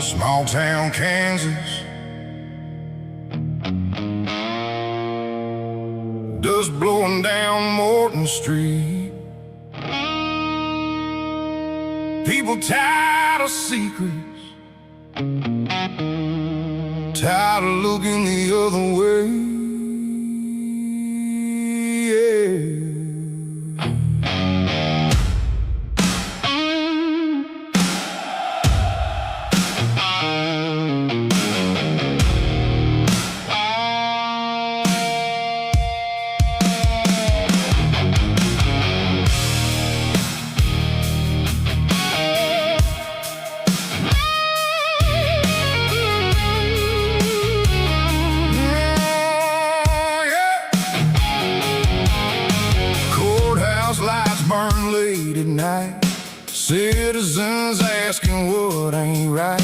Small town Kansas, dust blowing down Morton Street. People tired of secrets, tired of looking the other way. Yeah. Burn late at night, citizens asking what ain't right.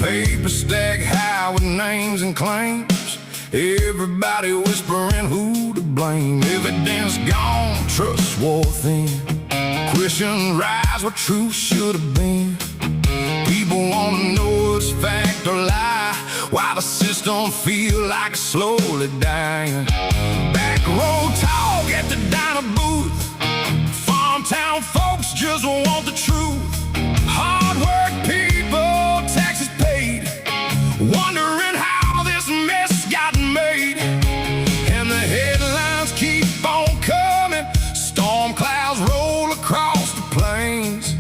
Paper stack high with names and claims, everybody whispering who to blame. Evidence gone, trust war thin, questions rise what truth should have been. People wanna know it's fact or lie, why the system feel like it's slowly dying. Back road talk at the diner booth, town folks just want the truth. Hard work people, taxes paid, wondering how this mess got made. And the headlines keep on coming, storm clouds roll across the plains.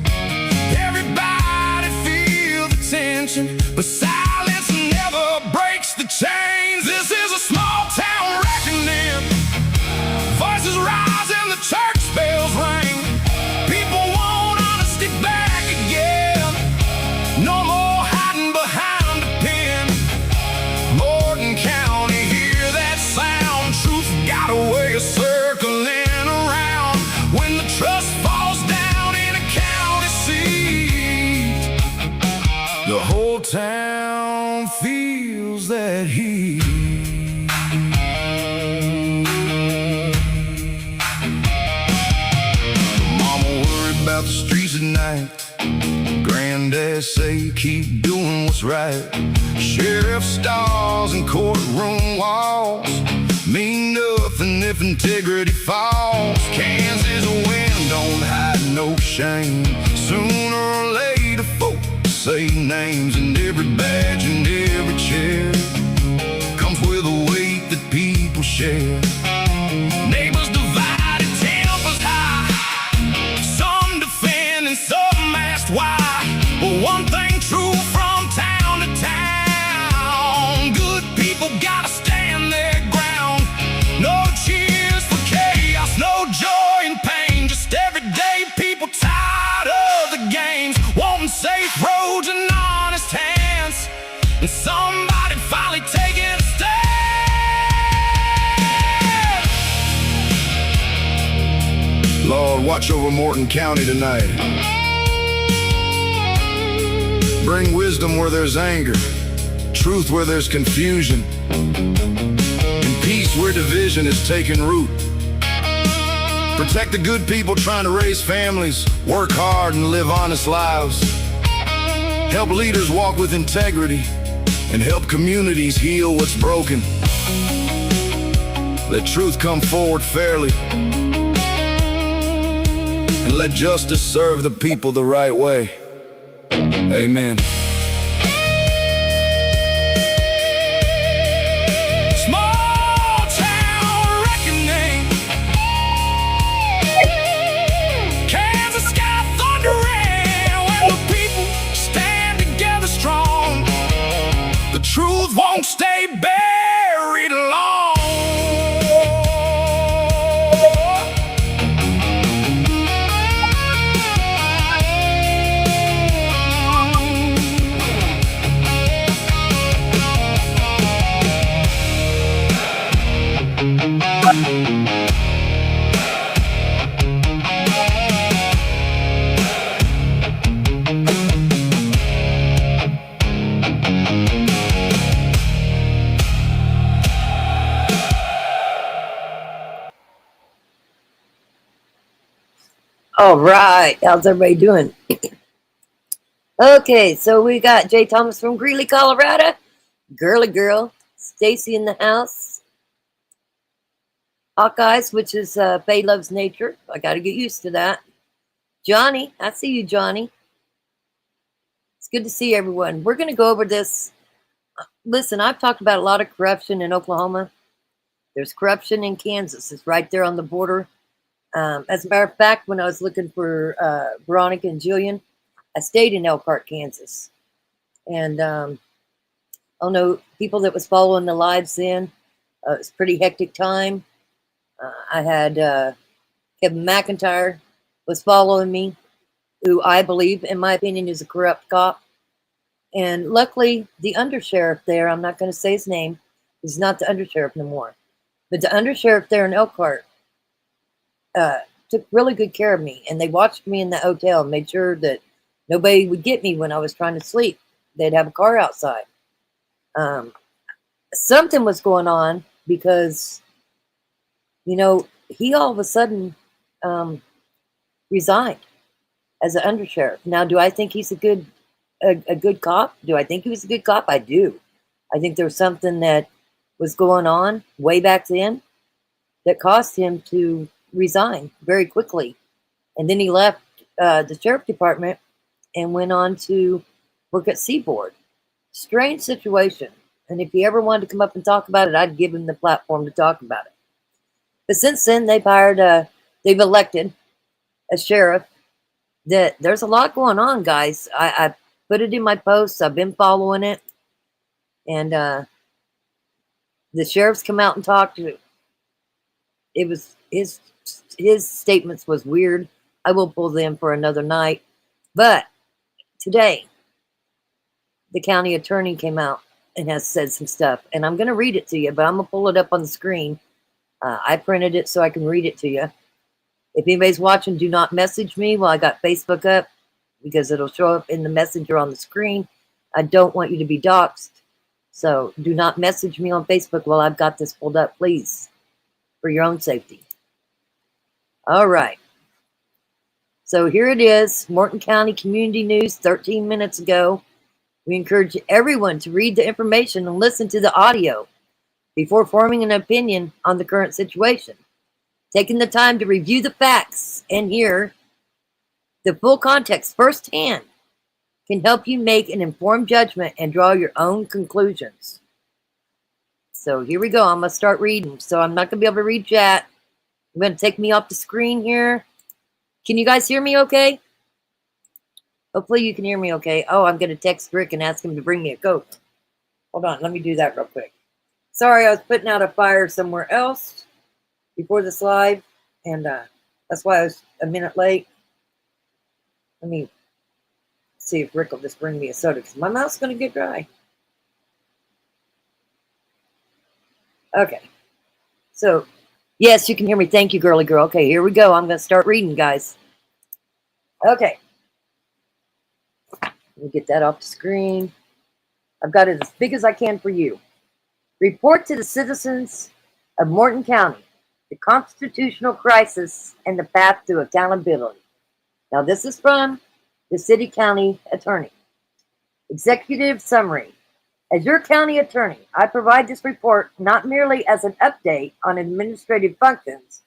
Everybody feel the tension, but silence never breaks the chains. This is a small town reckoning, voices rise and the church bells ring. Circling around when the trust falls down in a county seat. The whole town feels that heat. Mama worried about the streets at night, granddad say keep doing what's right. Sheriff stars and courtroom walls mean nothing if integrity falls. Kansas wind don't hide no shame. Sooner or later folks say names, and every badge and every chair comes with a weight that people share. Neighbors divided, tempers high, some defend and some ask why. But one thing true from town to town, good people gotta stand their ground. No cheers for chaos, no joy in pain, just everyday people tired of the games, wanting safe roads and honest hands, and somebody finally taking a stand. Lord, watch over Morton County tonight. Bring wisdom where there's anger, truth where there's confusion, peace where division is taking root. Protect the good people trying to raise families, work hard and live honest lives. Help leaders walk with integrity and help communities heal what's broken. Let truth come forward fairly and let justice serve the people the right way. Amen. Truth won't stay buried long. All right, how's everybody doing? Okay, so we got Jay Thomas from Greeley, Colorado. Girly girl. Stacy in the house. Hawkeyes, which is Faye Loves Nature. I got to get used to that. Johnny, I see you, Johnny. It's good to see everyone. We're going to go over this. Listen, I've talked about a lot of corruption in Oklahoma. There's corruption in Kansas. It's right there on the border. As a matter of fact, when I was looking for Veronica and Jillian, I stayed in Elkhart, Kansas. And I don't know, people that was following the lives then, it was a pretty hectic time. I had Kevin McIntyre was following me, who I believe, in my opinion, is a corrupt cop. And luckily, the undersheriff there, I'm not going to say his name, he's not the undersheriff no more. But the undersheriff there in Elkhart took really good care of me. And they watched me in the hotel and made sure that nobody would get me when I was trying to sleep. They'd have a car outside. Something was going on because, you know, he all of a sudden resigned as an undersheriff. Now, do I think he's a good cop? Do I think he was a good cop? I do. I think there was something that was going on way back then that caused him to resign very quickly. And then he left the sheriff department and went on to work at Seaboard. Strange situation. And if he ever wanted to come up and talk about it, I'd give him the platform to talk about it. But since then, they've elected a sheriff. That there's a lot going on, guys. I put it in my posts. I've been following it. And the sheriff's come out and talked to it. It was his statements was weird. I will pull them for another night. But today, the county attorney came out and has said some stuff. And I'm going to read it to you, but I'm going to pull it up on the screen. I printed it so I can read it to you. If anybody's watching, do not message me while I got Facebook up, because it'll show up in the messenger on the screen. I don't want you to be doxxed. So do not message me on Facebook while I've got this pulled up, please, for your own safety. All right. So here it is, Morton County Community News, 13 minutes ago. We encourage everyone to read the information and listen to the audio before forming an opinion on the current situation. Taking the time to review the facts and hear the full context firsthand can help you make an informed judgment and draw your own conclusions. So here we go. I'm going to start reading. So I'm not going to be able to read chat. I'm going to take me off the screen here. Can you guys hear me okay? Hopefully you can hear me okay. Oh, I'm going to text Rick and ask him to bring me a Coke. Hold on. Let me do that real quick. Sorry, I was putting out a fire somewhere else before this live, and that's why I was a minute late. Let me see if Rick will just bring me a soda, because my mouth's going to get dry. Okay. So, yes, you can hear me. Thank you, girly girl. Okay, here we go. I'm going to start reading, guys. Okay. Let me get that off the screen. I've got it as big as I can for you. Report to the citizens of Morton County, the constitutional crisis and the path to accountability. Now, this is from the city county attorney. Executive summary. As your county attorney, I provide this report not merely as an update on administrative functions,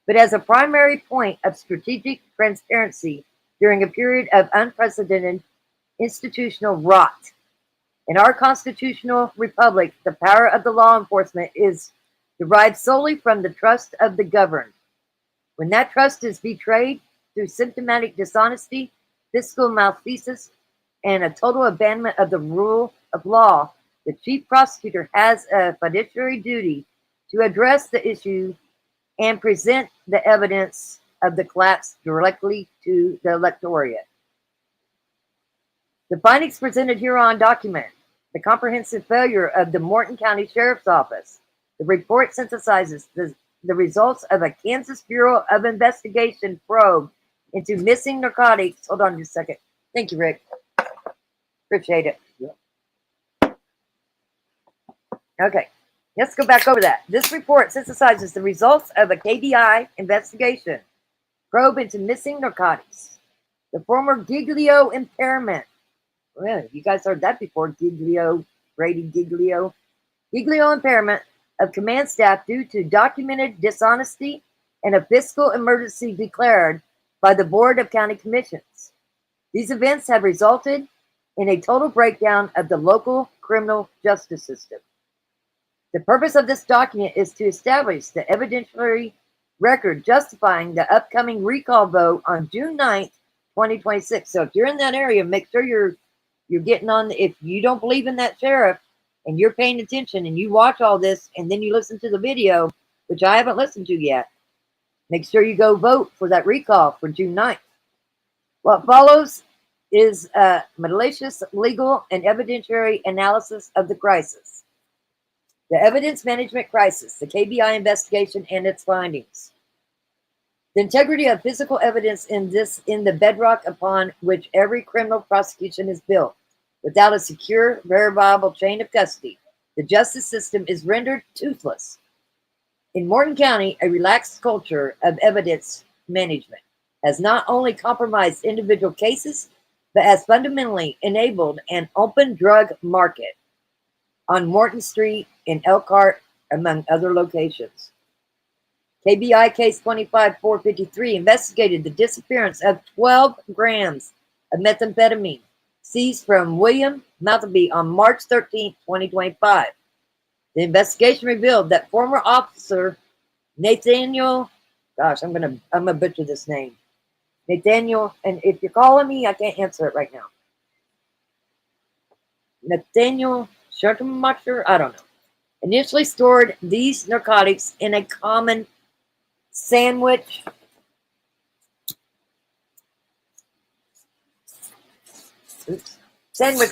but as a primary point of strategic transparency during a period of unprecedented institutional rot. In our constitutional republic, the power of the law enforcement is derived solely from the trust of the governed. When that trust is betrayed through systematic dishonesty, fiscal malfeasance, and a total abandonment of the rule of law, the chief prosecutor has a fiduciary duty to address the issue and present the evidence of the collapse directly to the electorate. The findings presented hereon document the comprehensive failure of the Morton County Sheriff's Office. The report synthesizes the results of a Kansas Bureau of Investigation probe into missing narcotics. Hold on just a second. Thank you, Rick. Appreciate it. Yeah. Okay, let's go back over that. This report synthesizes the results of a KBI investigation probe into missing narcotics. The former Giglio impairment Well, you guys heard that before. Giglio, Brady Giglio. Giglio impairment of command staff due to documented dishonesty and a fiscal emergency declared by the Board of County Commissions. These events have resulted in a total breakdown of the local criminal justice system. The purpose of this document is to establish the evidentiary record justifying the upcoming recall vote on June 9th, 2026. So if you're in that area, make sure you're getting on. If you don't believe in that sheriff and you're paying attention and you watch all this and then you listen to the video, which I haven't listened to yet, make sure you go vote for that recall for June 9th. What follows is a malicious legal and evidentiary analysis of the crisis. The evidence management crisis, the KBI investigation and its findings. The integrity of physical evidence in the bedrock upon which every criminal prosecution is built. Without a secure, verifiable chain of custody, the justice system is rendered toothless. In Morton County, a relaxed culture of evidence management has not only compromised individual cases, but has fundamentally enabled an open drug market on Morton Street in Elkhart, among other locations. KBI case 25-453 investigated the disappearance of 12 grams of methamphetamine seized from William Maltby on March 13, 2025. The investigation revealed that former officer Nathaniel, I'm gonna butcher this name. Nathaniel, and if you're calling me, I can't answer it right now. Nathaniel Schurtenmacher, I don't know, initially stored these narcotics in a common sandwich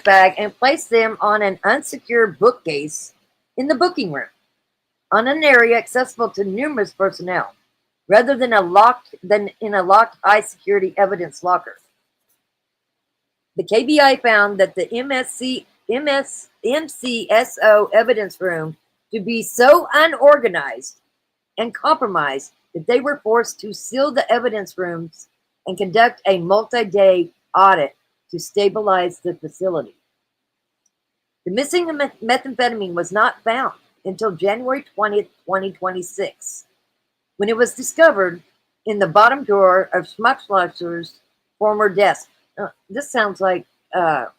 bag and placed them on an unsecured bookcase in the booking room on an area accessible to numerous personnel, rather than in a locked high security evidence locker. The KBI found that the MCSO evidence room to be so unorganized and compromised that they were forced to seal the evidence rooms and conduct a multi-day audit to stabilize the facility. The missing methamphetamine was not found until January 20th, 2026, when it was discovered in the bottom drawer of Schmuckschlosser's former desk. This sounds like the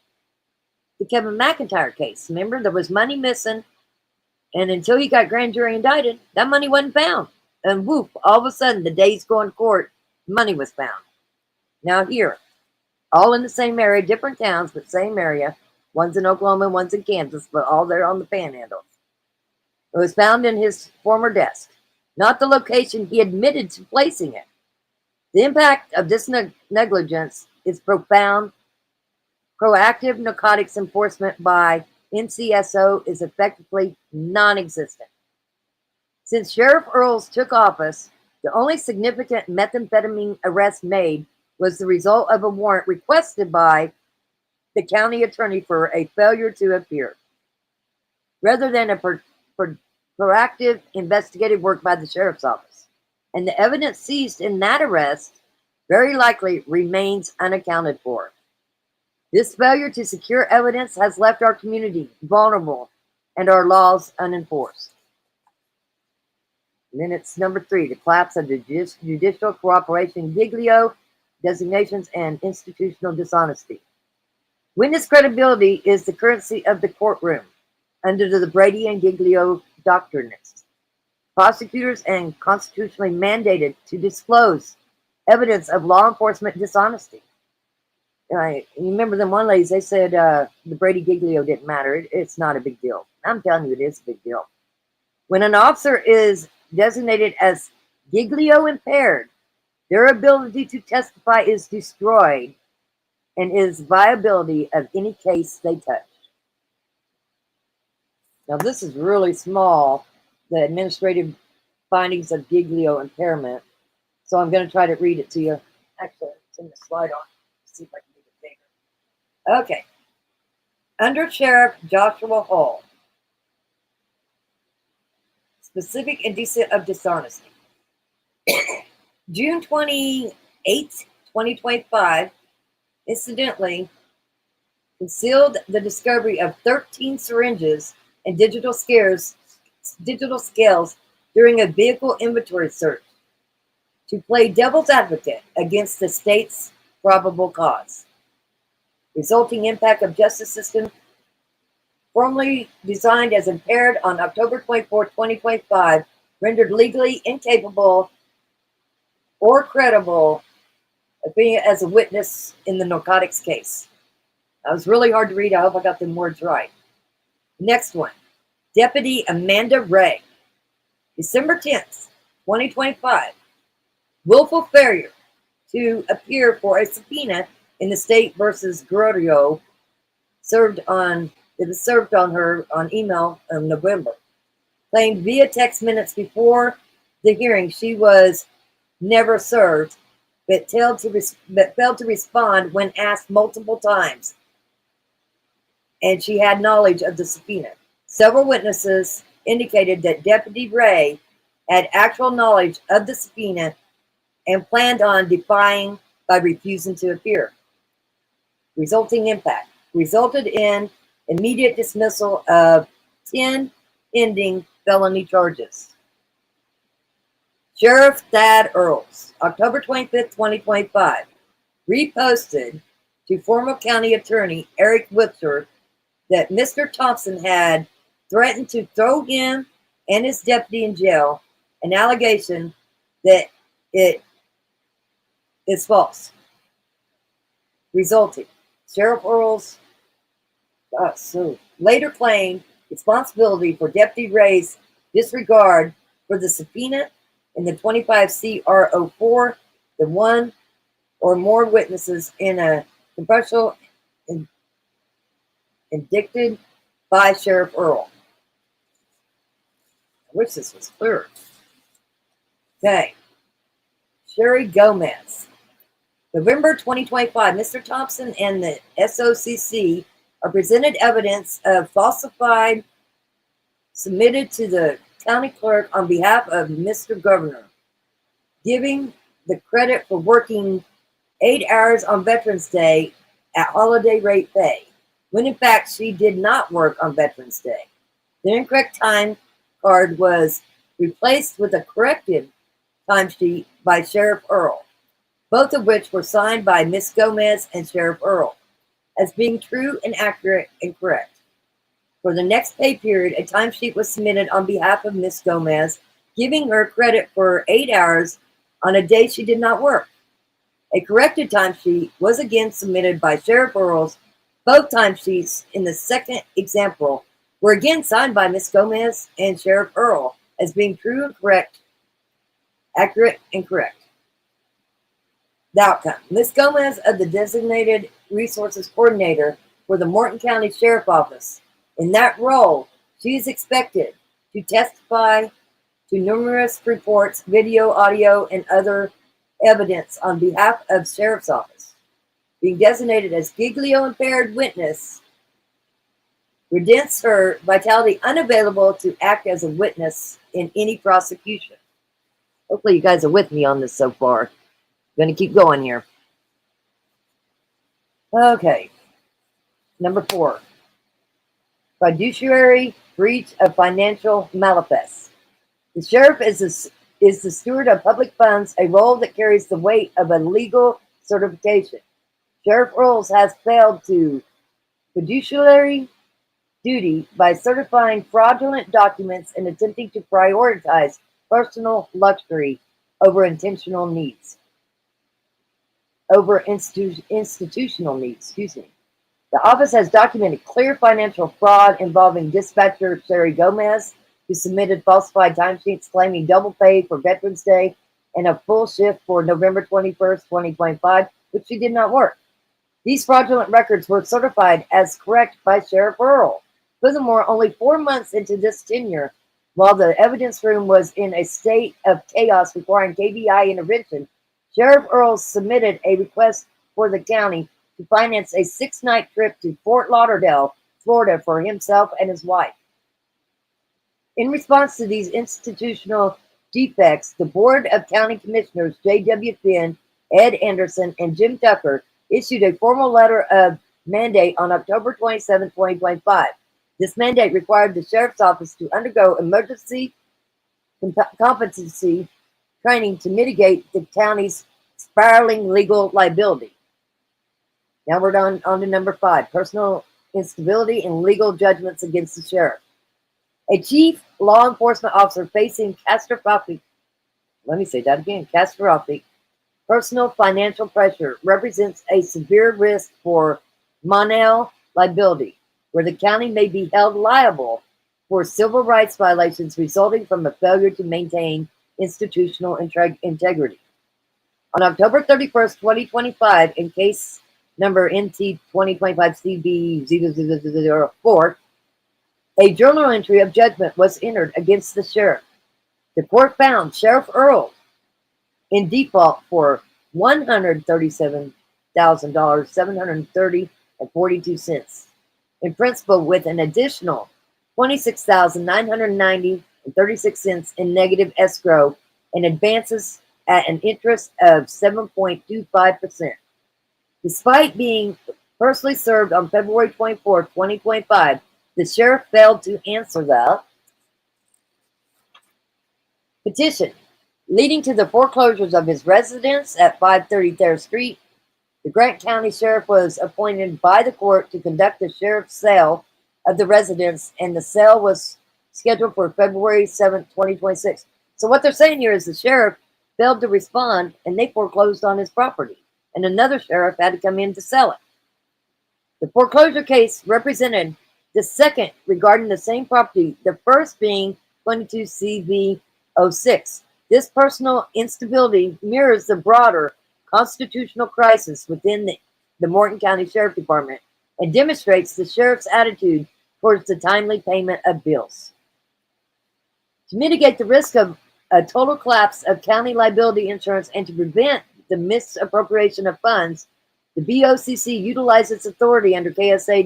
Kevin McIntyre case. Remember, there was money missing, and until he got grand jury indicted, that money wasn't found. And whoop, all of a sudden, the day he's going to court, money was found. Now here, all in the same area, different towns, but same area. One's in Oklahoma, one's in Kansas, but all there on the panhandle. It was found in his former desk, not the location he admitted to placing it. The impact of this negligence is profound. Proactive narcotics enforcement by NCSO is effectively non-existent. Since Sheriff Earls took office, the only significant methamphetamine arrest made was the result of a warrant requested by the county attorney for a failure to appear, rather than a proactive investigative work by the sheriff's office. And the evidence seized in that arrest very likely remains unaccounted for. This failure to secure evidence has left our community vulnerable and our laws unenforced. And then it's number 3, the collapse of the judicial cooperation, Giglio, designations, and institutional dishonesty. Witness credibility is the currency of the courtroom under the Brady and Giglio doctrines. Prosecutors and constitutionally mandated to disclose evidence of law enforcement dishonesty. You remember them one ladies, they said the Brady Giglio didn't matter. It's not a big deal. I'm telling you, it is a big deal. When an officer is designated as Giglio impaired, their ability to testify is destroyed and is viability of any case they touch. Now this is really small, the administrative findings of Giglio impairment. So I'm going to try to read it to you. Actually, it's in the slide on. Let's see if I can make it bigger. Okay. Under Sheriff Joshua Hall, specific indicia of dishonesty. June 28, 2025, incidentally, concealed the discovery of 13 syringes and digital scales during a vehicle inventory search to play devil's advocate against the state's probable cause. Resulting impact of justice system formally designed as impaired on October 24, 2025, rendered legally incapable or credible of being as a witness in the narcotics case. That was really hard to read. I hope I got them words right. Next one. Deputy Amanda Ray. December 10th, 2025. Willful failure to appear for a subpoena in the state versus Guerrero served on her on email in November. Claimed via text minutes before the hearing she was never served, but failed to respond when asked multiple times, and she had knowledge of the subpoena. Several witnesses indicated that Deputy Ray had actual knowledge of the subpoena and planned on defying by refusing to appear. Resulting impact resulted in immediate dismissal of 10 pending felony charges. Sheriff Thad Earls, October 25th, 2025, reposted to former county attorney Eric Witzer that Mr. Thompson had threatened to throw him and his deputy in jail, an allegation that it is false. Resulting, Sheriff Earls later claimed responsibility for Deputy Ray's disregard for the subpoena in the 25 CR04, the one or more witnesses in a commercial indicted by Sheriff Earl. I wish this was clearer. Okay. Sherry Gomez. November 2025, Mr. Thompson and the SOCC are presented evidence of falsified submitted to the county clerk on behalf of Mr. Governor, giving the credit for working 8 hours on Veterans Day at holiday rate pay, when in fact she did not work on Veterans Day. The incorrect time card was replaced with a corrected timesheet by Sheriff Earl, both of which were signed by Ms. Gomez and Sheriff Earl as being true and accurate and correct. For the next pay period, a timesheet was submitted on behalf of Ms. Gomez, giving her credit for 8 hours on a day she did not work. A corrected timesheet was again submitted by Sheriff Earls. Both timesheets in the second example were again signed by Ms. Gomez and Sheriff Earl as being true and correct, accurate and correct. The outcome. Ms. Gomez, of the Designated Resources Coordinator for the Morton County Sheriff Office. In that role, she is expected to testify to numerous reports, video, audio, and other evidence on behalf of Sheriff's Office. Being designated as Giglio impaired witness redents her vitality unavailable to act as a witness in any prosecution. Hopefully you guys are with me on this so far. I'm going to keep going here. Okay. Number 4. Fiduciary breach of financial malafide. The sheriff is the steward of public funds, a role that carries the weight of a legal certification. Sheriff Earls has failed to fiduciary duty by certifying fraudulent documents and attempting to prioritize personal luxury over institutional needs. The office has documented clear financial fraud involving dispatcher Sherry Gomez, who submitted falsified timesheets claiming double pay for Veterans Day and a full shift for November 21st, 2025, which she did not work. These fraudulent records were certified as correct by Sheriff Earl. Furthermore, only 4 months into this tenure, while the evidence room was in a state of chaos requiring KBI intervention, Sheriff Earl submitted a request for the county to finance a 6-night trip to Fort Lauderdale, Florida for himself and his wife. In response to these institutional defects, the Board of County Commissioners, J.W. Finn, Ed Anderson, and Jim Tucker issued a formal letter of mandate on October 27, 2025. This mandate required the sheriff's office to undergo emergency competency training to mitigate the county's spiraling legal liability. Now we're on to number 5, personal instability and legal judgments against the sheriff. A chief law enforcement officer facing catastrophic personal financial pressure represents a severe risk for Monell liability, where the county may be held liable for civil rights violations resulting from a failure to maintain institutional integrity. On October 31st, 2025, in case number NT 2025-CB0004, a journal entry of judgment was entered against the sheriff. The court found Sheriff Earl in default for $137,730.42 in principal, with an additional $26,990.36 in negative escrow and advances at an interest of 7.25%. Despite being personally served on February 24, 2025, the sheriff failed to answer the petition, leading to the foreclosures of his residence at 530 Thayer Street. The Grant County Sheriff was appointed by the court to conduct the sheriff's sale of the residence, and the sale was scheduled for February 7th, 2026. So what they're saying here is the sheriff failed to respond, and they foreclosed on his property, and another sheriff had to come in to sell it. The foreclosure case represented the second regarding the same property, the first being 22 CV06. This personal instability mirrors the broader constitutional crisis within the Morton County Sheriff Department and demonstrates the sheriff's attitude towards the timely payment of bills. To mitigate the risk of a total collapse of county liability insurance and to prevent the misappropriation of funds, the BOCC utilized its authority under KSA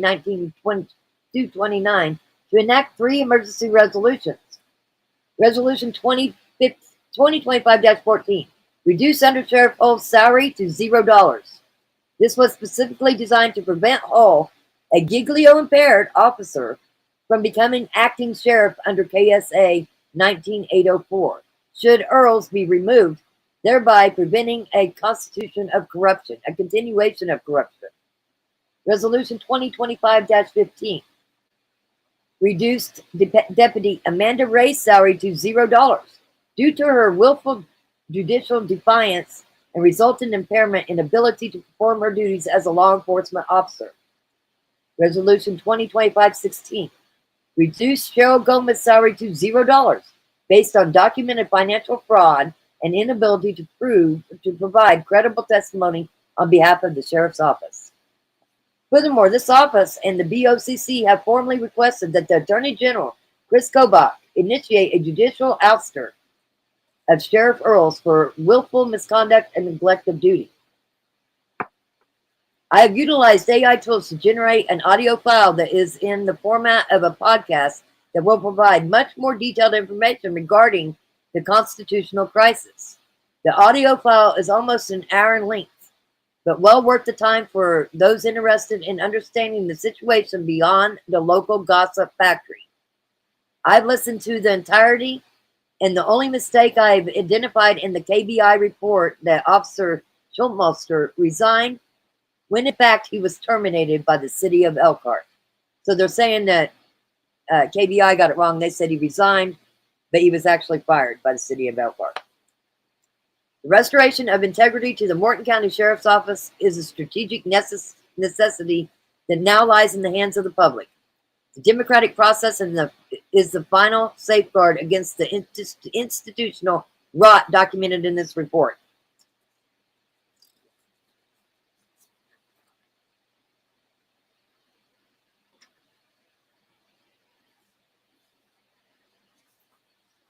1922-29 to enact 3 emergency resolutions. Resolution 2025-14, reduce Undersheriff Hull's salary to $0. This was specifically designed to prevent Hull, a giglio-impaired officer, from becoming acting sheriff under KSA 19804, should Earls be removed, thereby preventing a continuation of corruption. Resolution 2025-15, reduced Deputy Amanda Ray's salary to $0 due to her willful judicial defiance and resultant impairment in ability to perform her duties as a law enforcement officer. Resolution 2025-16, reduce Cheryl Gomez's salary to $0 based on documented financial fraud and inability to provide credible testimony on behalf of the sheriff's office. Furthermore, this office and the BOCC have formally requested that the Attorney General, Chris Kobach, initiate a judicial ouster of Sheriff Earls for willful misconduct and neglect of duty. I have utilized AI tools to generate an audio file that is in the format of a podcast that will provide much more detailed information regarding the constitutional crisis. The audio file is almost an hour in length, but well worth the time for those interested in understanding the situation beyond the local gossip factory. I've listened to the entirety, and the only mistake I've identified in the KBI report that Officer Schultmeister resigned when in fact he was terminated by the city of Elkhart. So they're saying that KBI got it wrong. They said he resigned, but he was actually fired by the city of Elkhart. The restoration of integrity to the Morton County Sheriff's Office is a strategic necessity that now lies in the hands of the public. The democratic process is the final safeguard against the institutional rot documented in this report.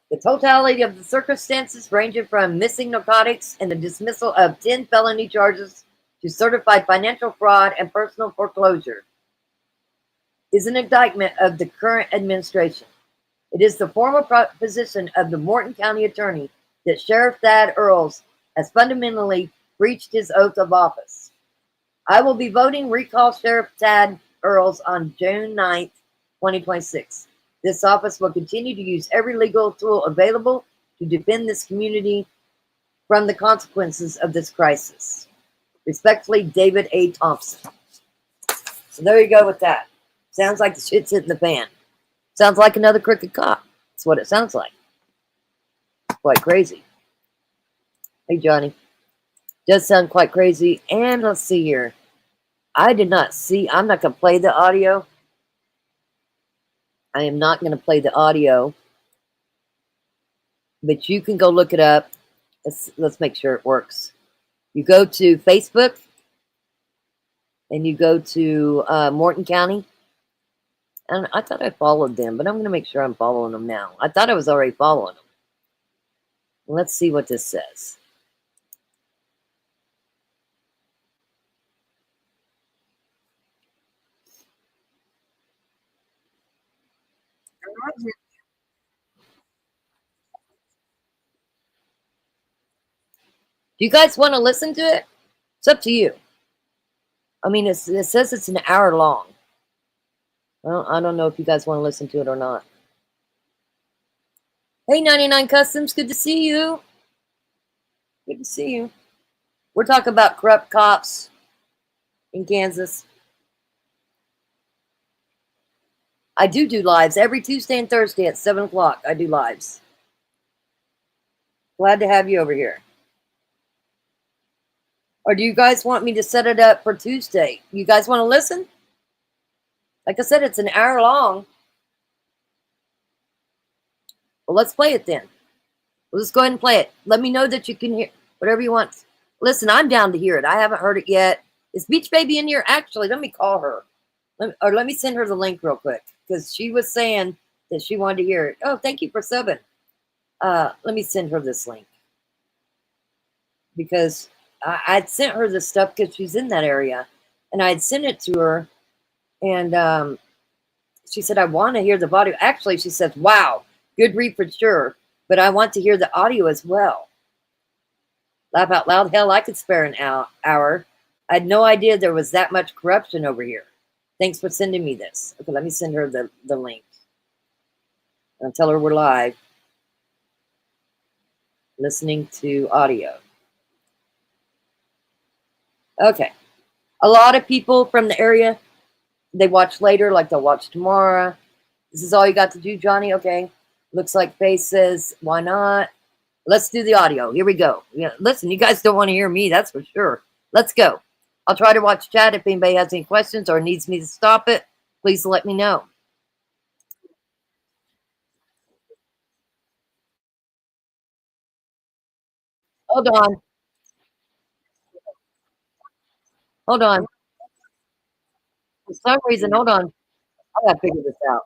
The totality of the circumstances, ranging from missing narcotics and the dismissal of 10 felony charges to certified financial fraud and personal foreclosure, is an indictment of the current administration. It is the formal position of the Morton County Attorney that Sheriff Thad Earls has fundamentally breached his oath of office. I will be voting recall Sheriff Tad Earls on June 9th, 2026. This office will continue to use every legal tool available to defend this community from the consequences of this crisis. Respectfully, David A. Thompson. So there you go with that. Sounds like the shit's hitting the fan. Sounds like another crooked cop. That's what it sounds like. Quite crazy. Hey, Johnny. Does sound quite crazy. And let's see here. I did not see. I'm not going to play the audio. I am not going to play the audio. But you can go look it up. Let's make sure it works. You go to Facebook. And you go to Morton County. And I thought I followed them. But I'm going to make sure I'm following them now. I thought I was already following them. Let's see what this says. Do you guys want to listen to it? It's up to you. I mean, it says it's an hour long. I don't know if you guys want to listen to it or not. Hey, 99 Customs, good to see you. Good to see you. We're talking about corrupt cops in Kansas. I do lives every Tuesday and Thursday at 7 o'clock. I do lives. Glad to have you over here. Or do you guys want me to set it up for Tuesday? You guys want to listen? Like I said, it's an hour long. Well, let's play it then. Let's go ahead and play it. Let me know that you can hear whatever you want. Listen, I'm down to hear it. I haven't heard it yet. Is Beach Baby in here? Actually, let me call her. Let me send her the link real quick. Because she was saying that she wanted to hear it. Oh, thank you for subbing. Let me send her this link. Because I'd sent her this stuff because she's in that area. And I'd sent it to her. And she said, I want to hear the audio. Actually, she says, wow, good read for sure. But I want to hear the audio as well. Laugh out loud. Hell, I could spare an hour. I had no idea there was that much corruption over here. Thanks for sending me this. Okay, let me send her the link. I'll tell her we're live. Listening to audio. Okay. A lot of people from the area, they watch later, like they'll watch tomorrow. This is all you got to do, Johnny? Okay. Looks like Faye says, why not? Let's do the audio. Here we go. Yeah, listen, you guys don't want to hear me, that's for sure. Let's go. I'll try to watch chat. If anybody has any questions or needs me to stop it, please let me know. Hold on. Hold on. For some reason, hold on. I gotta figure this out.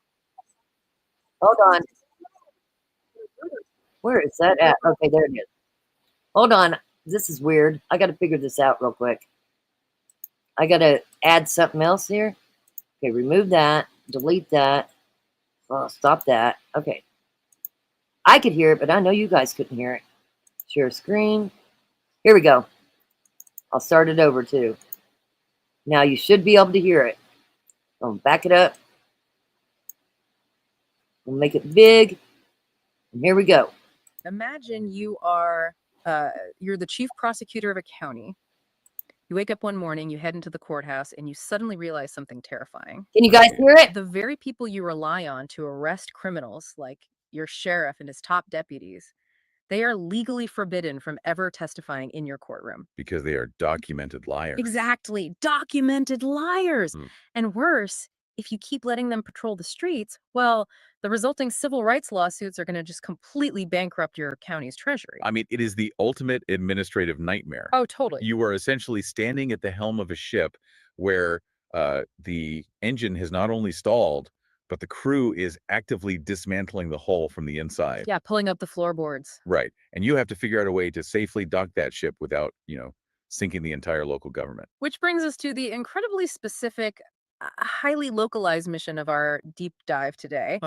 Hold on. Where is that at? Okay, there it is. Hold on. This is weird. I gotta figure this out real quick. I gotta add something else here. Okay, remove that. Delete that. Oh, stop that. Okay. I could hear it, but I know you guys couldn't hear it. Share screen. Here we go. I'll start it over too. Now you should be able to hear it. I'll back it up. We'll make it big. And here we go. Imagine you are you're the chief prosecutor of a county. You wake up one morning, you head into the courthouse, and you suddenly realize something terrifying. Can you guys hear it? The very people you rely on to arrest criminals, like your sheriff and his top deputies, they are legally forbidden from ever testifying in your courtroom. Because they are documented liars. Exactly. Documented liars. Mm. And worse, if you keep letting them patrol the streets, well, the resulting civil rights lawsuits are going to just completely bankrupt your county's treasury. I mean, it is the ultimate administrative nightmare. Oh, totally. You are essentially standing at the helm of a ship where the engine has not only stalled, but the crew is actively dismantling the hull from the inside. Yeah, pulling up the floorboards. Right. And you have to figure out a way to safely dock that ship without, sinking the entire local government. Which brings us to the incredibly specific, highly localized mission of our deep dive today.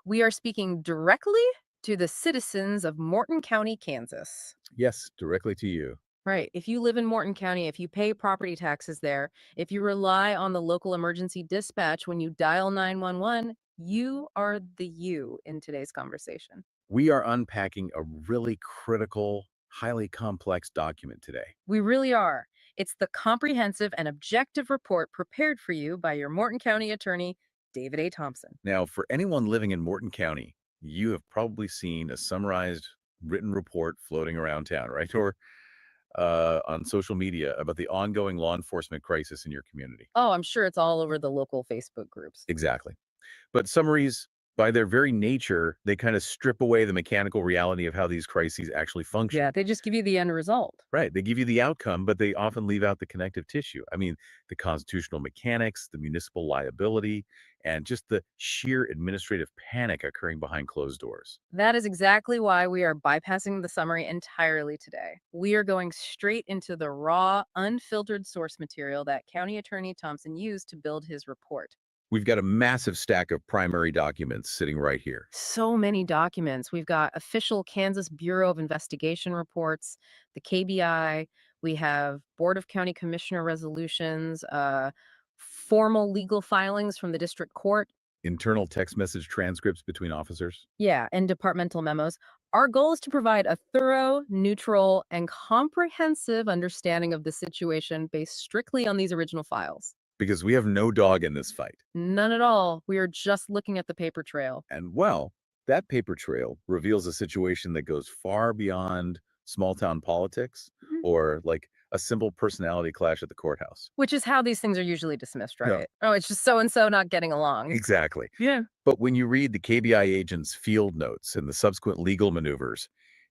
We are speaking directly to the citizens of Morton County, Kansas. Yes, directly to you. Right. If you live in Morton County, if you pay property taxes there, if you rely on the local emergency dispatch when you dial 911, you are the you in today's conversation. We are unpacking a really critical, highly complex document today. We really are. It's the comprehensive and objective report prepared for you by your Morton County attorney, David A. Thompson. Now, for anyone living in Morton County, you have probably seen a summarized written report floating around town, right? Or on social media about the ongoing law enforcement crisis in your community. Oh, I'm sure it's all over the local Facebook groups. Exactly. But summaries, by their very nature, they kind of strip away the mechanical reality of how these crises actually function. Yeah, they just give you the end result. Right. They give you the outcome, but they often leave out the connective tissue. I mean, the constitutional mechanics, the municipal liability, and just the sheer administrative panic occurring behind closed doors. That is exactly why we are bypassing the summary entirely today. We are going straight into the raw, unfiltered source material that County Attorney Thompson used to build his report. We've got a massive stack of primary documents sitting right here. So many documents. We've got official Kansas Bureau of Investigation reports, the KBI, we have Board of County Commissioner resolutions, formal legal filings from the district court. Internal text message transcripts between officers. Yeah, and departmental memos. Our goal is to provide a thorough, neutral, and comprehensive understanding of the situation based strictly on these original files. Because we have no dog in this fight. None at all. We are just looking at the paper trail. And well, that paper trail reveals a situation that goes far beyond small town politics Mhm. or like a simple personality clash at the courthouse. Which is how these things are usually dismissed, Yeah. right? Oh, it's just so and so not getting along. Exactly. Yeah. But when you read the KBI agent's field notes and the subsequent legal maneuvers,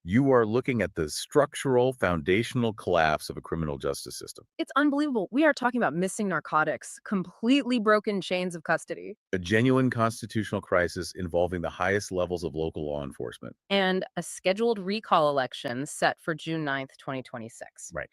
you are looking at the structural, foundational collapse of a criminal justice system. It's unbelievable. We are talking about missing narcotics, completely broken chains of custody, A genuine constitutional crisis involving the highest levels of local law enforcement. and a scheduled recall election set for June 9th, 2026. Right.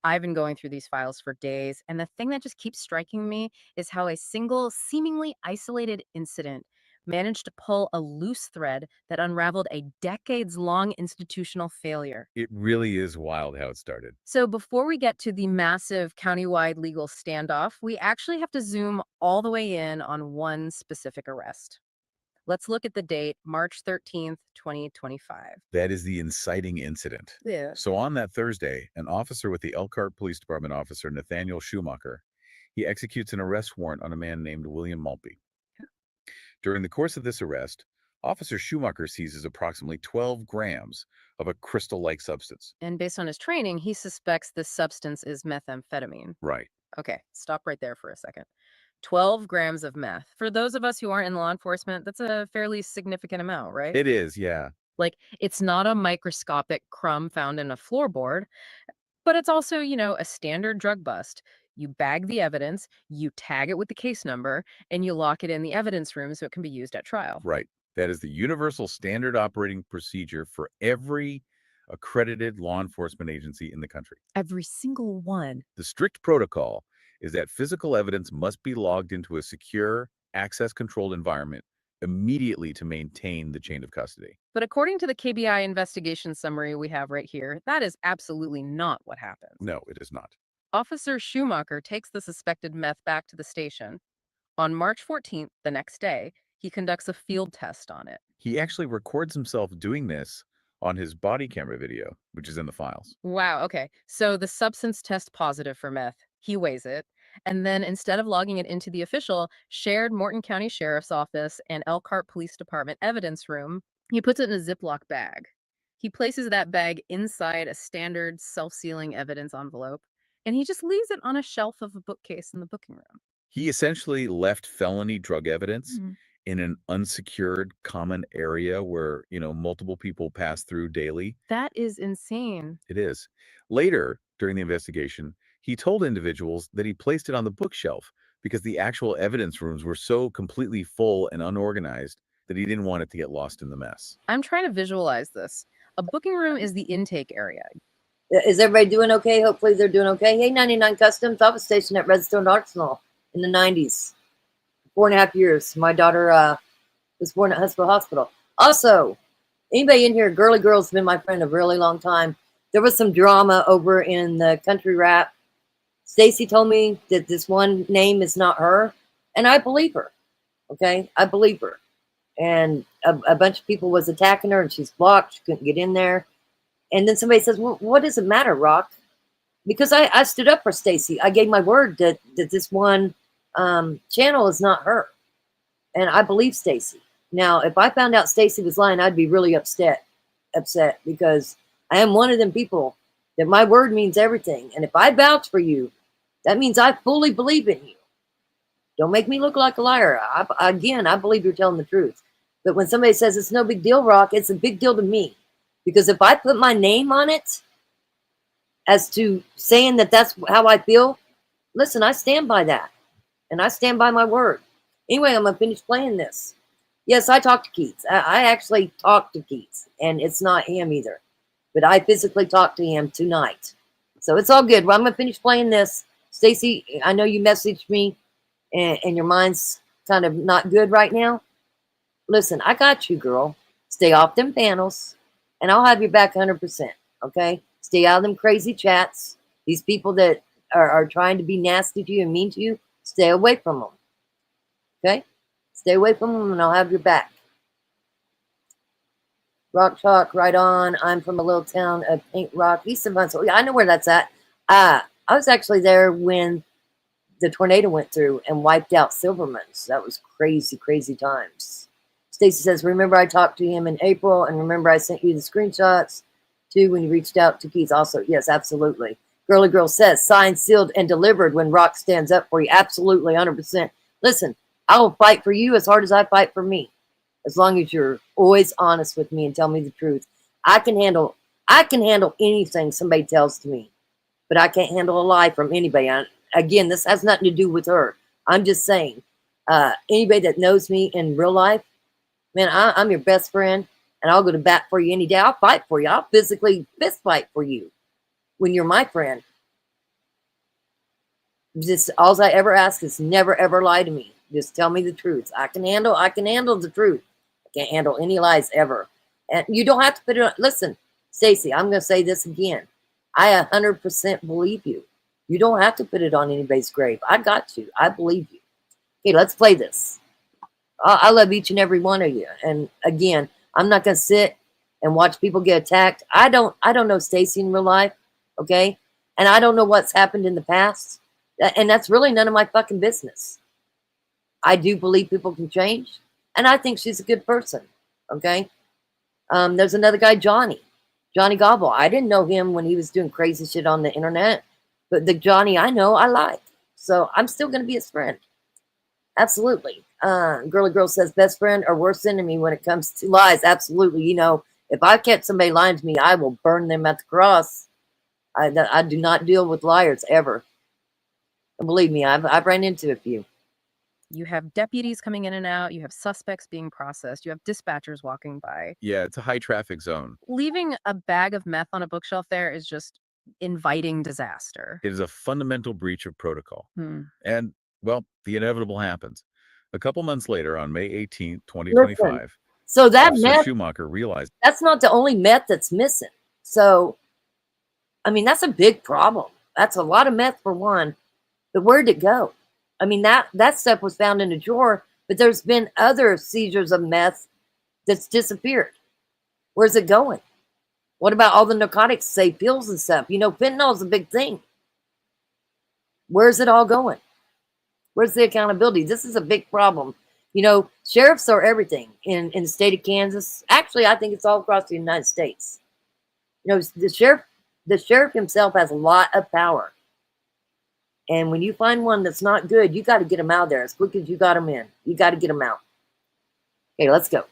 I've been going through these files for days, and the thing that just keeps striking me is how a single, seemingly isolated incident managed to pull a loose thread that unraveled a decades-long institutional failure. It really is wild how it started. So before we get to the massive countywide legal standoff, we actually have to zoom all the way in on one specific arrest. Let's look at the date, March 13th, 2025. That is the inciting incident. Yeah. So on that Thursday, an officer with the Elkhart Police Department officer, Nathaniel Schumacher, he executes an arrest warrant on a man named William Maltby. During the course of this arrest, Officer Schumacher seizes approximately 12 grams of a crystal-like substance. And based on his training, he suspects this substance is methamphetamine. Right. Okay, stop right there for a second. 12 grams of meth. For those of us who aren't in law enforcement, that's a fairly significant amount, right? It is, yeah. Like, it's not a microscopic crumb found in a floorboard, but it's also, a standard drug bust. You bag the evidence, you tag it with the case number, and you lock it in the evidence room so it can be used at trial. Right. That is the universal standard operating procedure for every accredited law enforcement agency in the country. Every single one. The strict protocol is that physical evidence must be logged into a secure, access-controlled environment immediately to maintain the chain of custody. But according to the KBI investigation summary we have right here, that is absolutely not what happens. No, it is not. Officer Schumacher takes the suspected meth back to the station. On March 14th, the next day, he conducts a field test on it. He actually records himself doing this on his body camera video, which is in the files. Wow, okay. So the substance tests positive for meth. He weighs it. And then instead of logging it into the official shared Morton County Sheriff's Office and Elkhart Police Department evidence room, he puts it in a Ziploc bag. He places that bag inside a standard self-sealing evidence envelope, and he just leaves it on a shelf of a bookcase in the booking room. He essentially left felony drug evidence Mhm. in an unsecured common area where, multiple people pass through daily. That is insane. It is. Later, during the investigation, he told individuals that he placed it on the bookshelf because the actual evidence rooms were so completely full and unorganized that he didn't want it to get lost in the mess. I'm trying to visualize this. A booking room is the intake area. Is everybody doing okay? Hopefully they're doing okay. Hey, 99 Customs. I was stationed at Redstone Arsenal in the 90s. 4.5 years. My daughter was born at Huntsville Hospital. Also, anybody in here, girly girls have been my friend a really long time. there was some drama over in the country rap. Stacy told me that this one name is not her, and I believe her. Okay, I believe her. And a bunch of people was attacking her, and she's blocked. She couldn't get in there. And then somebody says, "Well, what does it matter, Rock?" Because I stood up for Stacy. I gave my word that this one channel is not her, and I believe Stacy. Now, if I found out Stacy was lying, I'd be really upset because I am one of them people that my word means everything. And if I vouch for you, that means I fully believe in you. Don't make me look like a liar. Again, I believe you're telling the truth. But when somebody says it's no big deal, Rock, it's a big deal to me. Because if I put my name on it as to saying that that's how I feel, listen, I stand by that. And I stand by my word. Anyway, I'm going to finish playing this. Yes, I talked to Keats. I actually talked to Keats. And it's not him either. But I physically talked to him tonight. So it's all good. Well, I'm going to finish playing this. Stacy, I know you messaged me and your mind's kind of not good right now. Listen, I got you, girl. Stay off them panels, and I'll have you back 100%, okay? Stay out of them crazy chats. These people that are trying to be nasty to you and mean to you, stay away from them, okay? Stay away from them, and I'll have your back. Rock Chalk, right on. I'm from a little town of Paint Rock, east of Huntsville. Yeah, I know where that's at. I was actually there when the tornado went through and wiped out Silverman's. That was crazy, crazy times. Stacy says, remember I talked to him in April, and remember I sent you the screenshots too when you reached out to Keith. Also, yes, absolutely. Girly Girl says, signed, sealed, and delivered when Rock stands up for you. Absolutely, 100%. Listen, I will fight for you as hard as I fight for me. As long as you're always honest with me and tell me the truth. I can handle anything somebody tells to me, but I can't handle a lie from anybody. Again, this has nothing to do with her. I'm just saying, anybody that knows me in real life, man, I'm your best friend, and I'll go to bat for you any day. I'll fight for you. I'll physically fist fight for you when you're my friend. Just all I ever ask is never ever lie to me. Just tell me the truth. I can handle the truth. I can't handle any lies ever. And you don't have to put it on. Listen, Stacy, I'm going to say this again. I 100% believe you. You don't have to put it on anybody's grave. I got you. I believe you. Okay, let's play this. I love each and every one of you. And again, I'm not going to sit and watch people get attacked. I don't know Stacy in real life, okay? And I don't know what's happened in the past. And that's really none of my fucking business. I do believe people can change. And I think she's a good person, okay? There's another guy, Johnny Gobble. I didn't know him when he was doing crazy shit on the internet. But the Johnny I know, I like. So I'm still going to be his friend. Absolutely. Girly Girl says, best friend or worst enemy when it comes to lies. Absolutely. You know, if I catch somebody lying to me, I will burn them at the cross. I do not deal with liars ever. And believe me, I've ran into a few. You have deputies coming in and out. You have suspects being processed. You have dispatchers walking by. Yeah, it's a high traffic zone. Leaving a bag of meth on a bookshelf there is just inviting disaster. It is a fundamental breach of protocol. Hmm. And, well, the inevitable happens. A couple months later, on May 18th, 2025, So that Officer meth, Schumacher realized that's not the only meth that's missing. So, I mean, that's a big problem. That's a lot of meth for one. But where'd it go? I mean, that stuff was found in a drawer, but there's been other seizures of meth that's disappeared. Where's it going? What about all the narcotics, say pills and stuff? You know, fentanyl is a big thing. Where's it all going? Where's the accountability? This is a big problem. You know, sheriffs are everything in the state of Kansas. Actually, I think it's all across the United States. You know, the sheriff himself has a lot of power. And when you find one that's not good, you got to get them out of there as quick as you got them in. You got to get them out. Okay, let's go.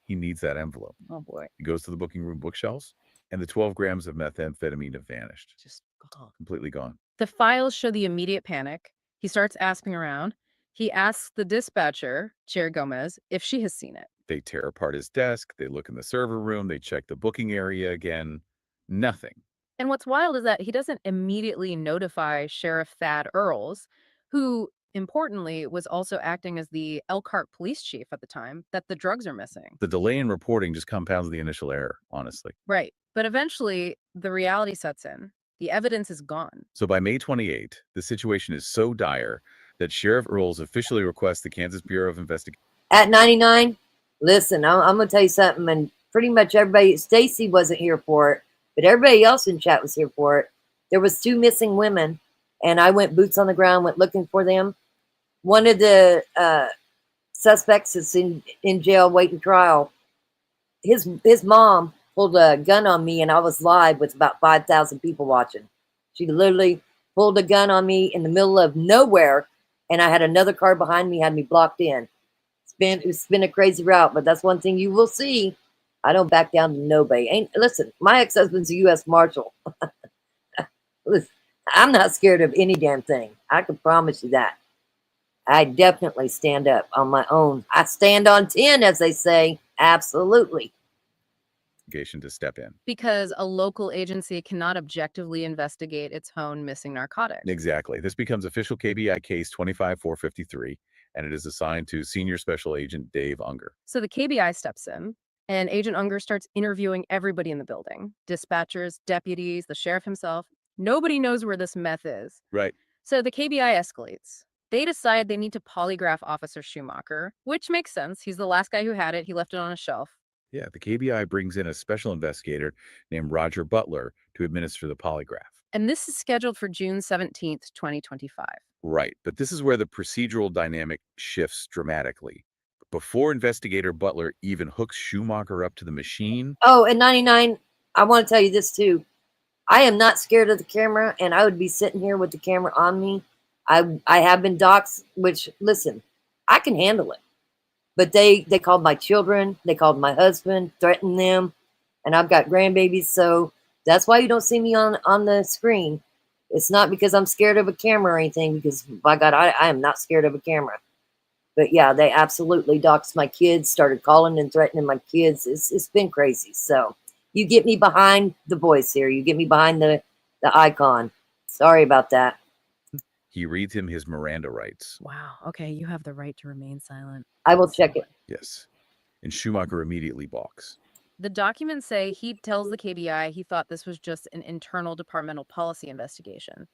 he needs that envelope. Oh boy. He goes to the booking room bookshelves, and the 12 grams of methamphetamine have vanished. Just gone. Completely gone. The files show the immediate panic. He starts asking around. He asks the dispatcher, Cherry Gomez, if she has seen it. They tear apart his desk. They look in the server room. They check the booking area again. Nothing. And what's wild is that he doesn't immediately notify Sheriff Thad Earls, who importantly, was also acting as the Elkhart police chief at the time, that the drugs are missing. The delay in reporting just compounds the initial error, honestly. Right. But eventually, the reality sets in. The evidence is gone. So by May 28, the situation is so dire that Sheriff Earls officially requests the Kansas Bureau of Investigation. At 99, listen, I'm going to tell you something, and pretty much everybody, Stacy wasn't here for it, but everybody else in chat was here for it. There was 2 missing women, and I went boots on the ground, went looking for them. One of the suspects is in jail waiting trial. His mom pulled a gun on me, and I was live with about 5,000 people watching. She literally pulled a gun on me in the middle of nowhere, and I had another car behind me, had me blocked in. It's been a crazy route, but that's one thing you will see. I don't back down to nobody. Listen, my ex-husband's a U.S. Marshal. Listen, I'm not scared of any damn thing. I can promise you that. I definitely stand up on my own. I stand on 10, as they say. Absolutely. To step in. Because a local agency cannot objectively investigate its own missing narcotics. Exactly. This becomes official KBI case 25453, and it is assigned to Senior Special Agent Dave Unger. So the KBI steps in, and Agent Unger starts interviewing everybody in the building. Dispatchers, deputies, the sheriff himself. Nobody knows where this meth is. Right. So the KBI escalates. They decide they need to polygraph Officer Schumacher, which makes sense. He's the last guy who had it. He left it on a shelf. Yeah, the KBI brings in a special investigator named Roger Butler to administer the polygraph. And this is scheduled for June 17th, 2025. Right, but this is where the procedural dynamic shifts dramatically. Before investigator Butler even hooks Schumacher up to the machine. Oh, and 99, I want to tell you this too. I am not scared of the camera, and I would be sitting here with the camera on me. I have been doxxed, which, listen, I can handle it. But they called my children, they called my husband, threatened them, and I've got grandbabies, so that's why you don't see me on the screen. It's not because I'm scared of a camera or anything, because, by God, I am not scared of a camera. But yeah, they absolutely doxed my kids, started calling and threatening my kids. It's been crazy. So you get me behind the voice here. You get me behind the icon. Sorry about that. He reads him his Miranda rights. Wow. Okay, you have the right to remain silent. I will check it. Yes. And Schumacher immediately balks. The documents say he tells the KBI he thought this was just an internal departmental policy investigation.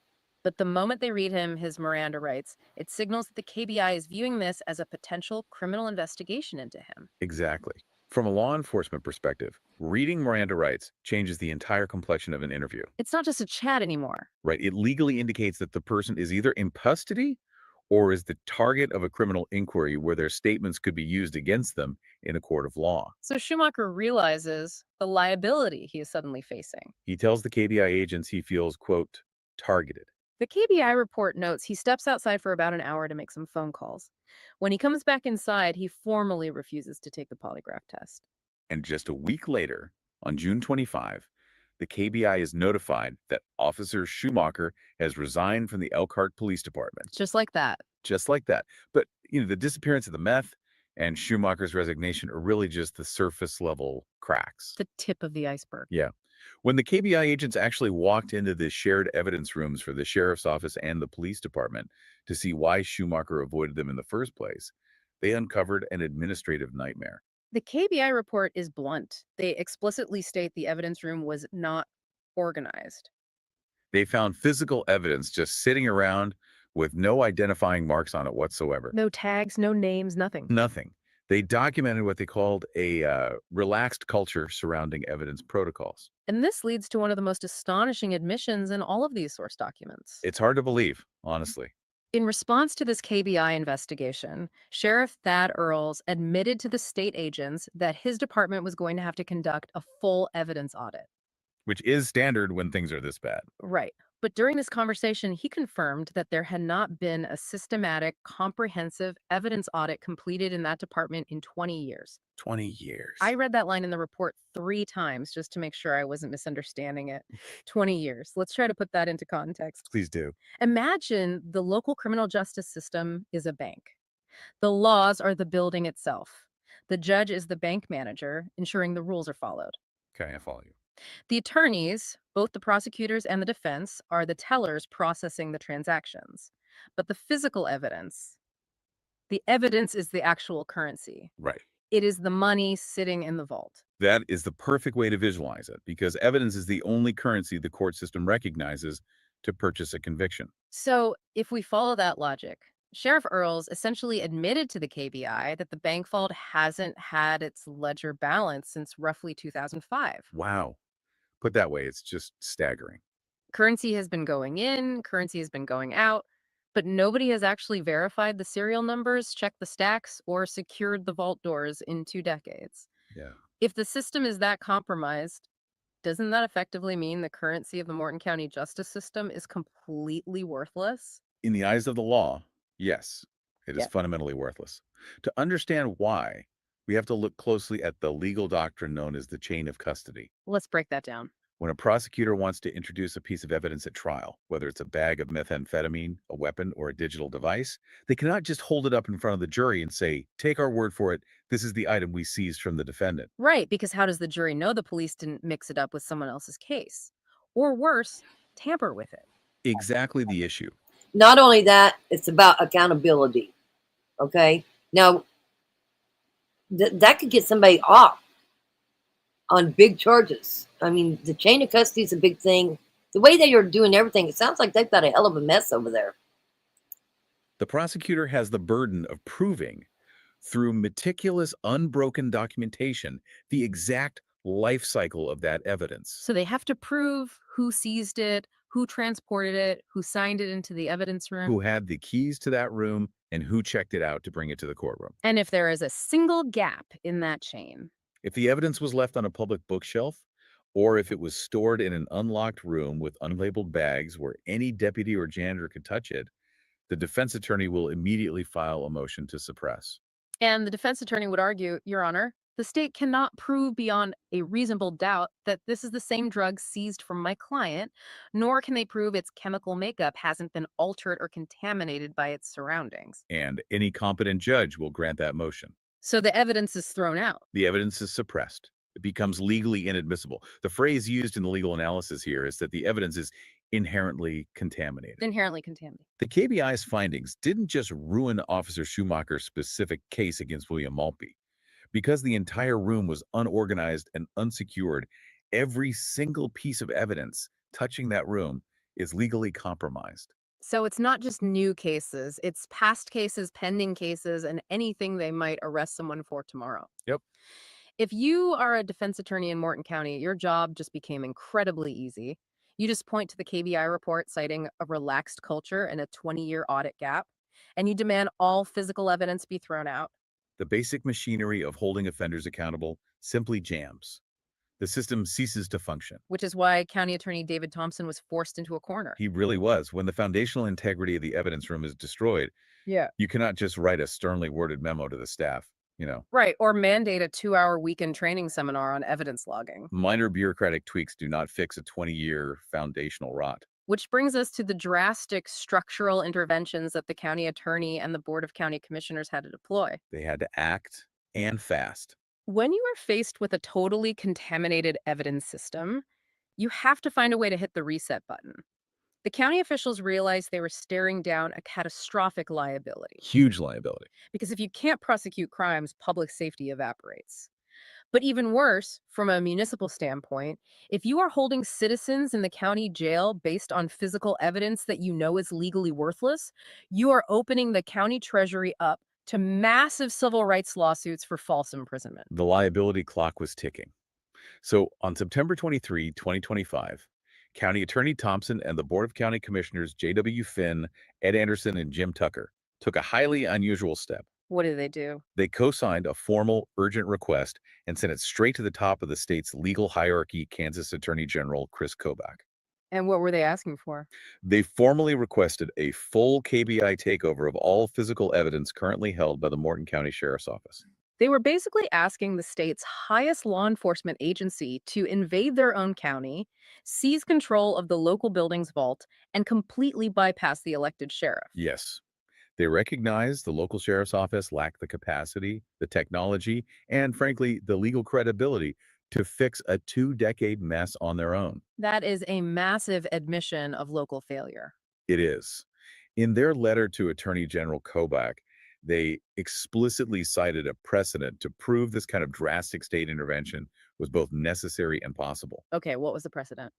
But the moment they read him his Miranda rights, it signals that the KBI is viewing this as a potential criminal investigation into him. Exactly. From a law enforcement perspective, reading Miranda rights changes the entire complexion of an interview. It's not just a chat anymore. Right? It legally indicates that the person is either in custody or is the target of a criminal inquiry where their statements could be used against them in a court of law. So Schumacher realizes the liability he is suddenly facing. He tells the KBI agents he feels, quote, targeted. The KBI report notes he steps outside for about an hour to make some phone calls. When he comes back inside, he formally refuses to take the polygraph test. And just a week later, on June 25, the KBI is notified that Officer Schumacher has resigned from the Elkhart Police Department. Just like that. Just like that. But, the disappearance of the meth and Schumacher's resignation are really just the surface level cracks. The tip of the iceberg. Yeah. When the KBI agents actually walked into the shared evidence rooms for the sheriff's office and the police department to see why Schumacher avoided them in the first place, they uncovered an administrative nightmare. The KBI report is blunt. They explicitly state the evidence room was not organized. They found physical evidence just sitting around with no identifying marks on it whatsoever. No tags, no names, nothing. Nothing. They documented what they called a relaxed culture surrounding evidence protocols. And this leads to one of the most astonishing admissions in all of these source documents. It's hard to believe, honestly. In response to this KBI investigation, Sheriff Thad Earls admitted to the state agents that his department was going to have to conduct a full evidence audit. Which is standard when things are this bad. Right. But during this conversation, he confirmed that there had not been a systematic, comprehensive evidence audit completed in that department in 20 years. 20 years. I read that line in the report 3 times just to make sure I wasn't misunderstanding it. 20 years. Let's try to put that into context. Please do. Imagine the local criminal justice system is a bank. The laws are the building itself. The judge is the bank manager, ensuring the rules are followed. Okay, I follow you. The attorneys, both the prosecutors and the defense, are the tellers processing the transactions. But the physical evidence, the evidence is the actual currency. Right. It is the money sitting in the vault. That is the perfect way to visualize it because evidence is the only currency the court system recognizes to purchase a conviction. So, if we follow that logic, Sheriff Earls essentially admitted to the KBI that the bank vault hasn't had its ledger balance since roughly 2005. Wow. Put that way, it's just staggering. Currency has been going in, currency has been going out, but nobody has actually verified the serial numbers, checked the stacks, or secured the vault doors in 2 decades. Yeah. If the system is that compromised, doesn't that effectively mean the currency of the Morton County justice system is completely worthless? In the eyes of the law, yes, it is Yeah. fundamentally worthless. To understand why, we have to look closely at the legal doctrine known as the chain of custody. Let's break that down. When a prosecutor wants to introduce a piece of evidence at trial, whether it's a bag of methamphetamine, a weapon, or a digital device, they cannot just hold it up in front of the jury and say, take our word for it, this is the item we seized from the defendant. Right, because how does the jury know the police didn't mix it up with someone else's case? Or worse, tamper with it? Exactly the issue. Not only that, it's about accountability. Okay. Now, that could get somebody off on big charges. I mean, the chain of custody is a big thing. The way they are doing everything, it sounds like they've got a hell of a mess over there. The prosecutor has the burden of proving through meticulous, unbroken documentation the exact life cycle of that evidence. So they have to prove who seized it, who transported it, who signed it into the evidence room. Who had the keys to that room and who checked it out to bring it to the courtroom. And if there is a single gap in that chain, If the evidence was left on a public bookshelf, or if it was stored in an unlocked room with unlabeled bags where any deputy or janitor could touch it, the defense attorney will immediately file a motion to suppress. and the defense attorney would argue, Your Honor, the state cannot prove beyond a reasonable doubt that this is the same drug seized from my client, nor can they prove its chemical makeup hasn't been altered or contaminated by its surroundings. And any competent judge will grant that motion. So the evidence is thrown out. The evidence is suppressed. It becomes legally inadmissible. The phrase used in the legal analysis here is that the evidence is inherently contaminated. Inherently contaminated. The KBI's findings didn't just ruin Officer Schumacher's specific case against William Maltby. Because the entire room was unorganized and unsecured, every single piece of evidence touching that room is legally compromised. So it's not just new cases, it's past cases, pending cases, and anything they might arrest someone for tomorrow. Yep. If you are a defense attorney in Morton County, your job just became incredibly easy. You just point to the KBI report citing a relaxed culture and a 20-year audit gap, and you demand all physical evidence be thrown out. The basic machinery of holding offenders accountable simply jams. The system ceases to function. Which is why County Attorney David Thompson was forced into a corner. He really was. When the foundational integrity of the evidence room is destroyed, Yeah. you cannot just write a sternly worded memo to the staff. Right, or mandate a 2-hour weekend training seminar on evidence logging. Minor bureaucratic tweaks do not fix a 20-year foundational rot. Which brings us to the drastic structural interventions that the county attorney and the Board of County Commissioners had to deploy. They had to act and fast. When you are faced with a totally contaminated evidence system, you have to find a way to hit the reset button. The county officials realized they were staring down a catastrophic liability. Huge liability. Because if you can't prosecute crimes, public safety evaporates. But even worse, from a municipal standpoint, if you are holding citizens in the county jail based on physical evidence that you know is legally worthless, you are opening the county treasury up to massive civil rights lawsuits for false imprisonment. The liability clock was ticking. So on September 23, 2025, County Attorney Thompson and the Board of County Commissioners J.W. Finn, Ed Anderson, and Jim Tucker took a highly unusual step. What did they do? They co-signed a formal urgent request and sent it straight to the top of the state's legal hierarchy, Kansas Attorney General Chris Kobach. And what were they asking for? They formally requested a full KBI takeover of all physical evidence currently held by the Morton County Sheriff's Office. They were basically asking the state's highest law enforcement agency to invade their own county, seize control of the local building's vault, and completely bypass the elected sheriff. Yes. They recognized the local sheriff's office lacked the capacity, the technology, and frankly, the legal credibility to fix a 2-decade mess on their own. That is a massive admission of local failure. It is. In their letter to Attorney General Kobach, they explicitly cited a precedent to prove this kind of drastic state intervention was both necessary and possible. Okay, what was the precedent?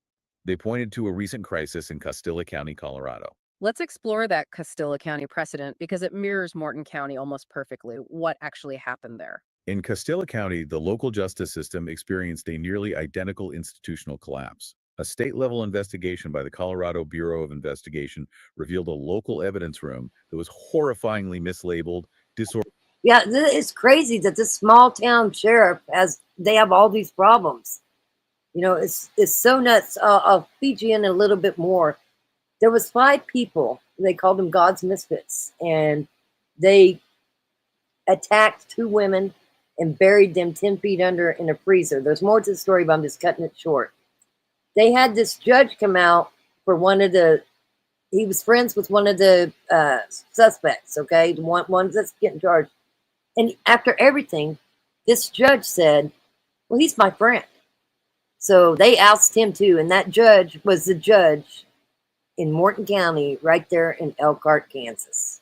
They pointed to a recent crisis in Castilla County, Colorado. Let's explore that Castilla County precedent because it mirrors Morton County almost perfectly. What actually happened there? In Castilla County, the local justice system experienced a nearly identical institutional collapse. A state-level investigation by the Colorado Bureau of Investigation revealed a local evidence room that was horrifyingly mislabeled, disorganized. Yeah, it's crazy that this small town sheriff they have all these problems. You know, it's so nuts. I'll feed you in a little bit more. There was 5 people. They called them God's Misfits, and they attacked 2 women and buried them 10 feet under in a freezer. There's more to the story, but I'm just cutting it short. They had this judge come out for he was friends with one of the suspects, okay? The one that's getting charged. And after everything, this judge said, well, he's my friend. So they ousted him too. And that judge was the judge in Morton County, right there in Elkhart, Kansas.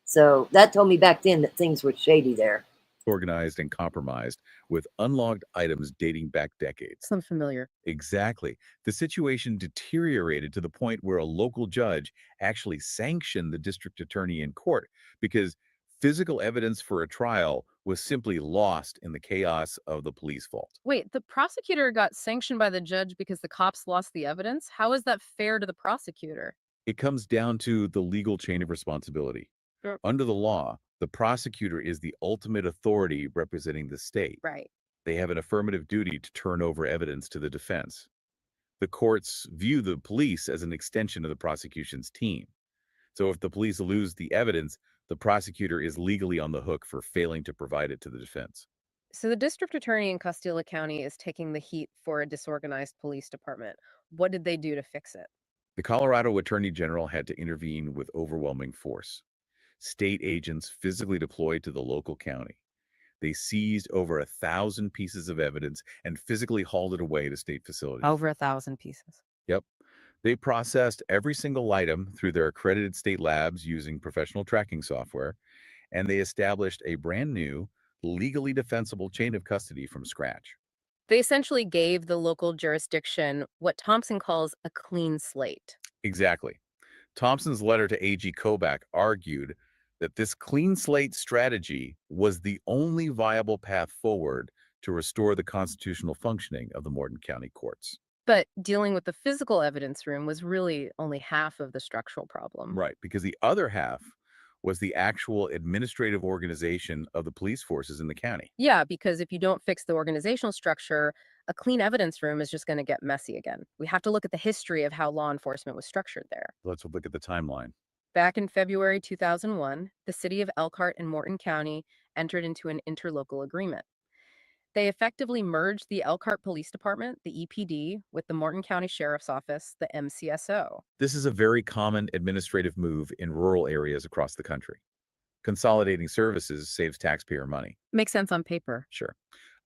So that told me back then that things were shady there. and compromised with unlogged items dating back decades. Sounds familiar. Exactly. The situation deteriorated to the point where a local judge actually sanctioned the district attorney in court because physical evidence for a trial was simply lost in the chaos of the police vault. Wait, the prosecutor got sanctioned by the judge because the cops lost the evidence? How is that fair to the prosecutor? It comes down to the legal chain of responsibility. Sure. Under the law, the prosecutor is the ultimate authority representing the state. Right. They have an affirmative duty to turn over evidence to the defense. The courts view the police as an extension of the prosecution's team. So if the police lose the evidence, the prosecutor is legally on the hook for failing to provide it to the defense. So the district attorney in Castilla County is taking the heat for a disorganized police department. What did they do to fix it? The Colorado Attorney General had to intervene with overwhelming force. State agents physically deployed to the local county. They seized over 1,000 pieces of evidence and physically hauled it away to state facilities. Over 1,000 pieces. Yep. They processed every single item through their accredited state labs using professional tracking software, and they established a brand new, legally defensible chain of custody from scratch. They essentially gave the local jurisdiction what Thompson calls a clean slate. Exactly. Thompson's letter to AG Kobach argued that this clean slate strategy was the only viable path forward to restore the constitutional functioning of the Morton County courts. But dealing with the physical evidence room was really only half of the structural problem. Right, because the other half was the actual administrative organization of the police forces in the county. Yeah, because if you don't fix the organizational structure, a clean evidence room is just going to get messy again. We have to look at the history of how law enforcement was structured there. Let's look at the timeline. Back in February 2001, the city of Elkhart and Morton County entered into an interlocal agreement. They effectively merged the Elkhart Police Department, the EPD, with the Morton County Sheriff's Office, the MCSO. This is a very common administrative move in rural areas across the country. Consolidating services saves taxpayer money. Makes sense on paper. Sure.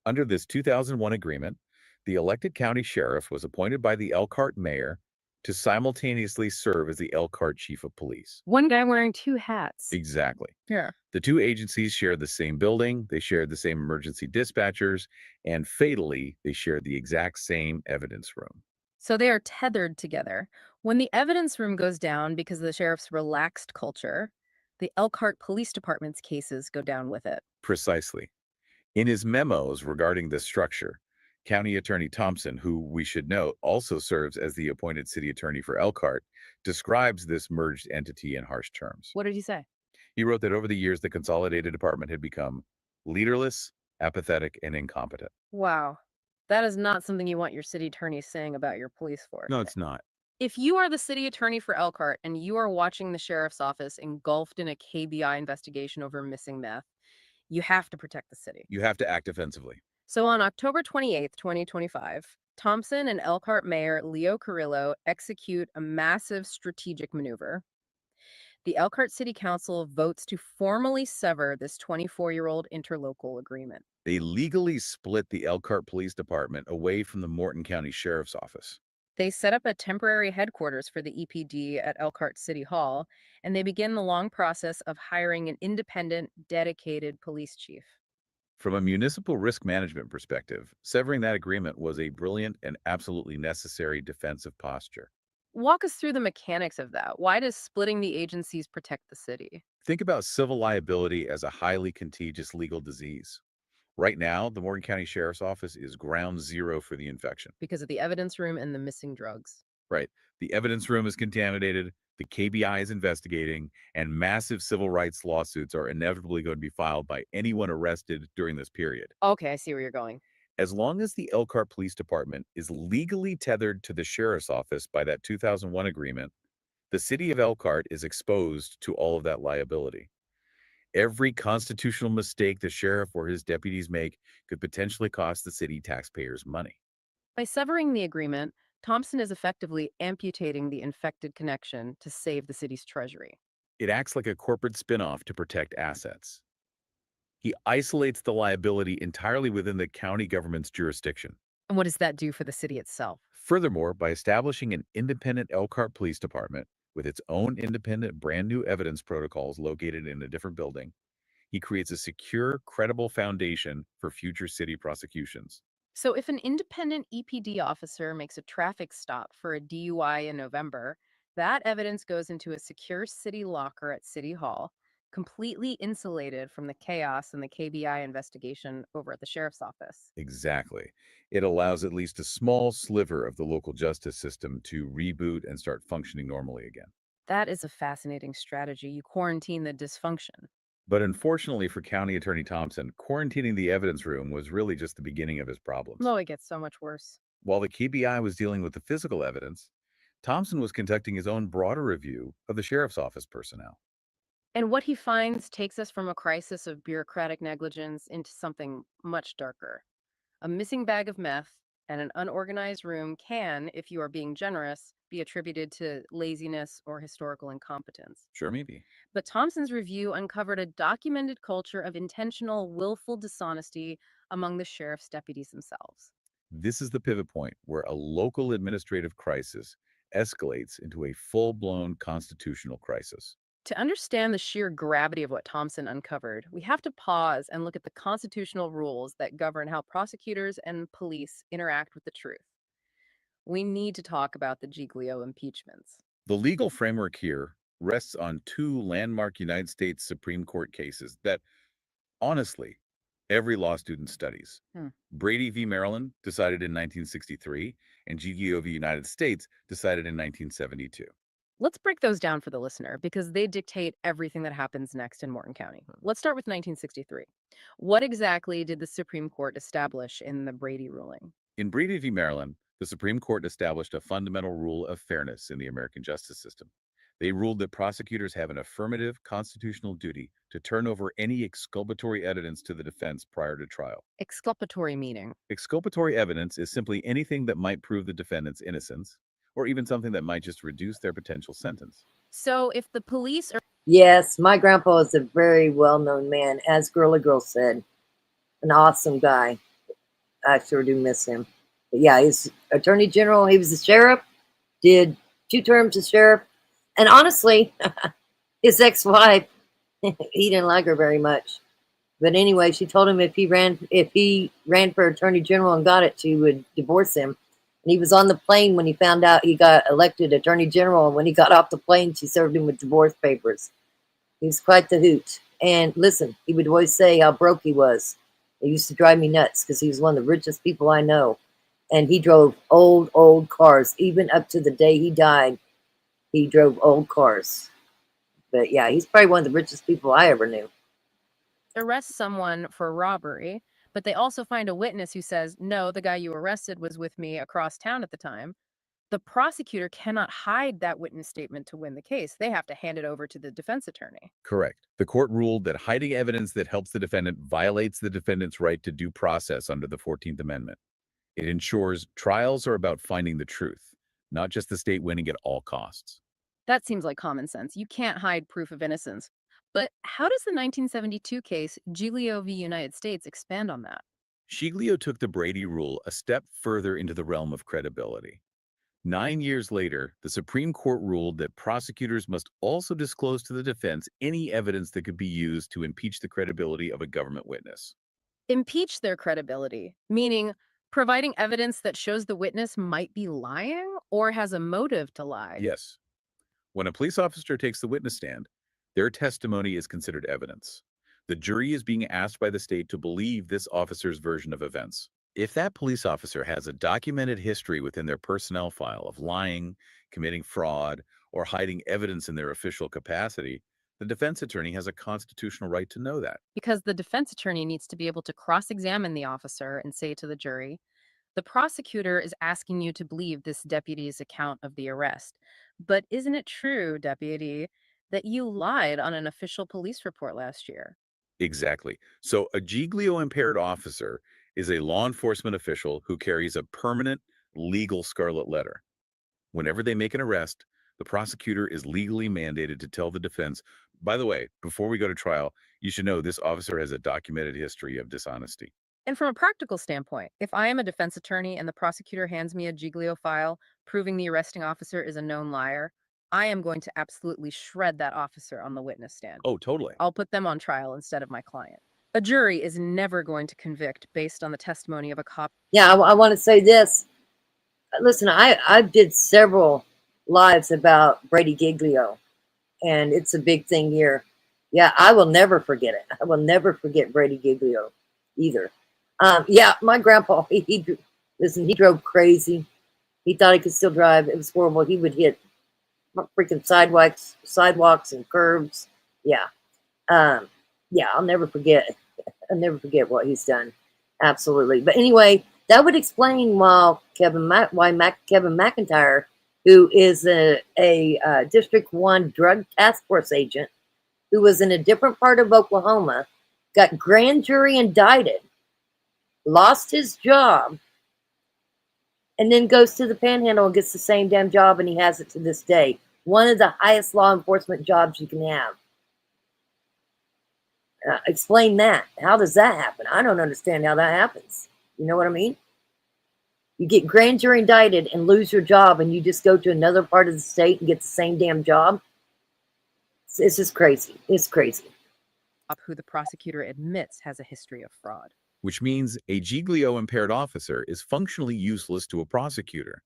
Under this 2001 agreement, the elected county sheriff was appointed by the Elkhart mayor to simultaneously serve as the Elkhart chief of police. One guy wearing 2 hats. Exactly. Yeah. The two agencies shared the same building, they shared the same emergency dispatchers, and fatally, they shared the exact same evidence room. So they are tethered together. When the evidence room goes down because of the sheriff's relaxed culture, the Elkhart Police Department's cases go down with it. Precisely. In his memos regarding this structure, County Attorney Thompson, who we should note also serves as the appointed city attorney for Elkhart, describes this merged entity in harsh terms. What did he say? He wrote that over the years, the consolidated department had become leaderless, apathetic, and incompetent. Wow. That is not something you want your city attorney saying about your police force. No, it's not. If you are the city attorney for Elkhart and you are watching the sheriff's office engulfed in a KBI investigation over missing meth, you have to protect the city. You have to act offensively. So on October 28th, 2025, Thompson and Elkhart Mayor Leo Carrillo execute a massive strategic maneuver. The Elkhart City Council votes to formally sever this 24-year-old interlocal agreement. They legally split the Elkhart Police Department away from the Morton County Sheriff's Office. They set up a temporary headquarters for the EPD at Elkhart City Hall, and they begin the long process of hiring an independent, dedicated police chief. From a municipal risk management perspective, severing that agreement was a brilliant and absolutely necessary defensive posture. Walk us through the mechanics of that. Why does splitting the agencies protect the city? Think about civil liability as a highly contagious legal disease. Right now, the Morgan County Sheriff's Office is ground zero for the infection. Because of the evidence room and the missing drugs. Right. The evidence room is contaminated, the KBI is investigating, and massive civil rights lawsuits are inevitably going to be filed by anyone arrested during this period. Okay, I see where you're going. As long as the Elkhart Police Department is legally tethered to the sheriff's office by that 2001 agreement, the city of Elkhart is exposed to all of that liability. Every constitutional mistake the sheriff or his deputies make could potentially cost the city taxpayers money. By severing the agreement, Thompson is effectively amputating the infected connection to save the city's treasury. It acts like a corporate spinoff to protect assets. He isolates the liability entirely within the county government's jurisdiction. And what does that do for the city itself? Furthermore, by establishing an independent Elkhart Police Department with its own independent brand new evidence protocols located in a different building, he creates a secure, credible foundation for future city prosecutions. So, if an independent EPD officer makes a traffic stop for a DUI in November, that evidence goes into a secure city locker at City Hall, completely insulated from the chaos and the KBI investigation over at the sheriff's office. Exactly. It allows at least a small sliver of the local justice system to reboot and start functioning normally again. That is a fascinating strategy. You quarantine the dysfunction. But unfortunately for County Attorney Thompson, quarantining the evidence room was really just the beginning of his problems. Oh, it gets so much worse. While the KBI was dealing with the physical evidence, Thompson was conducting his own broader review of the sheriff's office personnel. And what he finds takes us from a crisis of bureaucratic negligence into something much darker. A missing bag of meth and an unorganized room can, if you are being generous, be attributed to laziness or historical incompetence. Sure, maybe. But Thompson's review uncovered a documented culture of intentional, willful dishonesty among the sheriff's deputies themselves. This is the pivot point where a local administrative crisis escalates into a full-blown constitutional crisis. To understand the sheer gravity of what Thompson uncovered, we have to pause and look at the constitutional rules that govern how prosecutors and police interact with the truth. We need to talk about the Giglio impeachments. The legal framework here rests on two landmark United States Supreme Court cases that, honestly, every law student studies. Hmm. Brady v. Maryland, decided in 1963, and Giglio v. United States, decided in 1972. Let's break those down for the listener because they dictate everything that happens next in Morton County. Let's start with 1963. What exactly did the Supreme Court establish in the Brady ruling? In Brady v. Maryland, the Supreme Court established a fundamental rule of fairness in the American justice system. They ruled that prosecutors have an affirmative constitutional duty to turn over any exculpatory evidence to the defense prior to trial. Exculpatory meaning. Exculpatory evidence is simply anything that might prove the defendant's innocence, or even something that might just reduce their potential sentence. So if the police are Yes, my grandpa is a very well-known man, as Girly Girl said. An awesome guy. I sure do miss him. But yeah, he's attorney general. He was the sheriff, did 2 terms as sheriff. And honestly, his ex-wife, he didn't like her very much. But anyway, she told him if he ran for attorney general and got it, she would divorce him. And he was on the plane when he found out he got elected attorney general. And when he got off the plane, she served him with divorce papers. He was quite the hoot. And listen, he would always say how broke he was. It used to drive me nuts because he was one of the richest people I know. And he drove old cars. Even up to the day he died, he drove old cars. But yeah, he's probably one of the richest people I ever knew. arrest someone for robbery, but they also find a witness who says, no, the guy you arrested was with me across town at the time, the prosecutor cannot hide that witness statement to win the case. They have to hand it over to the defense attorney. Correct. The court ruled that hiding evidence that helps the defendant violates the defendant's right to due process under the 14th Amendment. It ensures trials are about finding the truth, not just the state winning at all costs. That seems like common sense. You can't hide proof of innocence. But how does the 1972 case, Giglio v. United States, expand on that? Giglio took the Brady rule a step further into the realm of credibility. 9 years later, the Supreme Court ruled that prosecutors must also disclose to the defense any evidence that could be used to impeach the credibility of a government witness. Impeach their credibility, meaning providing evidence that shows the witness might be lying or has a motive to lie. Yes, when a police officer takes the witness stand, their testimony is considered evidence. The jury is being asked by the state to believe this officer's version of events. If that police officer has a documented history within their personnel file of lying, committing fraud, or hiding evidence in their official capacity, the defense attorney has a constitutional right to know that. Because the defense attorney needs to be able to cross examine the officer and say to the jury, the prosecutor is asking you to believe this deputy's account of the arrest. But isn't it true, deputy, that you lied on an official police report last year? Exactly. So a Giglio impaired officer is a law enforcement official who carries a permanent legal scarlet letter. Whenever they make an arrest, the prosecutor is legally mandated to tell the defense, by the way, before we go to trial, you should know this officer has a documented history of dishonesty. And from a practical standpoint, if I am a defense attorney and the prosecutor hands me a Giglio file proving the arresting officer is a known liar, I am going to absolutely shred that officer on the witness stand. Oh, totally. I'll put them on trial instead of my client. A jury is never going to convict based on the testimony of a cop. Yeah, I want to say this. Listen, I did several lives about Brady Giglio, and it's a big thing here. Yeah, I will never forget it. I will never forget Brady Giglio either. Yeah, my grandpa, listen, he drove crazy. He thought he could still drive. It was horrible. He would hit freaking sidewalks and curbs. Yeah. Yeah, I'll never forget. I'll never forget what he's done. Absolutely. But anyway, that would explain why Kevin McIntyre, who is a District 1 Drug Task Force agent who was in a different part of Oklahoma, got grand jury indicted, lost his job, and then goes to the Panhandle and gets the same damn job, and he has it to this day. One of the highest law enforcement jobs you can have. Explain that. How does that happen? I don't understand how that happens. You know what I mean? You get grand jury indicted and lose your job, and you just go to another part of the state and get the same damn job. It's just crazy. It's crazy. Who the prosecutor admits has a history of fraud. Which means a Giglio impaired officer is functionally useless to a prosecutor.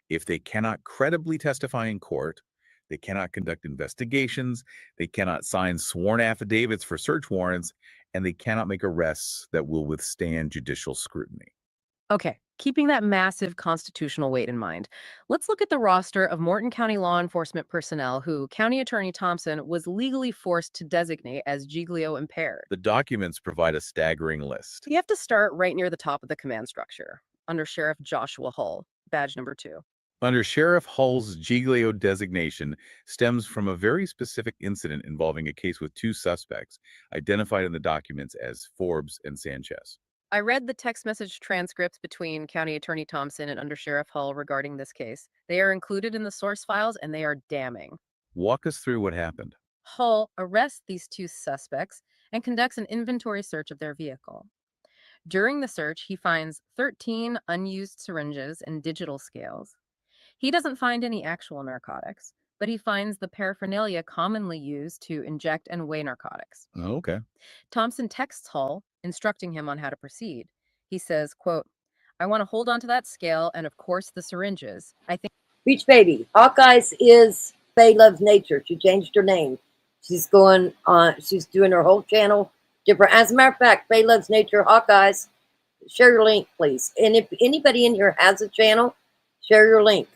If they cannot credibly testify in court, they cannot conduct investigations, they cannot sign sworn affidavits for search warrants, and they cannot make arrests that will withstand judicial scrutiny. Okay, keeping that massive constitutional weight in mind, let's look at the roster of Morton County law enforcement personnel who County Attorney Thompson was legally forced to designate as Giglio impaired. The documents provide a staggering list. You have to start right near the top of the command structure, under Sheriff Joshua Hull, badge number 2. Under Sheriff Hull's Giglio designation stems from a very specific incident involving a case with 2 suspects, identified in the documents as Forbes and Sanchez. I read the text message transcripts between County Attorney Thompson and Under Sheriff Hull regarding this case. They are included in the source files and they are damning. Walk us through what happened. Hull arrests these 2 suspects and conducts an inventory search of their vehicle. During the search, he finds 13 unused syringes and digital scales. He doesn't find any actual narcotics, but he finds the paraphernalia commonly used to inject and weigh narcotics. Oh, okay. Thompson texts Hull, instructing him on how to proceed. He says, quote, I want to hold on to that scale and, of course, the syringes. I think Beach Baby. Hawkeyes is Faye Loves Nature. She changed her name. She's going on. She's doing her whole channel different. As a matter of fact, Faye Loves Nature, Hawkeyes. Share your link, please. And if anybody in here has a channel, share your link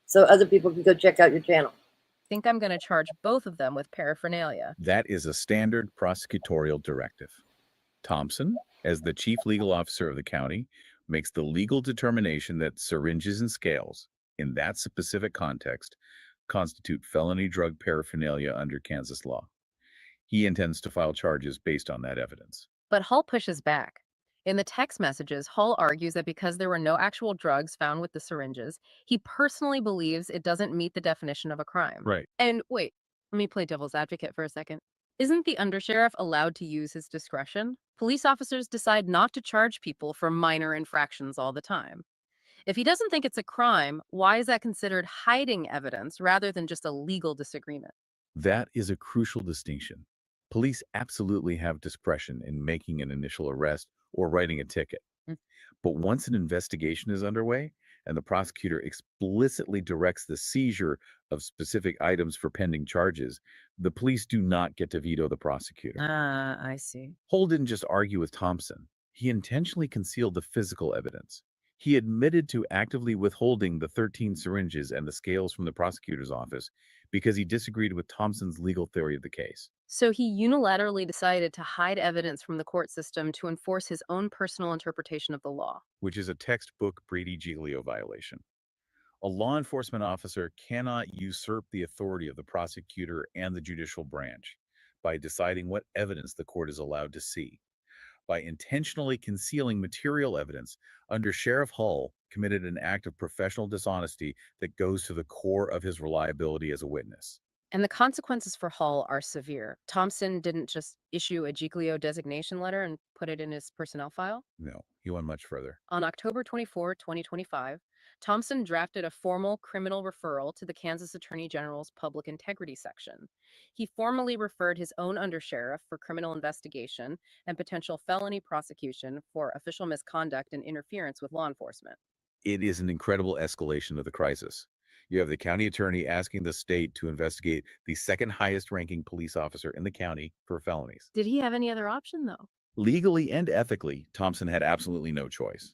so other people can go check out your channel. I'm going to charge both of them with paraphernalia. That is a standard prosecutorial directive. Thompson, as the chief legal officer of the county, makes the legal determination that syringes and scales, in that specific context, constitute felony drug paraphernalia under Kansas law. He intends to file charges based on that evidence. But Hull pushes back. In the text messages, Hull argues that because there were no actual drugs found with the syringes, he personally believes it doesn't meet the definition of a crime. Right. And wait, let me play devil's advocate for a second. Isn't the undersheriff allowed to use his discretion? Police officers decide not to charge people for minor infractions all the time. If he doesn't think it's a crime, why is that considered hiding evidence rather than just a legal disagreement? That is a crucial distinction. Police absolutely have discretion in making an initial arrest or writing a ticket. Mm. But once an investigation is underway and the prosecutor explicitly directs the seizure of specific items for pending charges, the police do not get to veto the prosecutor. Ah, I see. Hole didn't just argue with Thompson. He intentionally concealed the physical evidence. He admitted to actively withholding the 13 syringes and the scales from the prosecutor's office because he disagreed with Thompson's legal theory of the case, So he unilaterally decided to hide evidence from the court system to enforce his own personal interpretation of the law. which is a textbook Brady Giglio violation. A law enforcement officer cannot usurp the authority of the prosecutor and the judicial branch by deciding what evidence the court is allowed to see. By intentionally concealing material evidence, Under Sheriff Hull committed an act of professional dishonesty that goes to the core of his reliability as a witness. And the consequences for Hull are severe. Thompson didn't just issue a Giglio designation letter and put it in his personnel file. No, he went much further. On October 24, 2025, Thompson drafted a formal criminal referral to the Kansas Attorney General's Public Integrity Section. He formally referred his own undersheriff for criminal investigation and potential felony prosecution for official misconduct and interference with law enforcement. It is an incredible escalation of the crisis. You have the county attorney asking the state to investigate the second highest ranking police officer in the county for felonies. Did he have any other option, though? Legally and ethically, Thompson had absolutely no choice.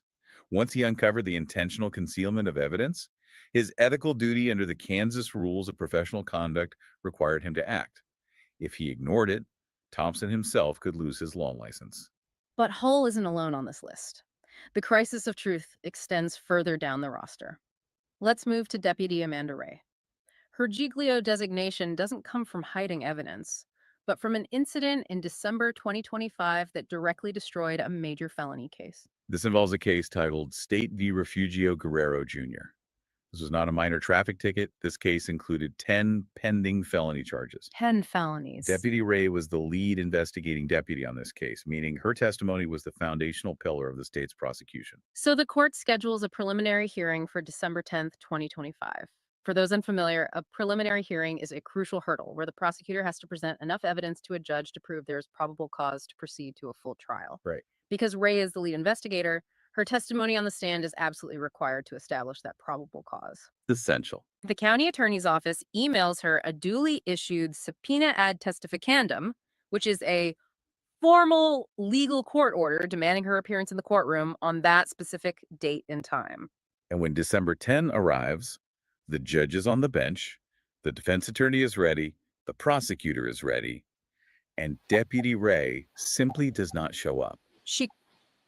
Once he uncovered the intentional concealment of evidence, his ethical duty under the Kansas rules of professional conduct required him to act. If he ignored it, Thompson himself could lose his law license. But Hull isn't alone on this list. The crisis of truth extends further down the roster. Let's move to Deputy Amanda Ray. Her Giglio designation doesn't come from hiding evidence, but from an incident in December 2025 that directly destroyed a major felony case. This involves a case titled State v. Refugio Guerrero Jr. This was not a minor traffic ticket. This case included 10 pending felony charges. 10 felonies. Deputy Ray was the lead investigating deputy on this case, meaning her testimony was the foundational pillar of the state's prosecution. So the court schedules a preliminary hearing for December 10th, 2025. For those unfamiliar, a preliminary hearing is a crucial hurdle where the prosecutor has to present enough evidence to a judge to prove there is probable cause to proceed to a full trial. Right. Because Ray is the lead investigator, her testimony on the stand is absolutely required to establish that probable cause. Essential. The county attorney's office emails her a duly issued subpoena ad testificandum, which is a formal legal court order demanding her appearance in the courtroom on that specific date and time. And when December 10 arrives, the judge is on the bench, the defense attorney is ready, the prosecutor is ready, and Deputy Ray simply does not show up.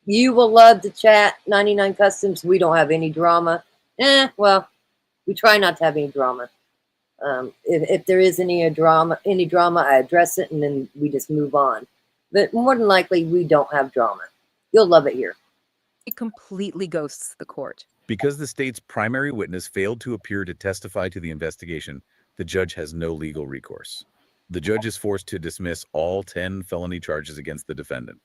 You will love the chat. 99 Customs. We don't have any drama. Well, we try not to have any drama. If there is any drama, I address it and then we just move on. But more than likely, we don't have drama. You'll love it here. It completely ghosts the court. Because the state's primary witness failed to appear to testify to the investigation, the judge has no legal recourse. The judge is forced to dismiss all 10 felony charges against the defendant.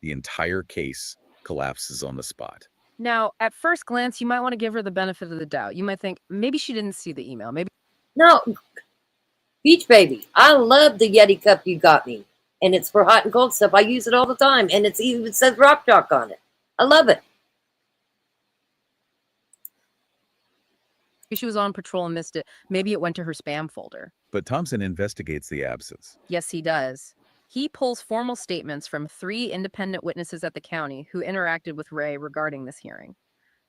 The entire case collapses on the spot. Now, at first glance, you might want to give her the benefit of the doubt. You might think maybe she didn't see the email. Maybe. No, Beach Baby. I love the Yeti cup you got me. And it's for hot and cold stuff. I use it all the time. And it even says Rock Chalk on it. I love it. she was on patrol and missed it. Maybe it went to her spam folder. But Thompson investigates the absence. Yes, he does. He pulls formal statements from 3 independent witnesses at the county who interacted with Ray regarding this hearing.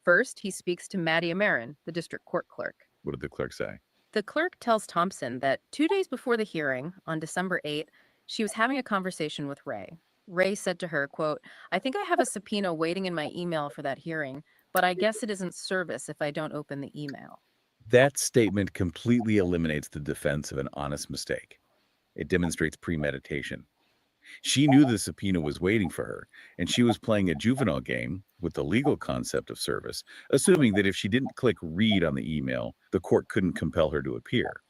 First, he speaks to Maddie Amarin, the district court clerk. What did the clerk say? The clerk tells Thompson that 2 days before the hearing, on December 8th, she was having a conversation with Ray. Ray said to her, quote, "I think I have a subpoena waiting in my email for that hearing, but I guess it isn't service if I don't open the email." That statement completely eliminates the defense of an honest mistake. It demonstrates premeditation. She knew the subpoena was waiting for her, and she was playing a juvenile game with the legal concept of service, assuming that if she didn't click read on the email, the court couldn't compel her to appear.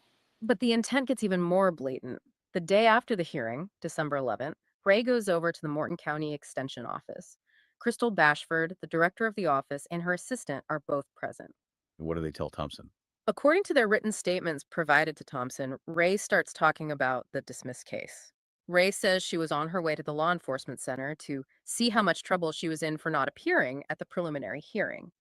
But the intent gets even more blatant. The day after the hearing, December 11th, Ray goes over to the Morton County Extension office. Crystal Bashford, the director of the office, and her assistant are both present. What do they tell Thompson? According to their written statements provided to Thompson, Ray starts talking about the dismissed case. Ray says she was on her way to the law enforcement center to see how much trouble she was in for not appearing at the preliminary hearing.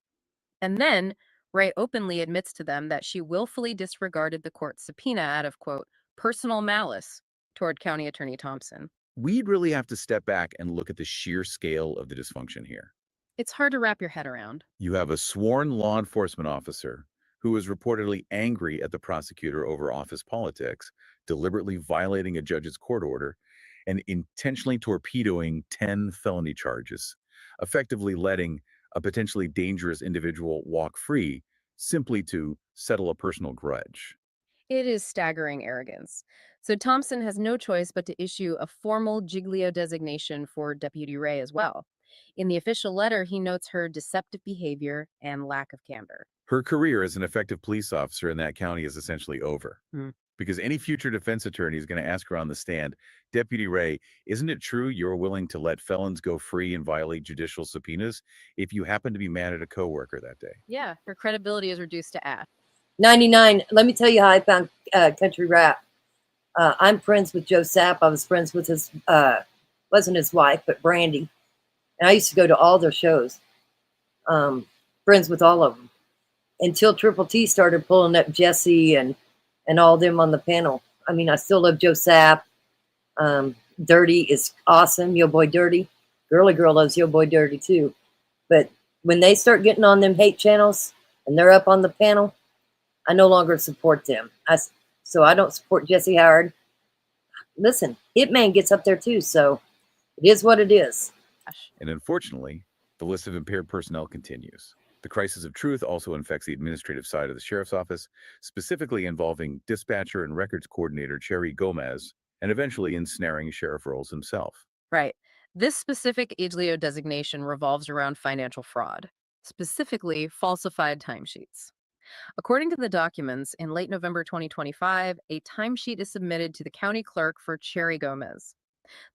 And then Ray openly admits to them that she willfully disregarded the court's subpoena out of, quote, personal malice toward County Attorney Thompson. We'd really have to step back and look at the sheer scale of the dysfunction here. It's hard to wrap your head around. You have a sworn law enforcement officer who was reportedly angry at the prosecutor over office politics, deliberately violating a judge's court order, and intentionally torpedoing 10 felony charges, effectively letting a potentially dangerous individual walk free simply to settle a personal grudge. It is staggering arrogance. So Thompson has no choice but to issue a formal Giglio designation for Deputy Ray as well. In the official letter, he notes her deceptive behavior and lack of candor. Her career as an effective police officer in that county is essentially over. Hmm. Because any future defense attorney is going to ask her on the stand, Deputy Ray, isn't it true you're willing to let felons go free and violate judicial subpoenas if you happen to be mad at a coworker that day? Yeah, her credibility is reduced to ash. 99. Let me tell you how I found country rap. I'm friends with Joe Sapp. I was friends with his, wasn't his wife, but Brandy. And I used to go to all their shows. Friends with all of them. Until Triple T started pulling up Jesse and all them on the panel. I mean, I still love Joe Sapp. Dirty is awesome. Yo Boy Dirty. Girly Girl loves Yo Boy Dirty too. But when they start getting on them hate channels and they're up on the panel, I no longer support them. So I don't support Jesse Howard. Listen, Hitman gets up there too, so it is what it is. And unfortunately, the list of impaired personnel continues. The crisis of truth also infects the administrative side of the sheriff's office, specifically involving dispatcher and records coordinator Cherry Gomez, and eventually ensnaring Sheriff Earls himself. Right. This specific Giglio designation revolves around financial fraud, specifically falsified timesheets. According to the documents, in late November 2025, a timesheet is submitted to the county clerk for Cherry Gomez.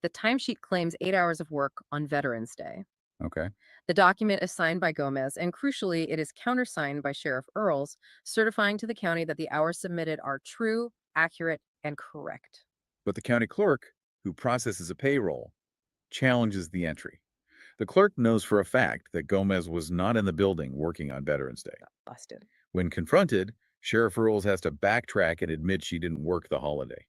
The timesheet claims 8 hours of work on Veterans Day. Okay. The document is signed by Gomez, and crucially, it is countersigned by Sheriff Earls, certifying to the county that the hours submitted are true, accurate, and correct. But the county clerk, who processes a payroll, challenges the entry. The clerk knows for a fact that Gomez was not in the building working on Veterans Day. Busted. When confronted, Sheriff Earls has to backtrack and admit she didn't work the holiday.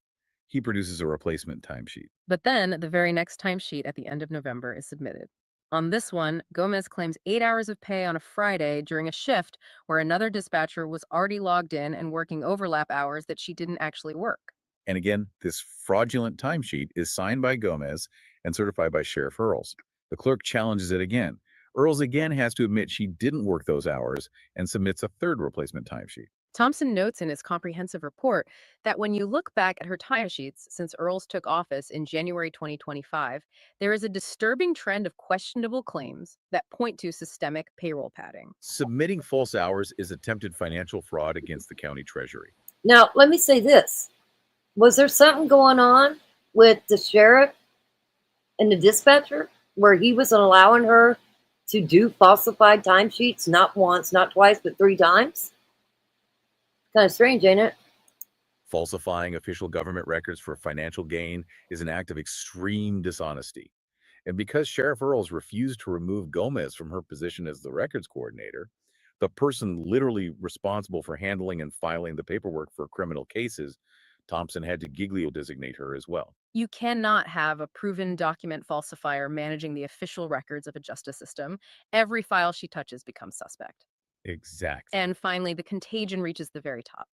He produces a replacement timesheet. But then the very next timesheet at the end of November is submitted. On this one, Gomez claims 8 hours of pay on a Friday during a shift where another dispatcher was already logged in and working overlap hours that she didn't actually work. And again, this fraudulent timesheet is signed by Gomez and certified by Sheriff Earls. The clerk challenges it again. Earls again has to admit she didn't work those hours and submits a third replacement timesheet. Thompson notes in his comprehensive report that when you look back at her timesheets since Earls took office in January 2025, there is a disturbing trend of questionable claims that point to systemic payroll padding. Submitting false hours is attempted financial fraud against the county treasury. Now, let me say this. Was there something going on with the sheriff and the dispatcher where he was allowing her to do falsified timesheets, not once, not twice, but 3 times? Kind of strange, ain't it? Falsifying official government records for financial gain is an act of extreme dishonesty. And because Sheriff Earls refused to remove Gomez from her position as the records coordinator, the person literally responsible for handling and filing the paperwork for criminal cases, Thompson had to Giglio designate her as well. You cannot have a proven document falsifier managing the official records of a justice system. Every file she touches becomes suspect. Exactly. And finally, the contagion reaches the very top.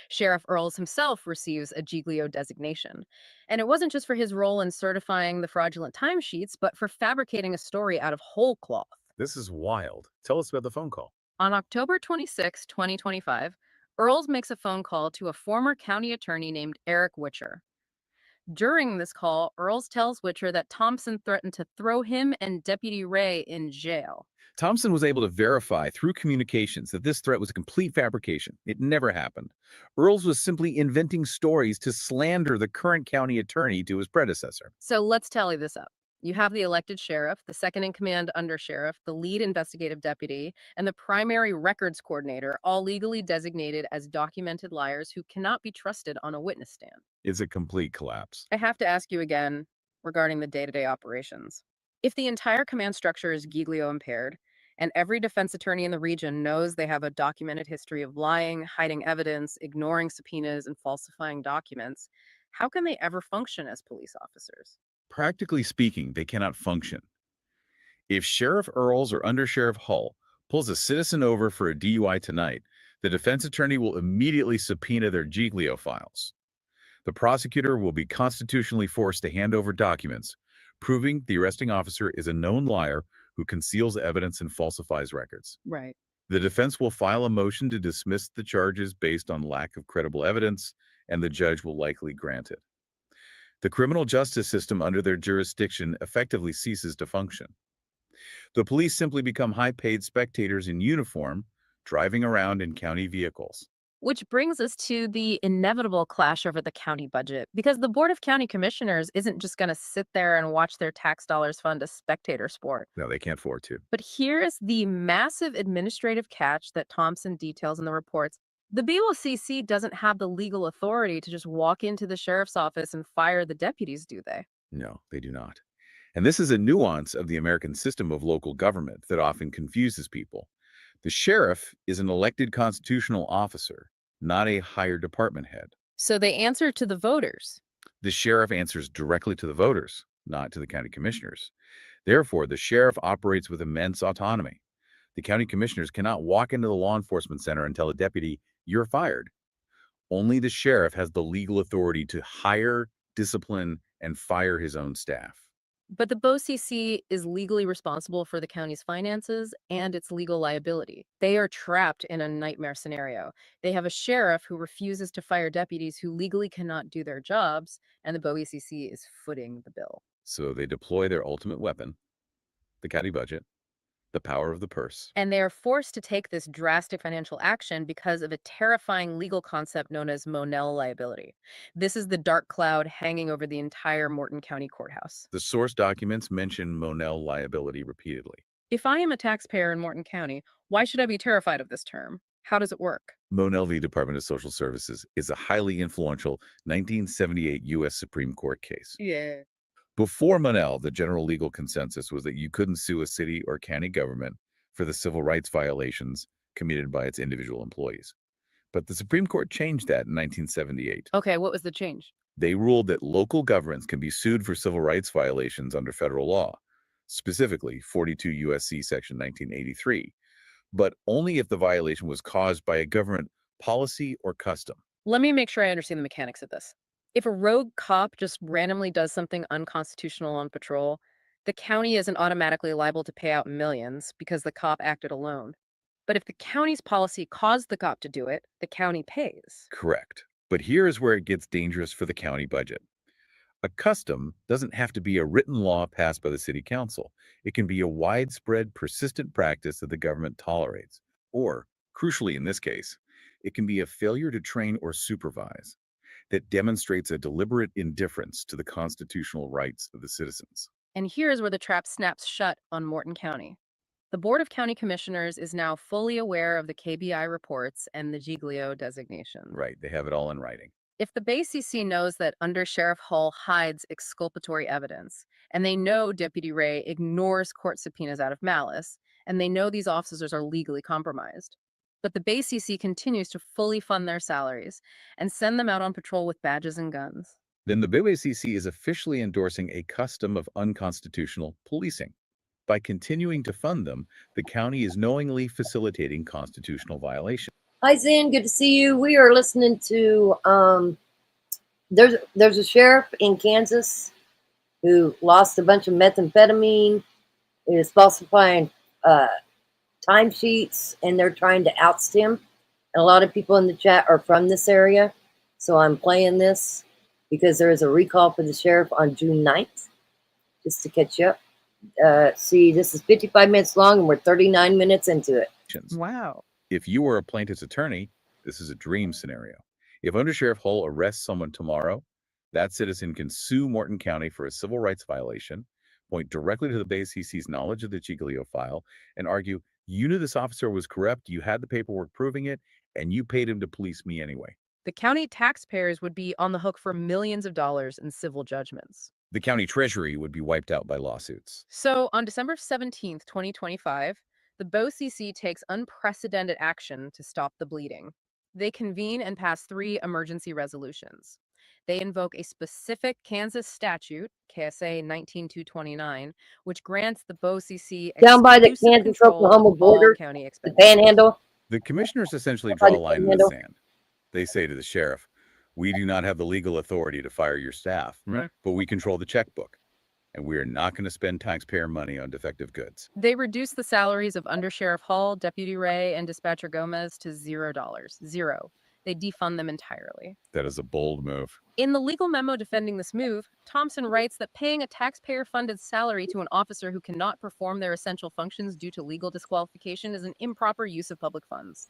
Sheriff Earls himself receives a Giglio designation. And it wasn't just for his role in certifying the fraudulent timesheets, but for fabricating a story out of whole cloth. This is wild. Tell us about the phone call. On October 26, 2025, Earls makes a phone call to a former county attorney named Eric Witcher. During this call, Earls tells Witcher that Thompson threatened to throw him and Deputy Ray in jail. Thompson was able to verify through communications that this threat was a complete fabrication. It never happened. Earls was simply inventing stories to slander the current county attorney to his predecessor. So let's tally this up. You have the elected sheriff, the second in command undersheriff, the lead investigative deputy, and the primary records coordinator, all legally designated as documented liars who cannot be trusted on a witness stand. It's a complete collapse. I have to ask you again regarding the day-to-day operations. If the entire command structure is Giglio impaired, and every defense attorney in the region knows they have a documented history of lying, hiding evidence, ignoring subpoenas, and falsifying documents, how can they ever function as police officers? Practically speaking, they cannot function. If Sheriff Earls or Undersheriff Hull pulls a citizen over for a DUI tonight, the defense attorney will immediately subpoena their Giglio files. The prosecutor will be constitutionally forced to hand over documents proving the arresting officer is a known liar who conceals evidence and falsifies records. Right. The defense will file a motion to dismiss the charges based on lack of credible evidence, and the judge will likely grant it. The criminal justice system under their jurisdiction effectively ceases to function. The police simply become high-paid spectators in uniform, driving around in county vehicles. Which brings us to the inevitable clash over the county budget, because the Board of County Commissioners isn't just going to sit there and watch their tax dollars fund a spectator sport. No, they can't afford to. But here is the massive administrative catch that Thompson details in the reports. The BOCC doesn't have the legal authority to just walk into the sheriff's office and fire the deputies, do they? No, they do not. And this is a nuance of the American system of local government that often confuses people. The sheriff is an elected constitutional officer, not a higher department head. So they answer to the voters. The sheriff answers directly to the voters, not to the county commissioners. Therefore, the sheriff operates with immense autonomy. The county commissioners cannot walk into the law enforcement center and tell a deputy, "You're fired." Only the sheriff has the legal authority to hire, discipline, and fire his own staff. But the BOCC is legally responsible for the county's finances and its legal liability. They are trapped in a nightmare scenario. They have a sheriff who refuses to fire deputies who legally cannot do their jobs, and the BOCC is footing the bill. So they deploy their ultimate weapon, the county budget, the power of the purse. And they are forced to take this drastic financial action because of a terrifying legal concept known as Monell liability. This is the dark cloud hanging over the entire Morton County Courthouse. The source documents mention Monell liability repeatedly. If I am a taxpayer in Morton County, why should I be terrified of this term? How does it work? Monell v. Department of Social Services is a highly influential 1978 U.S. Supreme Court case. Yeah. Before Monell, the general legal consensus was that you couldn't sue a city or county government for the civil rights violations committed by its individual employees. But the Supreme Court changed that in 1978. Okay, what was the change? They ruled that local governments can be sued for civil rights violations under federal law, specifically 42 U.S.C. Section 1983, but only if the violation was caused by a government policy or custom. Let me make sure I understand the mechanics of this. If a rogue cop just randomly does something unconstitutional on patrol, the county isn't automatically liable to pay out millions because the cop acted alone. But if the county's policy caused the cop to do it, the county pays. Correct. But here is where it gets dangerous for the county budget. A custom doesn't have to be a written law passed by the city council. It can be a widespread, persistent practice that the government tolerates. Or, crucially in this case, it can be a failure to train or supervise that demonstrates a deliberate indifference to the constitutional rights of the citizens. And here's where the trap snaps shut on Morton County. The Board of County Commissioners is now fully aware of the KBI reports and the Giglio designation. Right, they have it all in writing. If the BACC knows that Under Sheriff Hull hides exculpatory evidence, and they know Deputy Ray ignores court subpoenas out of malice, and they know these officers are legally compromised, but the BACC continues to fully fund their salaries and send them out on patrol with badges and guns. Then the BOCC is officially endorsing a custom of unconstitutional policing. By continuing to fund them, the county is knowingly facilitating constitutional violations. Hi, Zan. Good to see you. We are listening to there's a sheriff in Kansas who lost a bunch of methamphetamine, is falsifying timesheets, and they're trying to oust him. And a lot of people in the chat are from this area, so I'm playing this because there is a recall for the sheriff on June 9th, just to catch you up. See, this is 55 minutes long, and we're 39 minutes into it. Wow. If you were a plaintiff's attorney, this is a dream scenario. If Undersheriff Hull arrests someone tomorrow, that citizen can sue Morton County for a civil rights violation point directly to the BOCC's knowledge of the Giglio file and argue, you knew this officer was corrupt, you had the paperwork proving it, and you paid him to police me anyway. The county taxpayers would be on the hook for millions of dollars in civil judgments. The county treasury would be wiped out by lawsuits. So on December 17th, 2025, the BOCC takes unprecedented action to stop the bleeding. They convene and pass 3 emergency resolutions. They invoke a specific Kansas statute, KSA 19229, which grants the BOCC Down by the exclusive Kansas control Oklahoma of all border, county the expenses. Panhandle. The commissioners essentially By draw the a line in the Panhandle. sand. They say to the sheriff, we do not have the legal authority to fire your staff, but we control the checkbook, and we are not going to spend taxpayer money on defective goods. They reduce the salaries of Under Sheriff Hall, Deputy Ray, and Dispatcher Gomez to $0. Zero. They defund them entirely. That is a bold move. In the legal memo defending this move, Thompson writes that paying a taxpayer-funded salary to an officer who cannot perform their essential functions due to legal disqualification is an improper use of public funds.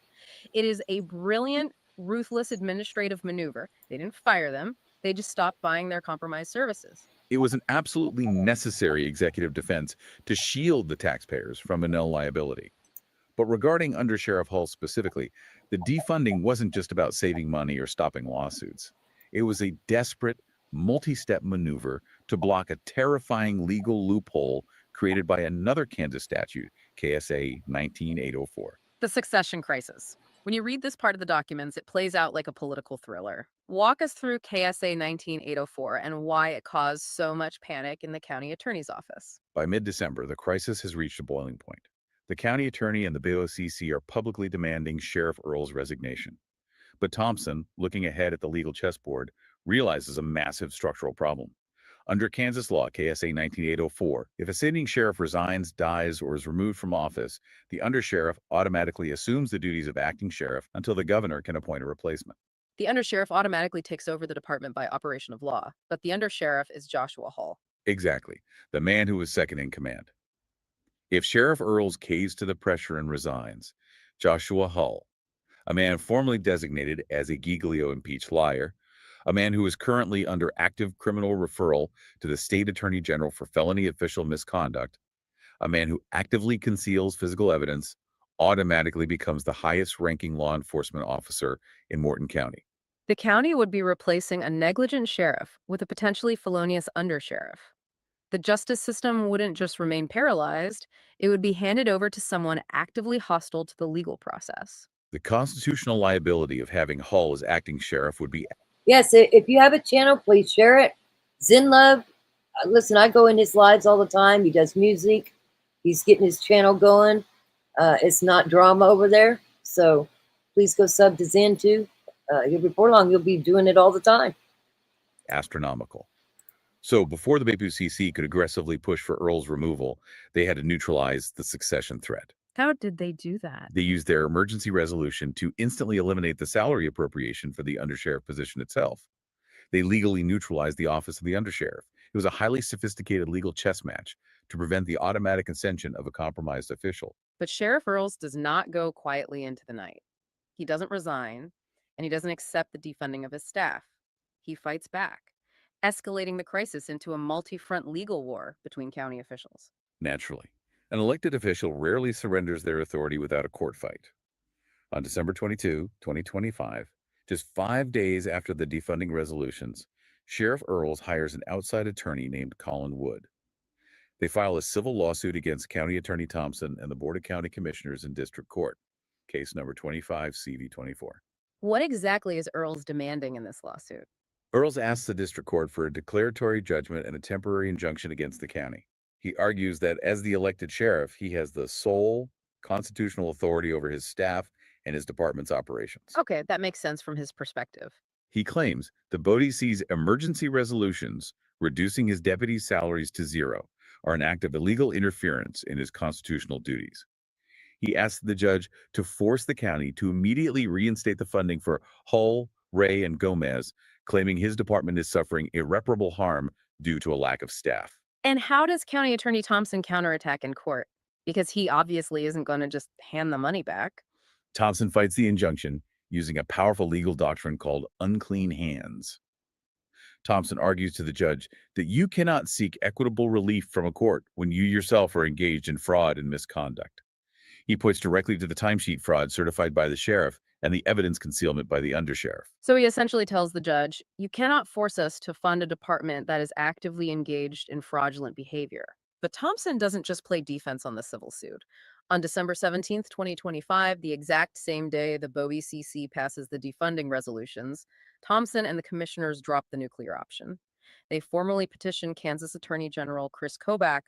It is a brilliant, ruthless administrative maneuver. They didn't fire them. They just stopped buying their compromised services. It was an absolutely necessary executive defense to shield the taxpayers from Manel liability. But regarding Under Sheriff Hall specifically, the defunding wasn't just about saving money or stopping lawsuits. It was a desperate, multi-step maneuver to block a terrifying legal loophole created by another Kansas statute, KSA 19804. The succession crisis. When you read this part of the documents, it plays out like a political thriller. Walk us through KSA 19804 and why it caused so much panic in the county attorney's office. By mid-December, the crisis has reached a boiling point. The county attorney and the BOCC are publicly demanding Sheriff Earle's resignation. But Thompson, looking ahead at the legal chessboard, realizes a massive structural problem. Under Kansas law, KSA 19804, if a sitting sheriff resigns, dies, or is removed from office, the undersheriff automatically assumes the duties of acting sheriff until the governor can appoint a replacement. The undersheriff automatically takes over the department by operation of law, but the undersheriff is Joshua Hall. Exactly, the man who was second in command. If Sheriff Earls caves to the pressure and resigns, Joshua Hull, a man formerly designated as a Giglio impeached liar, a man who is currently under active criminal referral to the state attorney general for felony official misconduct, a man who actively conceals physical evidence, automatically becomes the highest ranking law enforcement officer in Morton County. The county would be replacing a negligent sheriff with a potentially felonious undersheriff. The justice system wouldn't just remain paralyzed, it would be handed over to someone actively hostile to the legal process. The constitutional liability of having Hull as acting sheriff would be Yes, if you have a channel, please share it. Zinlove, listen, I go in his lives all the time. He does music. He's getting his channel going. It's not drama over there. So please go sub to Zen too. You'll before long, you'll be doing it all the time. astronomical. So before the BOCC could aggressively push for Earl's removal, they had to neutralize the succession threat. How did they do that? They used their emergency resolution to instantly eliminate the salary appropriation for the undersheriff position itself. They legally neutralized the office of the undersheriff. It was a highly sophisticated legal chess match to prevent the automatic ascension of a compromised official. But Sheriff Earls does not go quietly into the night. He doesn't resign, and he doesn't accept the defunding of his staff. He fights back, escalating the crisis into a multi-front legal war between county officials. Naturally, an elected official rarely surrenders their authority without a court fight. On December 22, 2025, just 5 days after the defunding resolutions, Sheriff Earls hires an outside attorney named Colin Wood. They file a civil lawsuit against County Attorney Thompson and the Board of County Commissioners in District Court, case number 25-CV24. What exactly is Earls demanding in this lawsuit? Earls asks the District Court for a declaratory judgment and a temporary injunction against the county. He argues that as the elected sheriff, he has the sole constitutional authority over his staff and his department's operations. Okay, that makes sense from his perspective. He claims the BOCC's emergency resolutions reducing his deputies' salaries to zero are an act of illegal interference in his constitutional duties. He asks the judge to force the county to immediately reinstate the funding for Hull, Ray, and Gomez, claiming his department is suffering irreparable harm due to a lack of staff. And how does County Attorney Thompson counterattack in court? Because he obviously isn't going to just hand the money back. Thompson fights the injunction using a powerful legal doctrine called unclean hands. Thompson argues to the judge that you cannot seek equitable relief from a court when you yourself are engaged in fraud and misconduct. He points directly to the timesheet fraud certified by the sheriff and the evidence concealment by the undersheriff. So he essentially tells the judge, you cannot force us to fund a department that is actively engaged in fraudulent behavior. But Thompson doesn't just play defense on the civil suit. On December 17th, 2025, the exact same day the Bowie CC passes the defunding resolutions, Thompson and the commissioners drop the nuclear option. They formally petition Kansas Attorney General Chris Kobach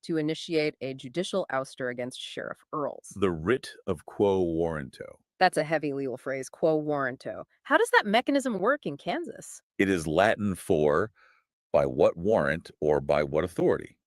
to initiate a judicial ouster against Sheriff Earls. The writ of quo warranto. That's a heavy legal phrase, quo warranto. How does that mechanism work in Kansas? It is Latin for by what warrant or by what authority.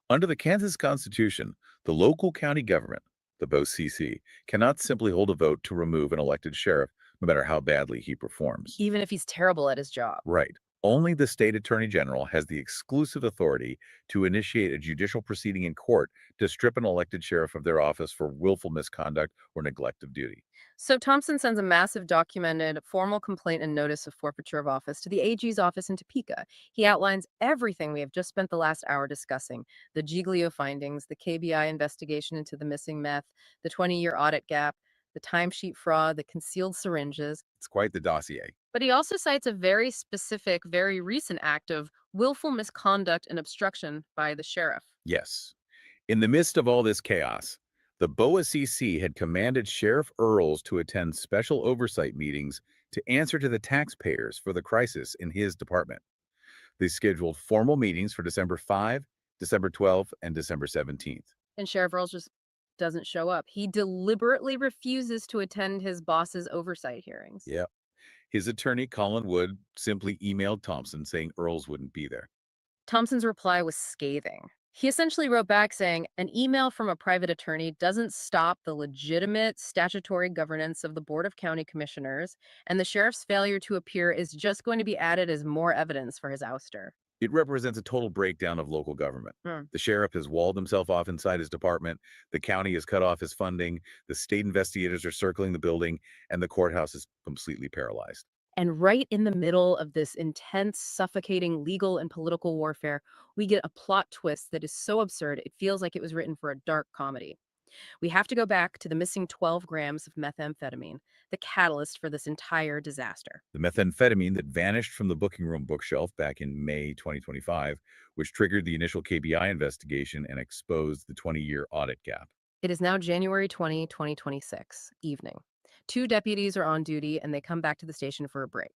Under the Kansas Constitution, the local county government, the BOCC, cannot simply hold a vote to remove an elected sheriff, no matter how badly he performs. Even if he's terrible at his job. Right. Only the state attorney general has the exclusive authority to initiate a judicial proceeding in court to strip an elected sheriff of their office for willful misconduct or neglect of duty. So Thompson sends a massive documented formal complaint and notice of forfeiture of office to the AG's office in Topeka. He outlines everything we have just spent the last hour discussing: the Giglio findings, the KBI investigation into the missing meth, the 20-year audit gap, the timesheet fraud, the concealed syringes. It's quite the dossier. But he also cites a very specific, very recent act of willful misconduct and obstruction by the sheriff. Yes. In the midst of all this chaos, the BOA-CC had commanded Sheriff Earls to attend special oversight meetings to answer to the taxpayers for the crisis in his department. They scheduled formal meetings for December 5, December 12, and December 17th. And Sheriff Earls just doesn't show up. He deliberately refuses to attend his boss's oversight hearings. Yeah. His attorney, Colin Wood, simply emailed Thompson saying Earls wouldn't be there. Thompson's reply was scathing. He essentially wrote back saying, an email from a private attorney doesn't stop the legitimate statutory governance of the Board of County Commissioners, and the sheriff's failure to appear is just going to be added as more evidence for his ouster. It represents a total breakdown of local government. Hmm. The sheriff has walled himself off inside his department. The county has cut off his funding. The state investigators are circling the building, and the courthouse is completely paralyzed. And right in the middle of this intense, suffocating legal and political warfare, we get a plot twist that is so absurd it feels like it was written for a dark comedy. We have to go back to the missing 12 grams of methamphetamine, the catalyst for this entire disaster. The methamphetamine that vanished from the booking room bookshelf back in May 2025, which triggered the initial KBI investigation and exposed the 20-year audit gap. It is now January 20, 2026, evening. Two deputies are on duty and they come back to the station for a break.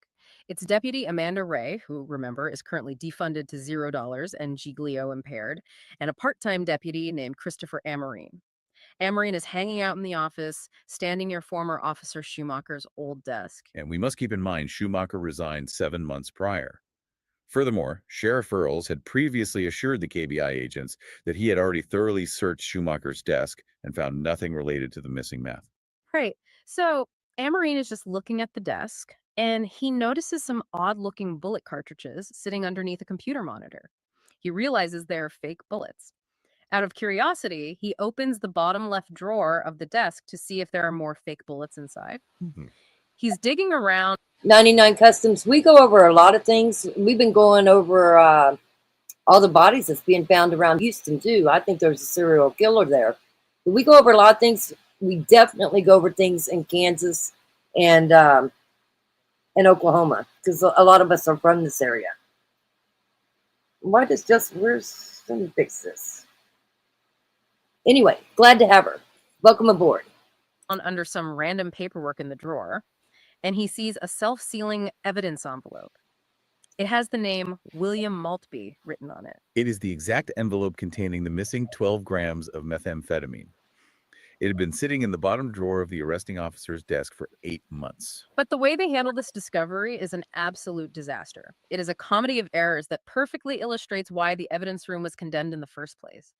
It's Deputy Amanda Ray, who, remember, is currently defunded to $0 and Giglio impaired, and a part-time deputy named Christopher Amarine. Amarine is hanging out in the office, standing near former Officer Schumacher's old desk. And we must keep in mind Schumacher resigned 7 months prior. Furthermore, Sheriff Earls had previously assured the KBI agents that he had already thoroughly searched Schumacher's desk and found nothing related to the missing meth. Right. So Amarine is just looking at the desk and he notices some odd looking bullet cartridges sitting underneath a computer monitor. He realizes they're fake bullets. Out of curiosity, he opens the bottom left drawer of the desk to see if there are more fake bullets inside. Mhm. He's digging around. 99 Customs, we go over a lot of things. We've been going over all the bodies that's being found around Houston, too. I think there's a serial killer there. But we go over a lot of things. We definitely go over things in Kansas and Oklahoma, because a lot of us are from this area. Let me fix this. Anyway, glad to have her. Welcome aboard. Under some random paperwork in the drawer, and he sees a self-sealing evidence envelope. It has the name William Maltby written on it. It is the exact envelope containing the missing 12 grams of methamphetamine. It had been sitting in the bottom drawer of the arresting officer's desk for 8 months. But the way they handle this discovery is an absolute disaster. It is a comedy of errors that perfectly illustrates why the evidence room was condemned in the first place.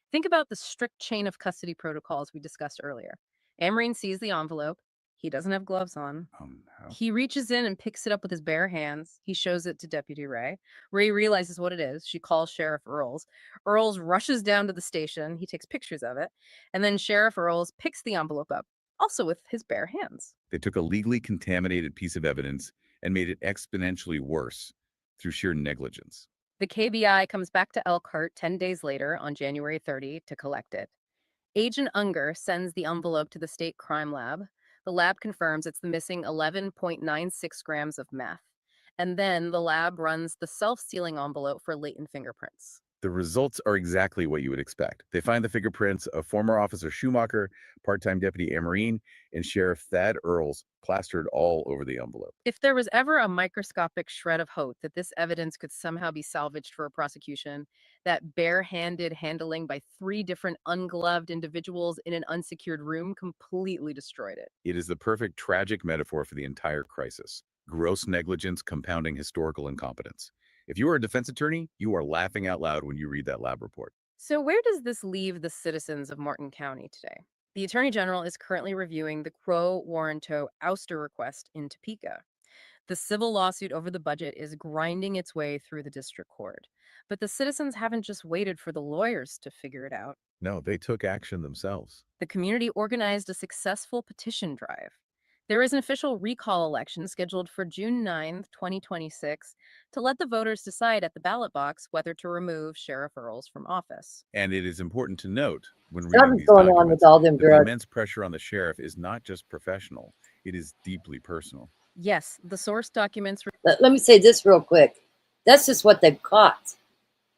Think about the strict chain of custody protocols we discussed earlier. Amarine sees the envelope. He doesn't have gloves on. Oh, no. He reaches in and picks it up with his bare hands. He shows it to Deputy Ray. Ray realizes what it is. She calls Sheriff Earls. Earls rushes down to the station. He takes pictures of it. And then Sheriff Earls picks the envelope up, also with his bare hands. They took a legally contaminated piece of evidence and made it exponentially worse through sheer negligence. The KBI comes back to Elkhart 10 days later on January 30 to collect it. Agent Unger sends the envelope to the state crime lab. The lab confirms it's the missing 11.96 grams of meth. And then the lab runs the self-sealing envelope for latent fingerprints. The results are exactly what you would expect. They find the fingerprints of former Officer Schumacher, part-time Deputy Amarine, and Sheriff Thad Earls plastered all over the envelope. If there was ever a microscopic shred of hope that this evidence could somehow be salvaged for a prosecution, that bare-handed handling by 3 different ungloved individuals in an unsecured room completely destroyed it. It is the perfect tragic metaphor for the entire crisis. Gross negligence compounding historical incompetence. If you are a defense attorney, you are laughing out loud when you read that lab report. So, where does this leave the citizens of Martin County today? The Attorney General is currently reviewing the Quo Warranto ouster request in Topeka. The civil lawsuit over the budget is grinding its way through the district court. But the citizens haven't just waited for the lawyers to figure it out. No, they took action themselves. The community organized a successful petition drive. There is an official recall election scheduled for June 9th, 2026, to let the voters decide at the ballot box whether to remove Sheriff Earls from office. And it is important to note when reading Something's these going on with documents all them that the drugs. immense pressure on the sheriff is not just professional, it is deeply personal. Yes, the source documents. Let me say this real quick. That's just what they've caught.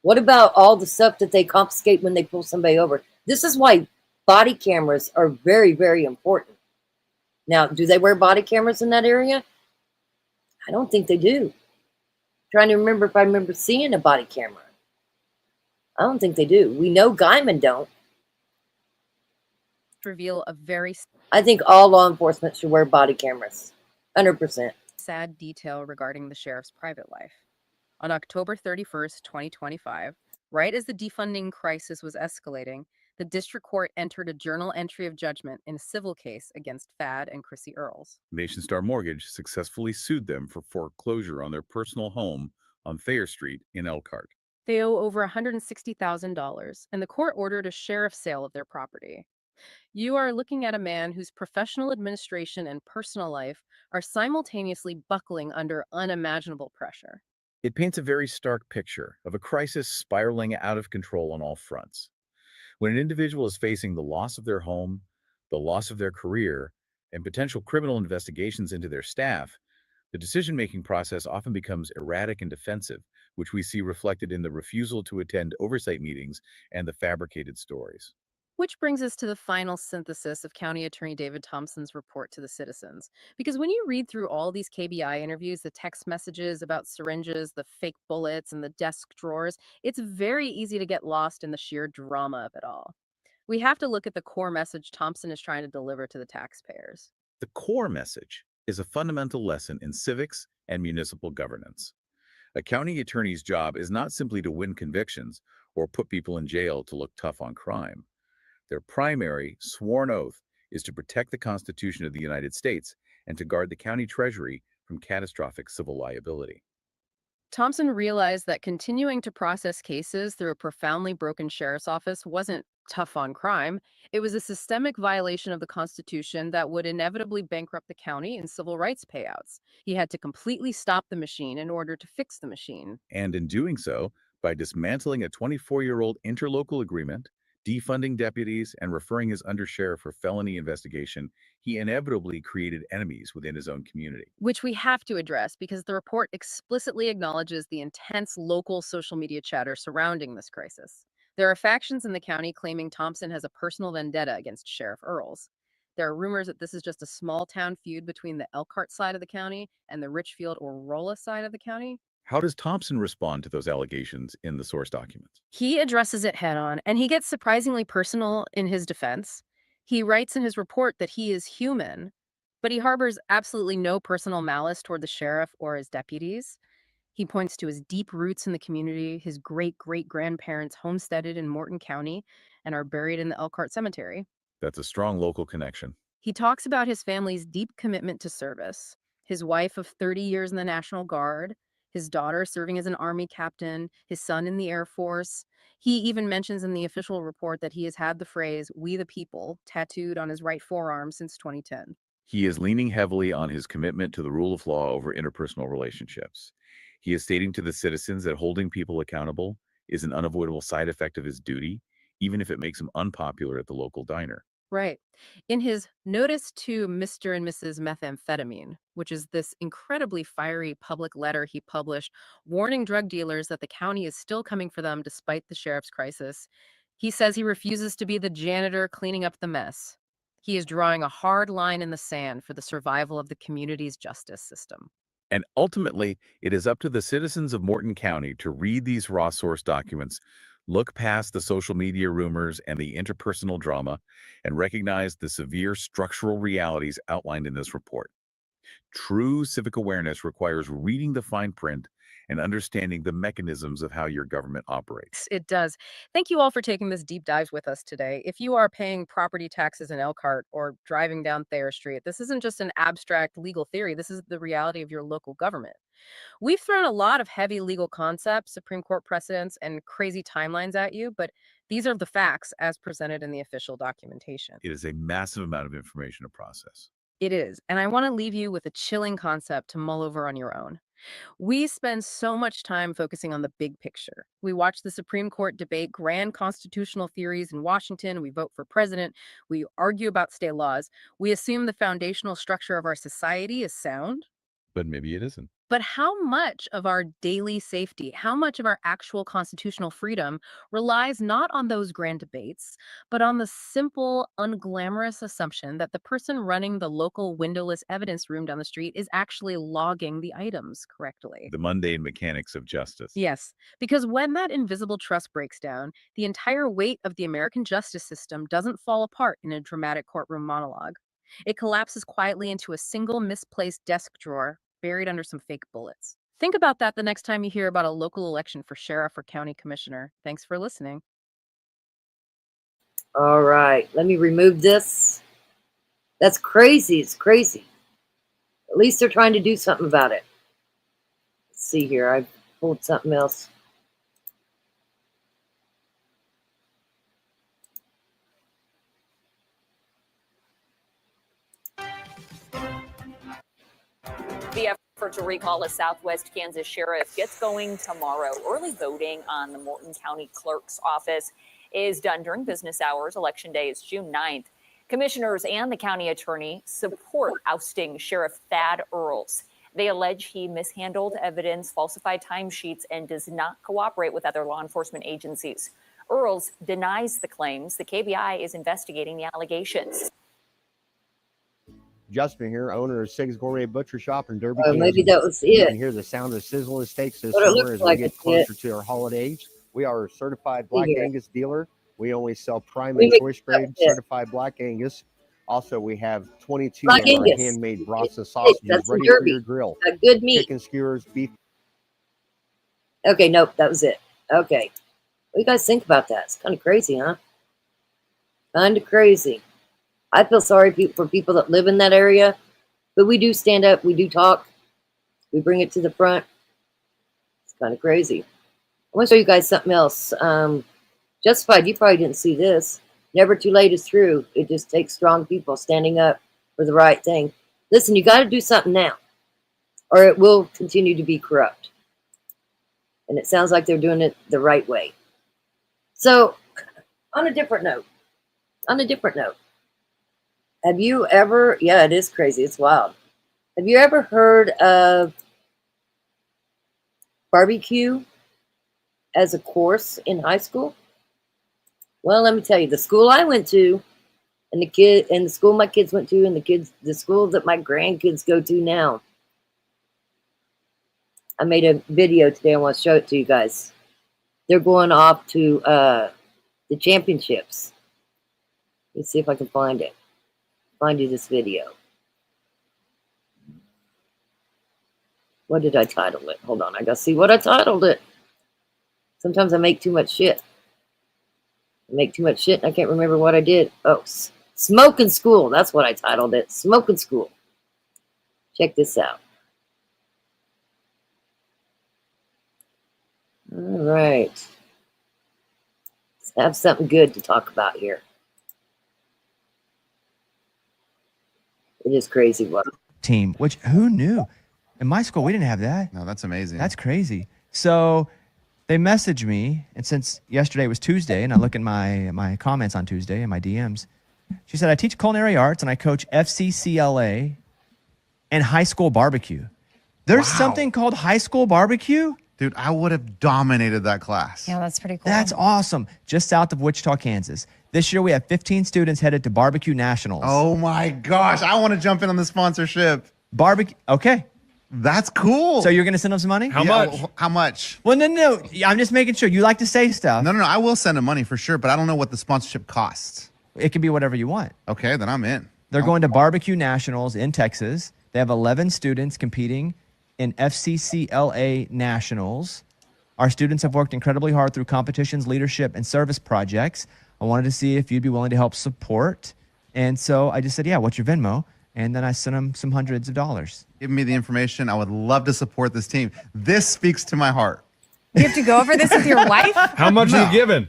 What about all the stuff that they confiscate when they pull somebody over? This is why body cameras are very, very important. Now, do they wear body cameras in that area? I don't think they do. Trying to remember if I remember seeing a body camera. I don't think they do. We know Guyman don't. Reveal a very I think all law enforcement should wear body cameras. 100%. sad detail regarding the sheriff's private life. On October 31st, 2025, right as the defunding crisis was escalating, the district court entered a journal entry of judgment in a civil case against Thad and Chrissy Earls. Nation Star Mortgage successfully sued them for foreclosure on their personal home on Thayer Street in Elkhart. They owe over $160,000, and the court ordered a sheriff's sale of their property. You are looking at a man whose professional administration and personal life are simultaneously buckling under unimaginable pressure. It paints a very stark picture of a crisis spiraling out of control on all fronts. When an individual is facing the loss of their home, the loss of their career, and potential criminal investigations into their staff, the decision-making process often becomes erratic and defensive, which we see reflected in the refusal to attend oversight meetings and the fabricated stories. Which brings us to the final synthesis of County Attorney David Thompson's report to the citizens. Because when you read through all these KBI interviews, the text messages about syringes, the fake bullets, and the desk drawers, it's very easy to get lost in the sheer drama of it all. We have to look at the core message Thompson is trying to deliver to the taxpayers. The core message is a fundamental lesson in civics and municipal governance. A county attorney's job is not simply to win convictions or put people in jail to look tough on crime. Their primary sworn oath is to protect the Constitution of the United States and to guard the county treasury from catastrophic civil liability. Thompson realized that continuing to process cases through a profoundly broken sheriff's office wasn't tough on crime. It was a systemic violation of the Constitution that would inevitably bankrupt the county in civil rights payouts. He had to completely stop the machine in order to fix the machine. And in doing so, by dismantling a 24-year-old interlocal agreement, defunding deputies, and referring his undersheriff for felony investigation, he inevitably created enemies within his own community. Which we have to address because the report explicitly acknowledges the intense local social media chatter surrounding this crisis. There are factions in the county claiming Thompson has a personal vendetta against Sheriff Earls. There are rumors that this is just a small town feud between the Elkhart side of the county and the Richfield or Rolla side of the county. How does Thompson respond to those allegations in the source documents? He addresses it head on, and he gets surprisingly personal in his defense. He writes in his report that he is human, but he harbors absolutely no personal malice toward the sheriff or his deputies. He points to his deep roots in the community. His great-great-grandparents homesteaded in Morton County and are buried in the Elkhart Cemetery. That's a strong local connection. He talks about his family's deep commitment to service, his wife of 30 years in the National Guard, his daughter serving as an Army captain, his son in the Air Force. He even mentions in the official report that he has had the phrase, "We the People," tattooed on his right forearm since 2010. He is leaning heavily on his commitment to the rule of law over interpersonal relationships. He is stating to the citizens that holding people accountable is an unavoidable side effect of his duty, even if it makes him unpopular at the local diner. Right. In his Notice to Mr. and Mrs. Methamphetamine, which is this incredibly fiery public letter he published warning drug dealers that the county is still coming for them despite the sheriff's crisis, he says he refuses to be the janitor cleaning up the mess. He is drawing a hard line in the sand for the survival of the community's justice system. And ultimately, it is up to the citizens of Morton County to read these raw source documents, look past the social media rumors and the interpersonal drama, and recognize the severe structural realities outlined in this report. True civic awareness requires reading the fine print and understanding the mechanisms of how your government operates. It does. Thank you all for taking this deep dive with us today. If you are paying property taxes in Elkhart or driving down Thayer Street, this isn't just an abstract legal theory. This is the reality of your local government. We've thrown a lot of heavy legal concepts, Supreme Court precedents, and crazy timelines at you, but these are the facts as presented in the official documentation. It is a massive amount of information to process. It is. And I want to leave you with a chilling concept to mull over on your own. We spend so much time focusing on the big picture. We watch the Supreme Court debate grand constitutional theories in Washington. We vote for president. We argue about state laws. We assume the foundational structure of our society is sound. But maybe it isn't. But how much of our daily safety, how much of our actual constitutional freedom relies not on those grand debates, but on the simple, unglamorous assumption that the person running the local windowless evidence room down the street is actually logging the items correctly? The mundane mechanics of justice. Yes, because when that invisible trust breaks down, the entire weight of the American justice system doesn't fall apart in a dramatic courtroom monologue. It collapses quietly into a single misplaced desk drawer buried under some fake bullets. Think about that the next time you hear about a local election for sheriff or county commissioner. Thanks for listening. All right, let me remove this. That's crazy. It's crazy. At least they're trying to do something about it. Let's see here. I pulled something else. The effort to recall a Southwest Kansas sheriff gets going tomorrow. Early voting on the Morton County Clerk's office is done during business hours. Election day is June 9th. Commissioners and the county attorney support ousting Sheriff Thad Earls. They allege he mishandled evidence, falsified timesheets, and does not cooperate with other law enforcement agencies. Earls denies the claims. The KBI is investigating the allegations. Justin here, owner of Sig's Gourmet Butcher Shop in Derby, Maybe Kansas. that was You it. can hear the sound of sizzling steaks this What it summer looks as like we get it's closer to our holidays. We are a certified Black here. Angus dealer. We only sell prime We and make choice grade it. certified Black Angus. Also, we have 22 Black of our Angus. handmade brasa That's sausages in ready for Derby. your grill. A good meat. Chicken skewers, beef. Okay, nope, that was it. Okay. What do you guys think about that? It's kind of crazy, huh? Kind of crazy. I feel sorry for people that live in that area, but we do stand up, we do talk, we bring it to the front. It's kind of crazy. I want to show you guys something else. Justified, you probably didn't see this. Never too late is true. It just takes strong people standing up for the right thing. Listen, you got to do something now, or it will continue to be corrupt. And it sounds like they're doing it the right way. So, on a different note, have you ever, yeah, it is crazy, it's wild. Have you ever heard of barbecue as a course in high school? Well, let me tell you, the school I went to, and the school my kids went to, and the school that my grandkids go to now. I made a video today. I want to show it to you guys. They're going off to the championships. Let's see if I can find it. Find you this video. What did I title it? Hold on, I gotta see what I titled it. Sometimes I make too much shit. And I can't remember what I did. Oh, Smoking School. That's what I titled it. Smoking School. Check this out. All right. Let's have something good to talk about here. It is crazy. What? Team, which who knew In my school, we didn't have that. No, that's amazing. That's crazy. So they messaged me, and since yesterday was Tuesday, and I look at my comments on Tuesday and my DMs, she said, I teach culinary arts and I coach FCCLA and high school barbecue. There's Wow. something called high school barbecue? Dude, I would have dominated that class. Yeah, that's pretty cool. That's awesome. Just south of Wichita, Kansas. This year we have 15 students headed to Barbecue Nationals. Oh my gosh. I want to jump in on the sponsorship. Barbecue. Okay. That's cool. So you're going to send them some money? How much? How much? Well, no. I'm just making sure. You like to say stuff. No. I will send them money for sure, but I don't know what the sponsorship costs. It can be whatever you want. Okay, then I'm in. They're going to Barbecue Nationals in Texas. They have 11 students competing in FCCLA Nationals. Our students have worked incredibly hard through competitions, leadership, and service projects. I wanted to see if you'd be willing to help support. And so I just said, yeah, what's your Venmo? And then I sent them some hundreds of dollars. Give me the information. I would love to support this team. This speaks to my heart. You have to go over this with your wife? How much are you giving?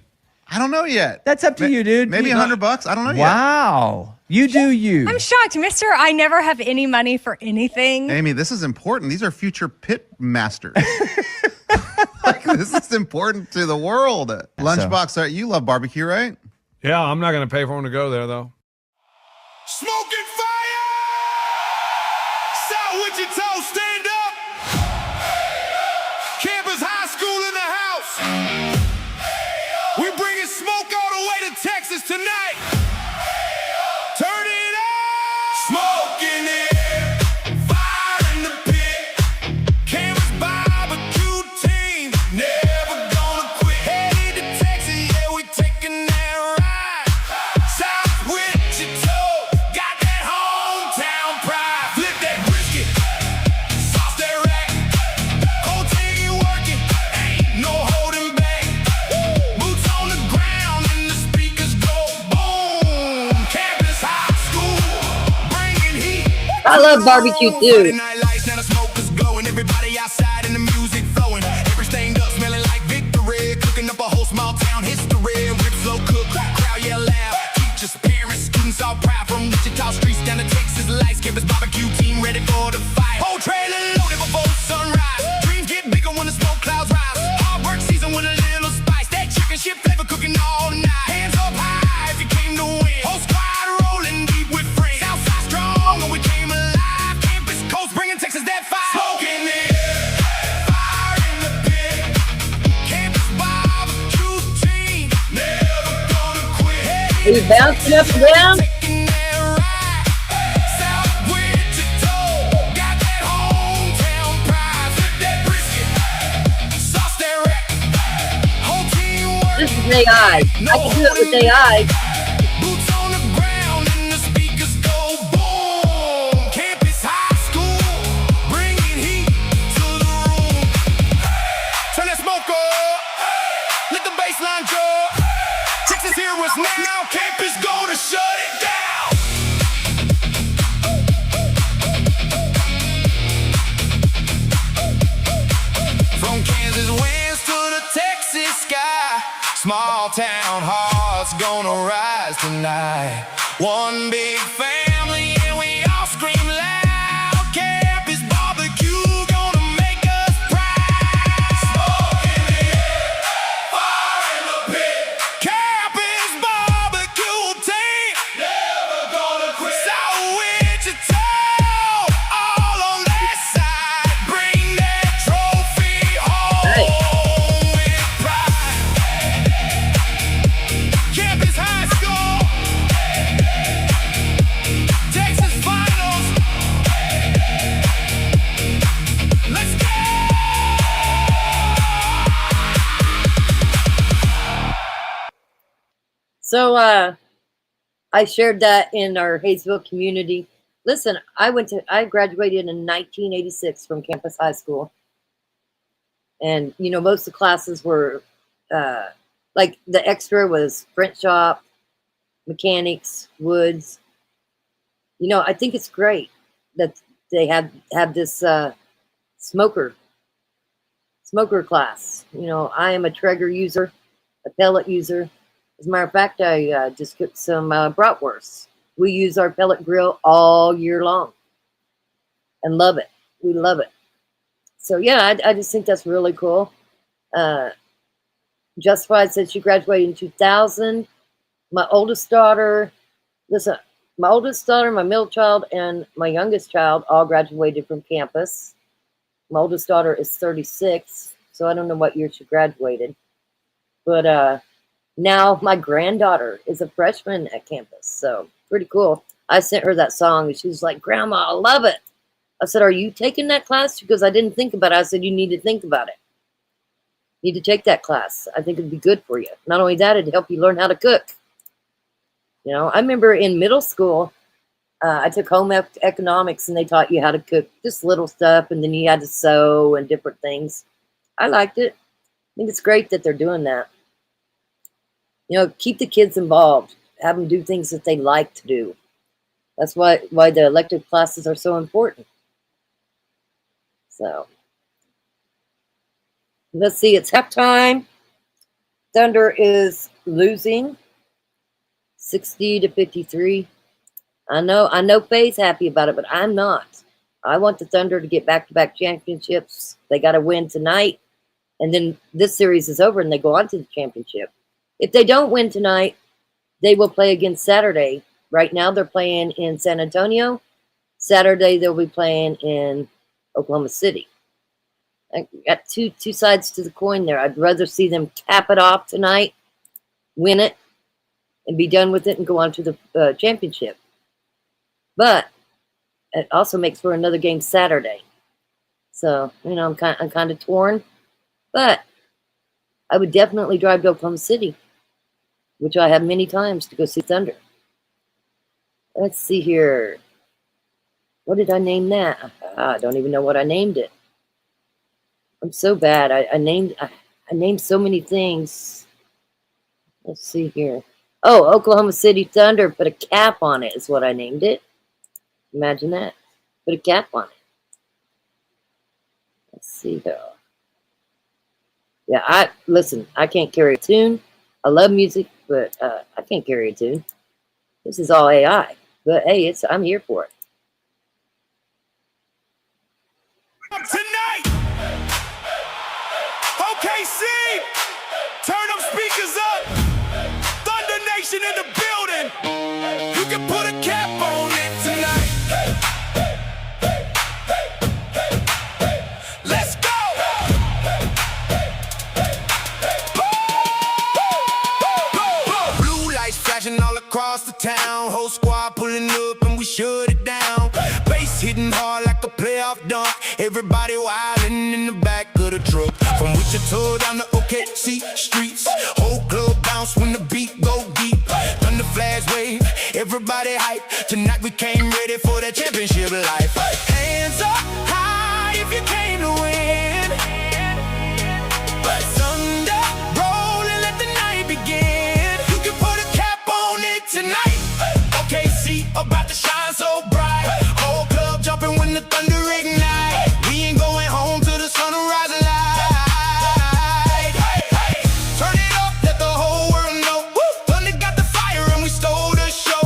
I don't know yet. That's up to you, dude. Maybe $100. I don't know yet. Wow. You do you. I'm shocked, mister. I never have any money for anything. Amy, this is important. These are future pit masters. Like, this is important to the world. Lunchbox, you love barbecue, right? Yeah, I'm not going to pay for him to go there, though. Smoking fire! South Wichita, stand up! Campus High School in the house! We're bringing smoke all the way to Texas tonight! Turn it up! Smoke in the air, fire in the pit. Campus barbecue team, never gonna quit. Headed to Texas, yeah, we taking that ride. South Wichita, got that hometown pride. Flip that brisket, sauce that rack. Whole team working, ain't no holding back. Boots on the ground and the speakers go boom. Campus High School, bringing heat. I love barbecue too. Friday night lights, now the smoke is glowing. Everybody outside and the music flowing. Everything up, smelling like victory. Cooking up a whole small town history. Rip slow cook, crowd yell loud. Teachers, parents, students all proud. From Wichita streets down to Texas lights. Campus barbecue team ready for the fight. Whole trailer loaded before sunrise. Dreams get bigger when the smoke clouds rise. Hard work season with a little spice. That chicken shit flavor cooking all night. Hands up high if you came to win. Whole squad rolling deep with friends. Southside strong and we came alive. Campus coast bringing Texas that fire. Smoke in the air, fire in the pit. Campus barbecue team, never gonna quit. Are you bouncing up and down? Taking that ride. South Wichita, got that hometown pride. Flip that brisket, sauce that rack. Whole team working. This is AI. I can do it with AI. Boots on the ground and the speakers go boom. Campus High School, bringing heat to the room. Turn that smoke up, let the bass line drop. Texas hear us now, campus gonna shut it down. From Kansas winds to the Texas sky, small town hearts gonna rise tonight. One big family and we all scream loud. Campus barbecue gonna make us proud. Smoke in the air, fire in the pit. Campus barbecue team, never gonna quit. South Wichita, all on that side. Bring that trophy home with pride. Campus High School, Texas Finals. Let's go! So I shared that in our Hayesville community. Listen, I graduated in 1986 from Campus High School. And, you know, most of the classes were, like the extra was print shop, mechanics, woods. You know, I think it's great that they have this smoker class. You know, I am a Traeger user, a pellet user. As a matter of fact, I just cooked some bratwurst. We use our pellet grill all year long and love it. We love it. So yeah, I just think that's really cool. Justified said she graduated in 2000. My oldest daughter, listen, my oldest daughter, my middle child, and my youngest child all graduated from campus. My oldest daughter is 36, so I don't know what year she graduated. But now my granddaughter is a freshman at campus, so pretty cool. I sent her that song, and she was like, "Grandma, I love it." I said, "Are you taking that class?" Because I didn't think about it. I said, "You need to think about it. You need to take that class. I think it'd be good for you. Not only that, it'd help you learn how to cook." You know, I remember in middle school, I took home economics, and they taught you how to cook just little stuff, and then you had to sew and different things. I liked it. I think it's great that they're doing that. You know, keep the kids involved. Have them do things that they like to do. That's why the elective classes are so important. So, let's see. It's halftime. Thunder is losing 60-53. I know Faye's happy about it, but I'm not. I want the Thunder to get back-to-back championships. They got to win tonight, and then this series is over, and they go on to the championship. If they don't win tonight, they will play again Saturday. Right now, they're playing in San Antonio. Saturday, they'll be playing in Oklahoma City. I got two sides to the coin there. I'd rather see them cap it off tonight, win it, and be done with it and go on to the championship. But it also makes for another game Saturday. So, you know, I'm kind of torn. But I would definitely drive to Oklahoma City, which I have many times, to go see Thunder. Let's see here. What did I name that? I don't even know what I named it. I'm so bad. I named so many things. Let's see here. Oh, Oklahoma City Thunder. Put a cap on it is what I named it. Imagine that. Put a cap on it. Let's see here. Yeah, listen, I can't carry a tune. I love music, but I can't carry a tune. This is all AI. But hey, I'm here for it. Tonight, OKC, turn them speakers up. Thunder Nation in the building. You can put a cap on it tonight. Let's go. Blue lights flashing all across the town. Whole squad pulling up and we shut it down. Bass hitting hard like a playoff dunk. Everybody wildin' in the back of the truck. From Wichita down to OKC streets. Whole club bounce when the beat go deep. Thunder flags wave, everybody hype. Tonight we came ready for that championship life. Hands up high if you came to win. But Thunder roll and let the night begin. You can put a cap on it tonight. OKC about to shine so bright. Whole club jumping when the Thunder ignite. We ain't going home till the sunrise light. Turn it up, let the whole world know. Thunder got the fire and we stole the show.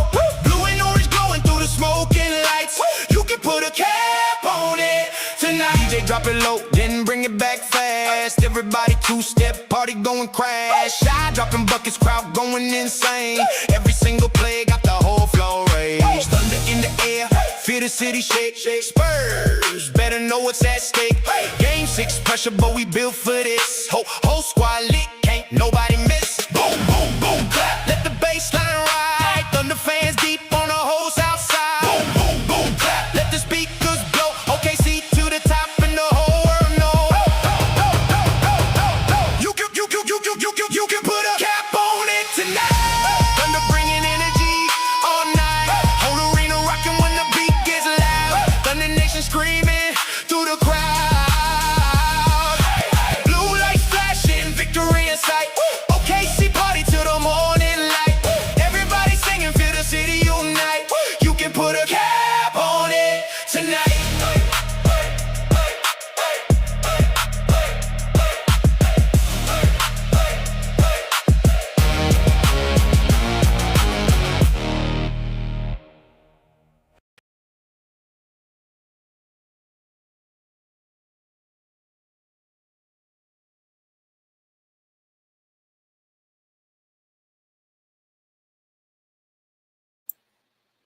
Blue and orange glowing through the smoking lights. You can put a cap on it tonight. DJ drop it low, then bring it back fast. Everybody two-step, party going crash. Shy dropping buckets, crowd going insane. Every single play got the whole floor raised. Thunder in the air, feel the city shake. Spurs, better know what's at stake. Game 6 pressure, but we built for this. Whole squad lit, can't nobody miss. Boom, boom, boom, clap. Let the bass line ride. Thunder fans deep on the whole south side. Boom, boom, boom, clap. Let the speakers blow. OKC to the top and the whole world know. You can put a cap on it tonight. Thunder bringing energy all night. Whole arena rocking when the beat gets loud. Thunder Nation screaming through the crowd. Blue lights flashing, victory in sight. OKC party till the morning light. Everybody singing, feel the city unite. You can put a cap on it tonight.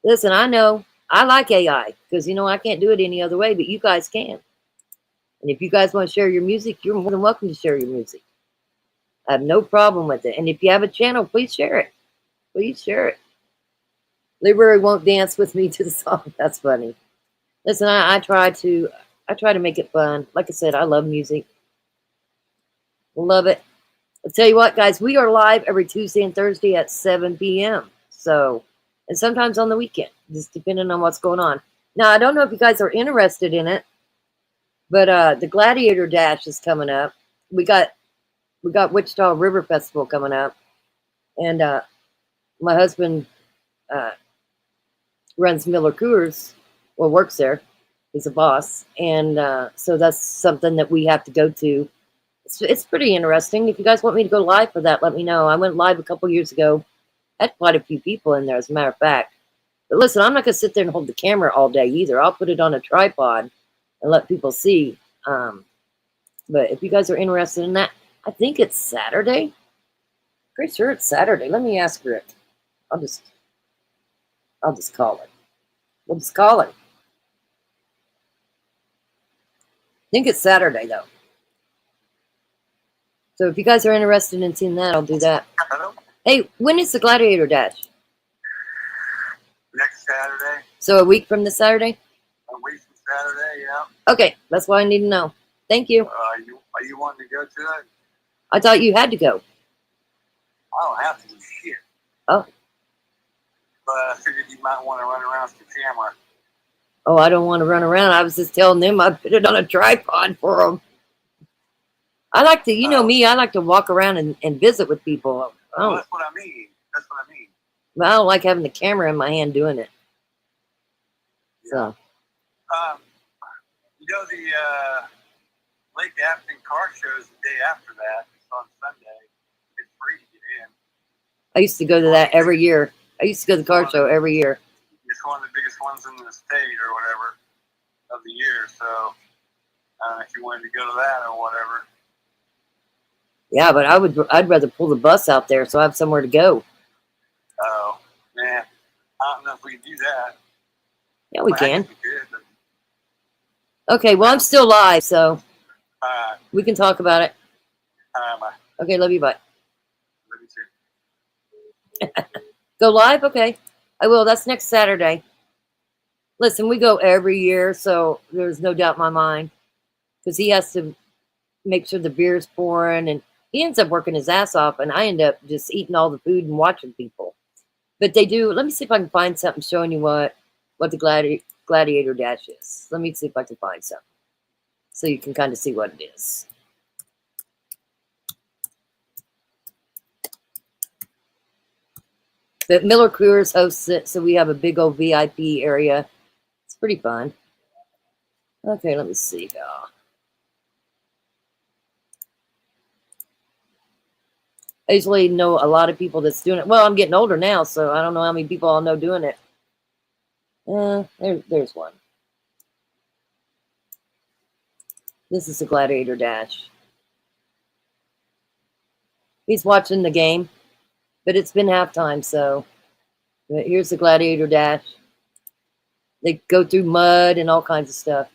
Listen, I know I like AI because I can't do it any other way, but you guys can. And if you guys want to share your music, you're more than welcome to share your music. I have no problem with it. And if you have a channel, please share it. Please share it. Library won't dance with me to the song. That's funny. Listen, I try to make it fun. Like I said, I love music. Love it. I'll tell you what, guys, we are live every Tuesday and Thursday at 7 p.m. So, and sometimes on the weekend, just depending on what's going on. Now, I don't know if you guys are interested in it, but the Gladiator Dash is coming up. We got Wichita River Festival coming up, and my husband runs Miller Coors, well, works there. He's a boss, and so that's something that we have to go to. It's pretty interesting. If you guys want me to go live for that, let me know. I went live a couple years ago. Had quite a few people in there, as a matter of fact. But listen, I'm not going to sit there and hold the camera all day either. I'll put it on a tripod and let people see. But if you guys are interested in that, I think it's Saturday. Pretty sure it's Saturday. Let me ask Rick. I'll just call it. We'll just call it. I think it's Saturday, though. So if you guys are interested in seeing that, I'll do that. Hello? Hey, when is the Gladiator Dash? Next Saturday. So a week from this Saturday? A week from Saturday, yeah. Okay, that's what I need to know. Thank you. Are you wanting to go to it? I thought you had to go. I don't have to do shit. Oh. But I figured you might want to run around with your camera. Oh, I don't want to run around. I was just telling them I put it on a tripod for them. I like to, you know me, I like to walk around and visit with people. Well, that's what I mean. I don't like having the camera in my hand doing it. So. You know, the Lake Afton car show is the day after that. It's on Sunday. It's free to get in. I used to go to that every year. I used to go to the car show every year. It's one of the biggest ones in the state or whatever of the year. So if you wanted to go to that or whatever. Yeah, but I'd rather pull the bus out there so I have somewhere to go. Oh, man. I don't know if we can do that. Yeah, we I can. guess we could, but, Okay, well, I'm still live, so uh, we can talk about it. bye. Okay, love you, bye. Love you too. Go live? Okay. I will. That's next Saturday. Listen, we go every year, so there's no doubt in my mind. Because he has to make sure the beer's pouring, and he ends up working his ass off, and I end up just eating all the food and watching people. But they do. Let me see if I can find something showing you what the Gladiator Dash is. Let me see if I can find something. So you can kind of see what it is. But Miller Coors hosts it, so we have a big old VIP area. It's pretty fun. Okay, let me see, y'all. I usually know a lot of people that's doing it. Well, I'm getting older now, so I don't know how many people I'll know doing it. There's one. This is the Gladiator Dash. He's watching the game, but it's been halftime, so here's the Gladiator Dash. They go through mud and all kinds of stuff.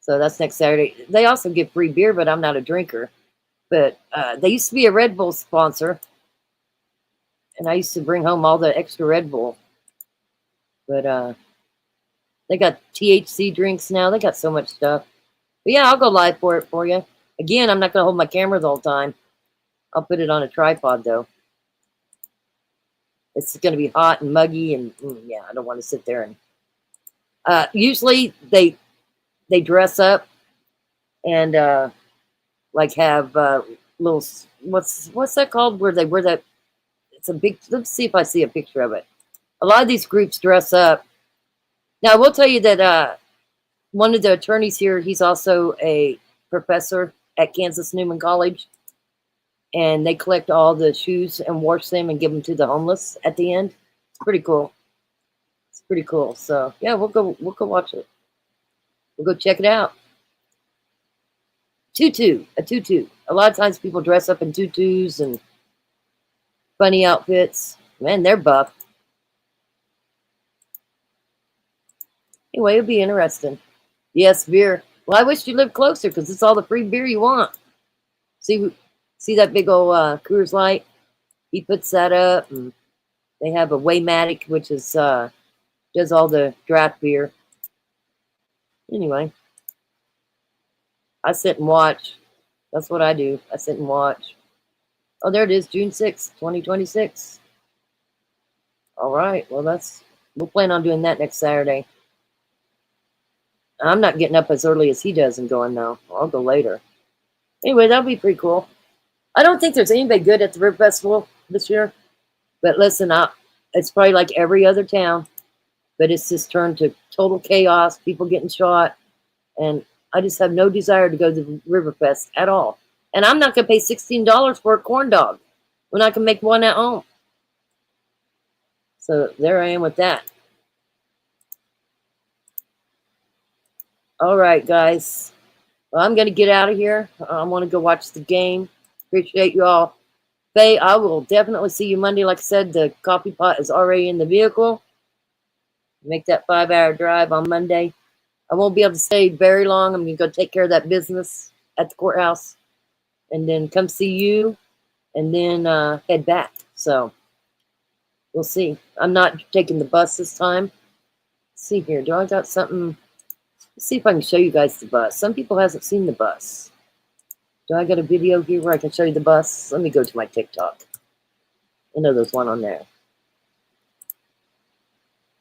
So that's next Saturday. They also give free beer, but I'm not a drinker. But they used to be a Red Bull sponsor. And I used to bring home all the extra Red Bull. But they got THC drinks now. They got so much stuff. But yeah, I'll go live for it for you. Again, I'm not going to hold my camera the whole time. I'll put it on a tripod, though. It's going to be hot and muggy. And yeah, I don't want to sit there. And usually they dress up and like have little, what's that called, where they wear that, it's a big, let's see if I see a picture of it. A lot of these groups dress up. Now, I will tell you that one of the attorneys here, he's also a professor at Kansas Newman College, and they collect all the shoes and wash them and give them to the homeless at the end. It's pretty cool. It's pretty cool. So yeah, we'll go watch it. We'll go check it out. A tutu. A lot of times people dress up in tutus and funny outfits. Man, they're buff. Anyway, it'll be interesting. Yes, beer. Well, I wish you lived closer because it's all the free beer you want. See that big old Coors Light? He puts that up, and they have a Waymatic, which is does all the draft beer. Anyway, I sit and watch. That's what I do. I sit and watch. Oh, there it is, June 6th, 2026. All right. Well, we'll plan on doing that next Saturday. I'm not getting up as early as he does and going though. I'll go later. Anyway, that'll be pretty cool. I don't think there's anybody good at the River Festival this year. But listen, it's probably like every other town. But it's just turned to total chaos, people getting shot. And I just have no desire to go to the River Fest at all. And I'm not going to pay $16 for a corn dog when I can make one at home. So there I am with that. All right, guys. Well, I'm going to get out of here. I want to go watch the game. Appreciate you all. Faye, I will definitely see you Monday. Like I said, the coffee pot is already in the vehicle. Make that 5-hour drive on Monday. I won't be able to stay very long. I'm going to go take care of that business at the courthouse and then come see you and then head back. So we'll see. I'm not taking the bus this time. Let's see here. Do I got something? Let's see if I can show you guys the bus. Some people hasn't seen the bus. Do I got a video here where I can show you the bus? Let me go to my TikTok. I know there's one on there.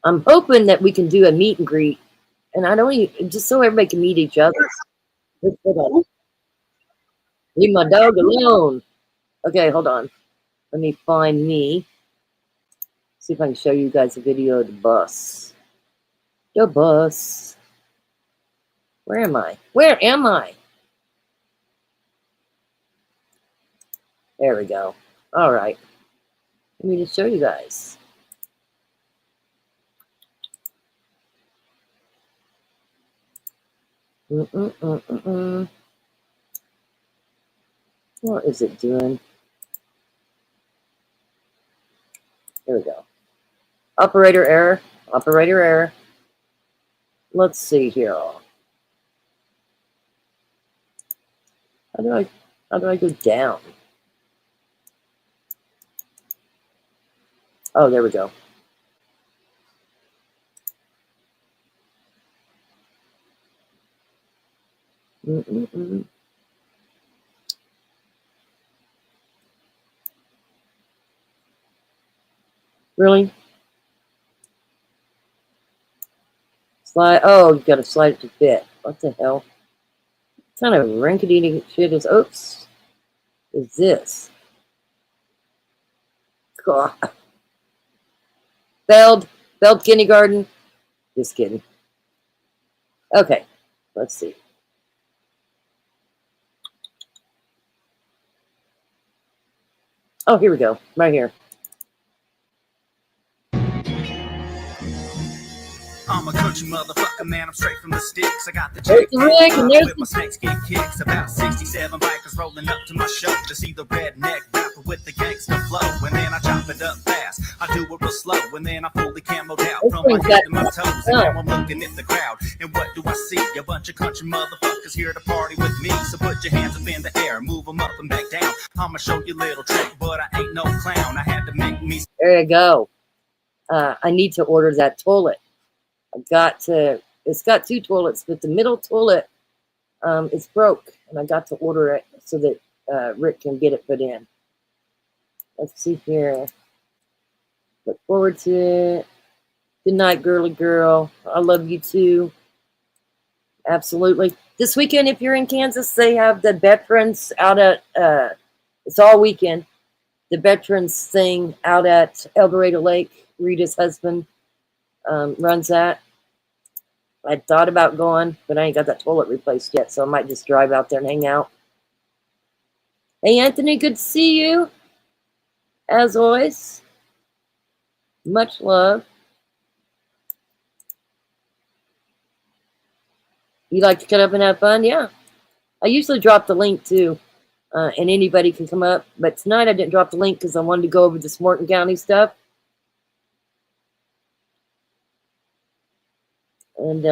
I'm hoping that we can do a meet and greet. And I don't even, just so everybody can meet each other. Leave my dog alone. Okay, hold on. Let me find me. See if I can show you guys a video of the bus. The bus. Where am I? Where am I? There we go. All right. Let me just show you guys. What is it doing? Here we go. Operator error. Operator error. Let's see here. How do I go down? Oh, there we go. Really? Slide. Oh, you got to slide it to fit. What the hell? What kind of rinkety shit is? Oops. Is this? God. Failed kindergarten. Just kidding. Okay. Let's see. Oh, here we go. Right here. I'm a country motherfucker, man. I'm straight from the sticks. I got the There's the rig, and there's with my snakes get kicks. About 67 bikers rolling up to my show to see the redneck rapper with the gangster flow. And then I chop it up fast. I do it real slow. And then I fully camoed out from my head to my toes. And now I'm looking at the crowd. And what do I see? A bunch of country motherfuckers here to party with me. So put your hands up in the air, move them up and back down. I'ma show you a little trick, but I ain't no clown. I had to make me. There you go. I need to order that toilet. It's got 2 toilets, but the middle toilet is broke, and I got to order it so that Rick can get it put in. Let's see here. Look forward to it. Good night, girly girl. I love you too. Absolutely. This weekend, if you're in Kansas, they have the veterans out at, it's all weekend, the veterans thing out at El Dorado Lake. Rita's husband runs that. I thought about going, but I ain't got that toilet replaced yet, so I might just drive out there and hang out. Hey, Anthony, good to see you. As always, much love. You like to cut up and have fun? Yeah. I usually drop the link, too, and anybody can come up. But tonight I didn't drop the link because I wanted to go over this Morton County stuff. And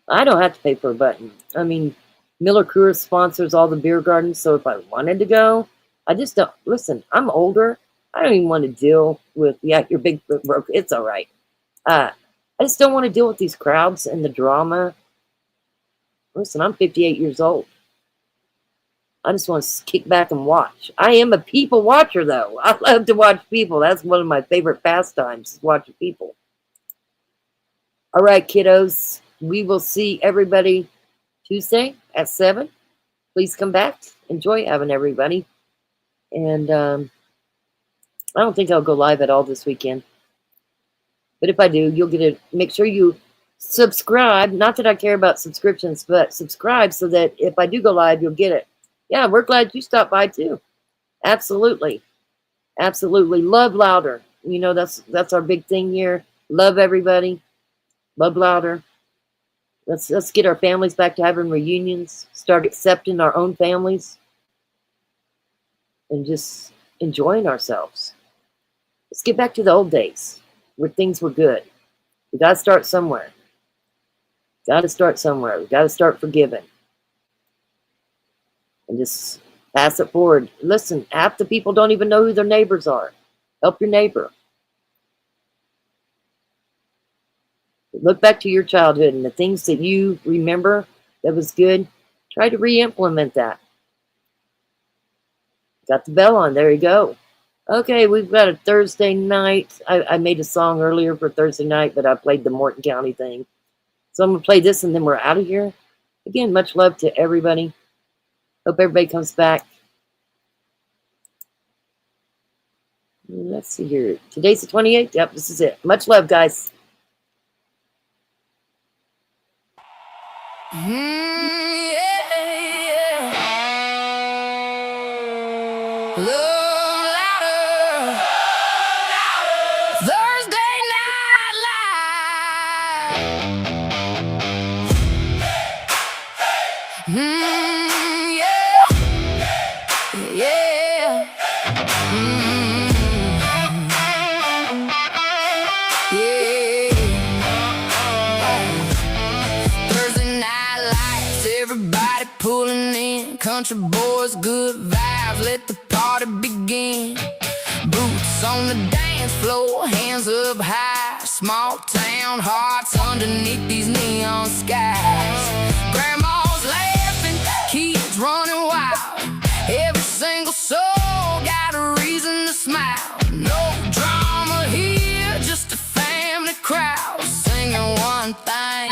I don't have to pay for a button. I mean, Miller Coors sponsors all the beer gardens, so if I wanted to go, I just don't. Listen, I'm older. I don't even want to deal with, yeah, you're big broke. It's all right. I just don't want to deal with these crowds and the drama. Listen, I'm 58 years old. I just want to kick back and watch. I am a people watcher, though. I love to watch people. That's one of my favorite pastimes, is watching people. All right, kiddos. We will see everybody Tuesday at 7. Please come back. Enjoy having everybody. And I don't think I'll go live at all this weekend. But if I do, you'll get it. Make sure you subscribe. Not that I care about subscriptions, but subscribe so that if I do go live, you'll get it. Yeah, we're glad you stopped by too. Absolutely. Absolutely. Love louder. You know, that's our big thing here. Love everybody. Love louder. Let's get our families back to having reunions. Start accepting our own families. And just enjoying ourselves. Let's get back to the old days where things were good. We got to start somewhere. Got to start somewhere. We got to start forgiving. And just pass it forward. Listen, half the people don't even know who their neighbors are. Help your neighbor. Look back to your childhood and the things that you remember that was good. Try to re-implement that. Got the bell on. There you go. Okay, we've got a Thursday night. I made a song earlier for Thursday night, but I played the Morton County thing. So I'm going to play this and then we're out of here. Again, much love to everybody. Hope everybody comes back. Let's see here. Today's the 28th. Yep, this is it. Much love, guys. Love louder. Thursday Night Live. Yeah. Yeah. Yeah. Thursday Night Lights, everybody pulling in. Country boys, good vibes, let the party begin. Boots on the dance floor, hands up high. Small town hearts underneath these neon skies. Grandma's laughing, kids running wild. Every single soul got a reason to smile. No drama here, just a family crowd. Singing one thing,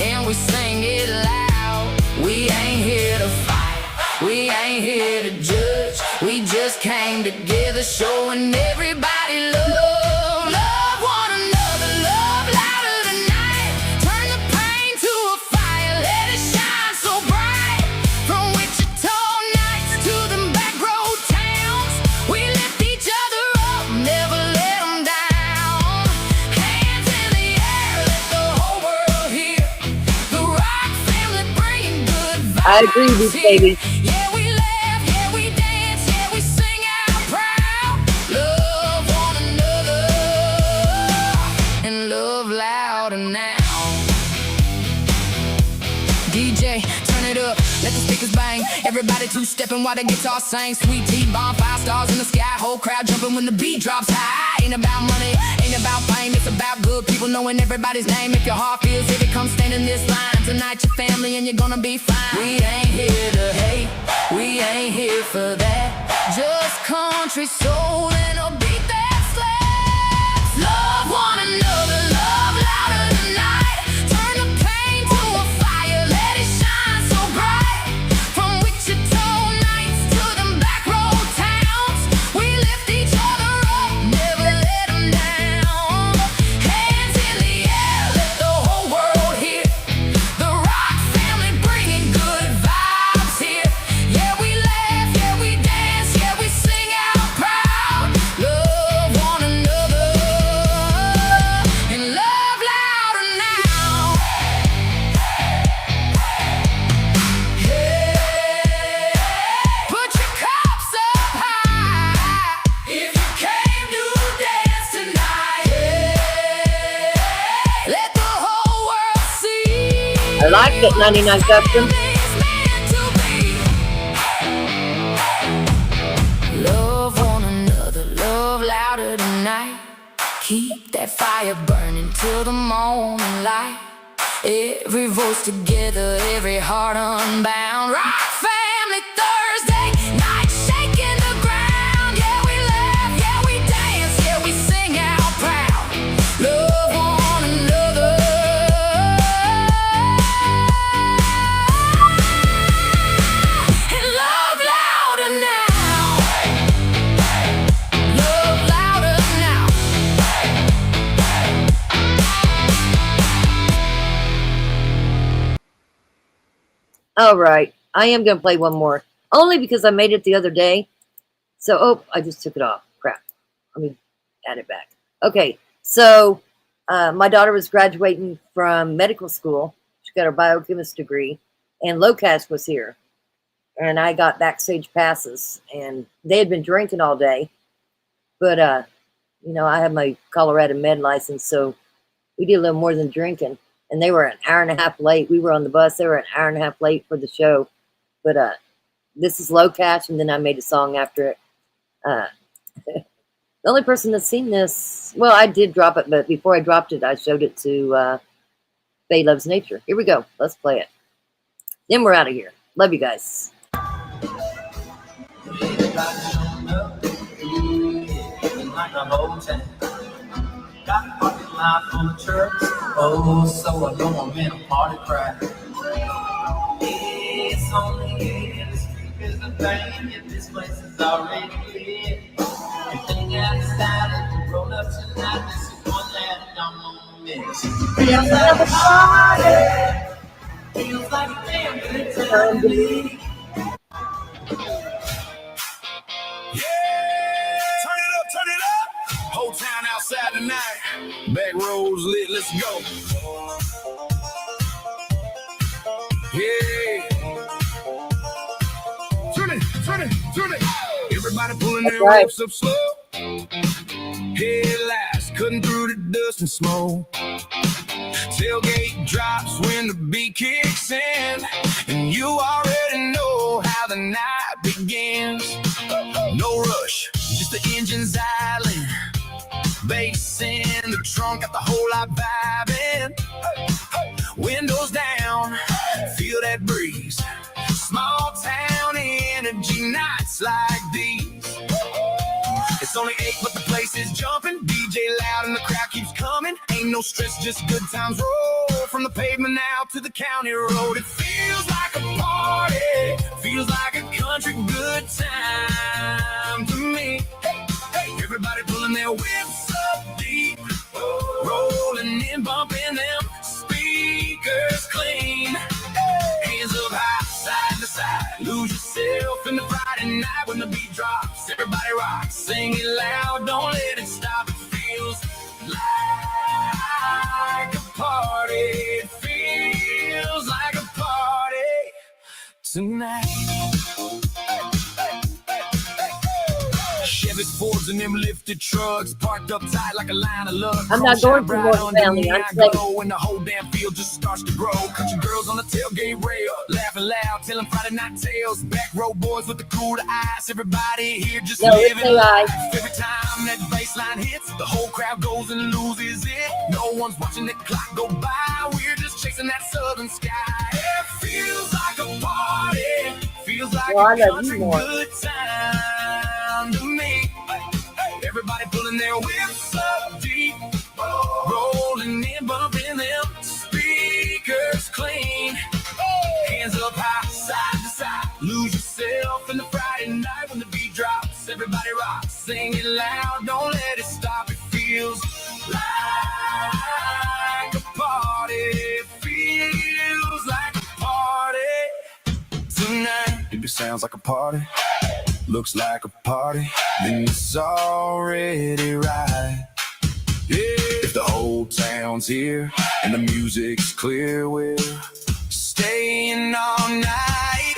and we sing it loud. We ain't here to fight, we ain't here to judge. We just came together showing everybody love. Love one another, love louder tonight. Turn the pain to a fire, let it shine so bright. From Wichita nights to them back road towns, we lift each other up, never let them down. Hands in the air, let the whole world hear. The Rock family bringing good vibes. I agree with you, baby. Yeah, we laugh, yeah, we dance, yeah, we sing out proud. Love one another and love louder now. DJ, turn it up, let the speakers bang. Everybody two-stepping while the guitar sing. Sweet tea, bonfire, stars in the sky. Whole crowd jumping when the beat drops high. Ain't about money, ain't about fame. It's about good people knowing everybody's name. If your heart feels it, come stand in this line. Tonight your family and you're gonna be fine. We ain't here to hate, we ain't here for that. Just country soul and a beat that slaps. Love one another, love louder tonight. Turn the pain to a fire, let it shine so bright. From Wichita nights to them back road towns, we lift each other up, never let them down. Hands in the air, let the whole world hear. The Rock family bringing good vibes here. Yeah, we laugh, yeah, we dance, yeah, we sing out proud. Love like it, 99 Custom. Love one another, love louder tonight. Keep that fire burning till the morning light. Every voice together, every heart unbound. Rock family Thursday night, shaking the ground. Yeah, we laugh, yeah, we dance, yeah, we sing out proud. Love one another. And love louder now. Love louder now. All right, I am going to play one more, only because I made it the other day. So, oh, I just took it off. Crap. Let me add it back. Okay, so my daughter was graduating from medical school. She got her biochemist degree, and Locast was here. And I got backstage passes, and they had been drinking all day. But, you know, I have my Colorado med license, so we did a little more than drinking. And they were an hour and a half late. We were on the bus. They were an hour and a half late for the show. But this is Locast, and then I made a song after it. The only person that's seen this, well, I did drop it, but before I dropped it, I showed it to Faye Loves Nature. Here we go. Let's play it. Then we're out of here. Love you guys. Like a hotel. Got a parking lot full of trucks. Oh, so alone, I'm in a party crowd. It's only in the street is the thing. If this place is already lit, everything outside of the roll up tonight. This is one that I'm gonna miss. Feels like a party. Feels like a damn good time to leave. Turn it up. Whole town outside tonight. Back rows lit, let's go. Yeah. Turn it. Everybody pulling their whips up slow. Headlights cutting through the dust and smoke. Tailgate drops when the beat kicks in. And you already know how the night begins. No rush, just the engines idling. Bass in the trunk, got the whole lot vibing. Windows down, feel that breeze. Small town energy nights like these. It's only 8, but the place is jumping. DJ loud and the crowd keeps coming. Ain't no stress, just good times roll. From the pavement out to the county road. It feels like a party. Feels like a country good time to me. Hey, everybody pulling their whips up deep. Rolling in, bumping them speakers clean. Hands up high, side to side. Lose yourself in the Friday night when the beat drops. Everybody rock, sing it loud, don't let it stop. It feels like a party. It feels like a party tonight. Chevys, Fords, and them lifted trucks parked up tight like a line of luck. I'm not going for Morton Family. I'm saying. When the whole damn field just starts to grow. Country girls on the tailgate rail, laughing loud, telling Friday night tales. Back row boys with the cooler eyes. Everybody here just living life. Every time that bass line hits, the whole crowd goes and loses it. No one's watching the clock go by. We're just chasing that southern sky. It feels like a party. Feels like a country good time to me. Everybody pulling their whips up deep, rolling in, bumping them speakers clean. Hands up high, side to side. Lose yourself in the Friday night when the beat drops. Everybody rock, sing it loud, don't let it stop. It feels like a party. It feels like a party tonight. If it sounds like a party, looks like a party, then it's already right. Yeah, if the whole town's here and the music's clear, we're staying all night.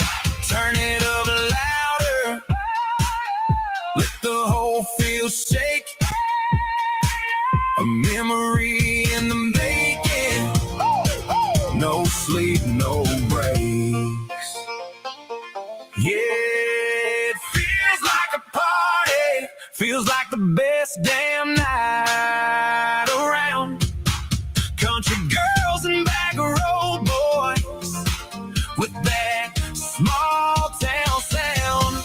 Turn it up louder. Let the whole field shake. A memory in the making. No sleep, feels like the best damn night around. Country girls and back road boys with that small town sound.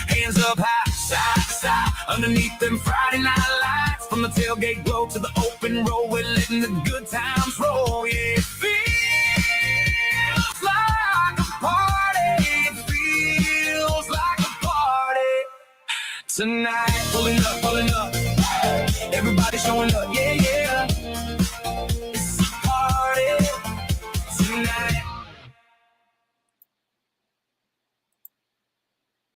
Hands up high, side to side, underneath them Friday night lights. From the tailgate glow to the open road, we're letting the good times roll. Yeah, it feels like a party. It feels like a party tonight. Pulling up, everybody showing up, yeah, yeah.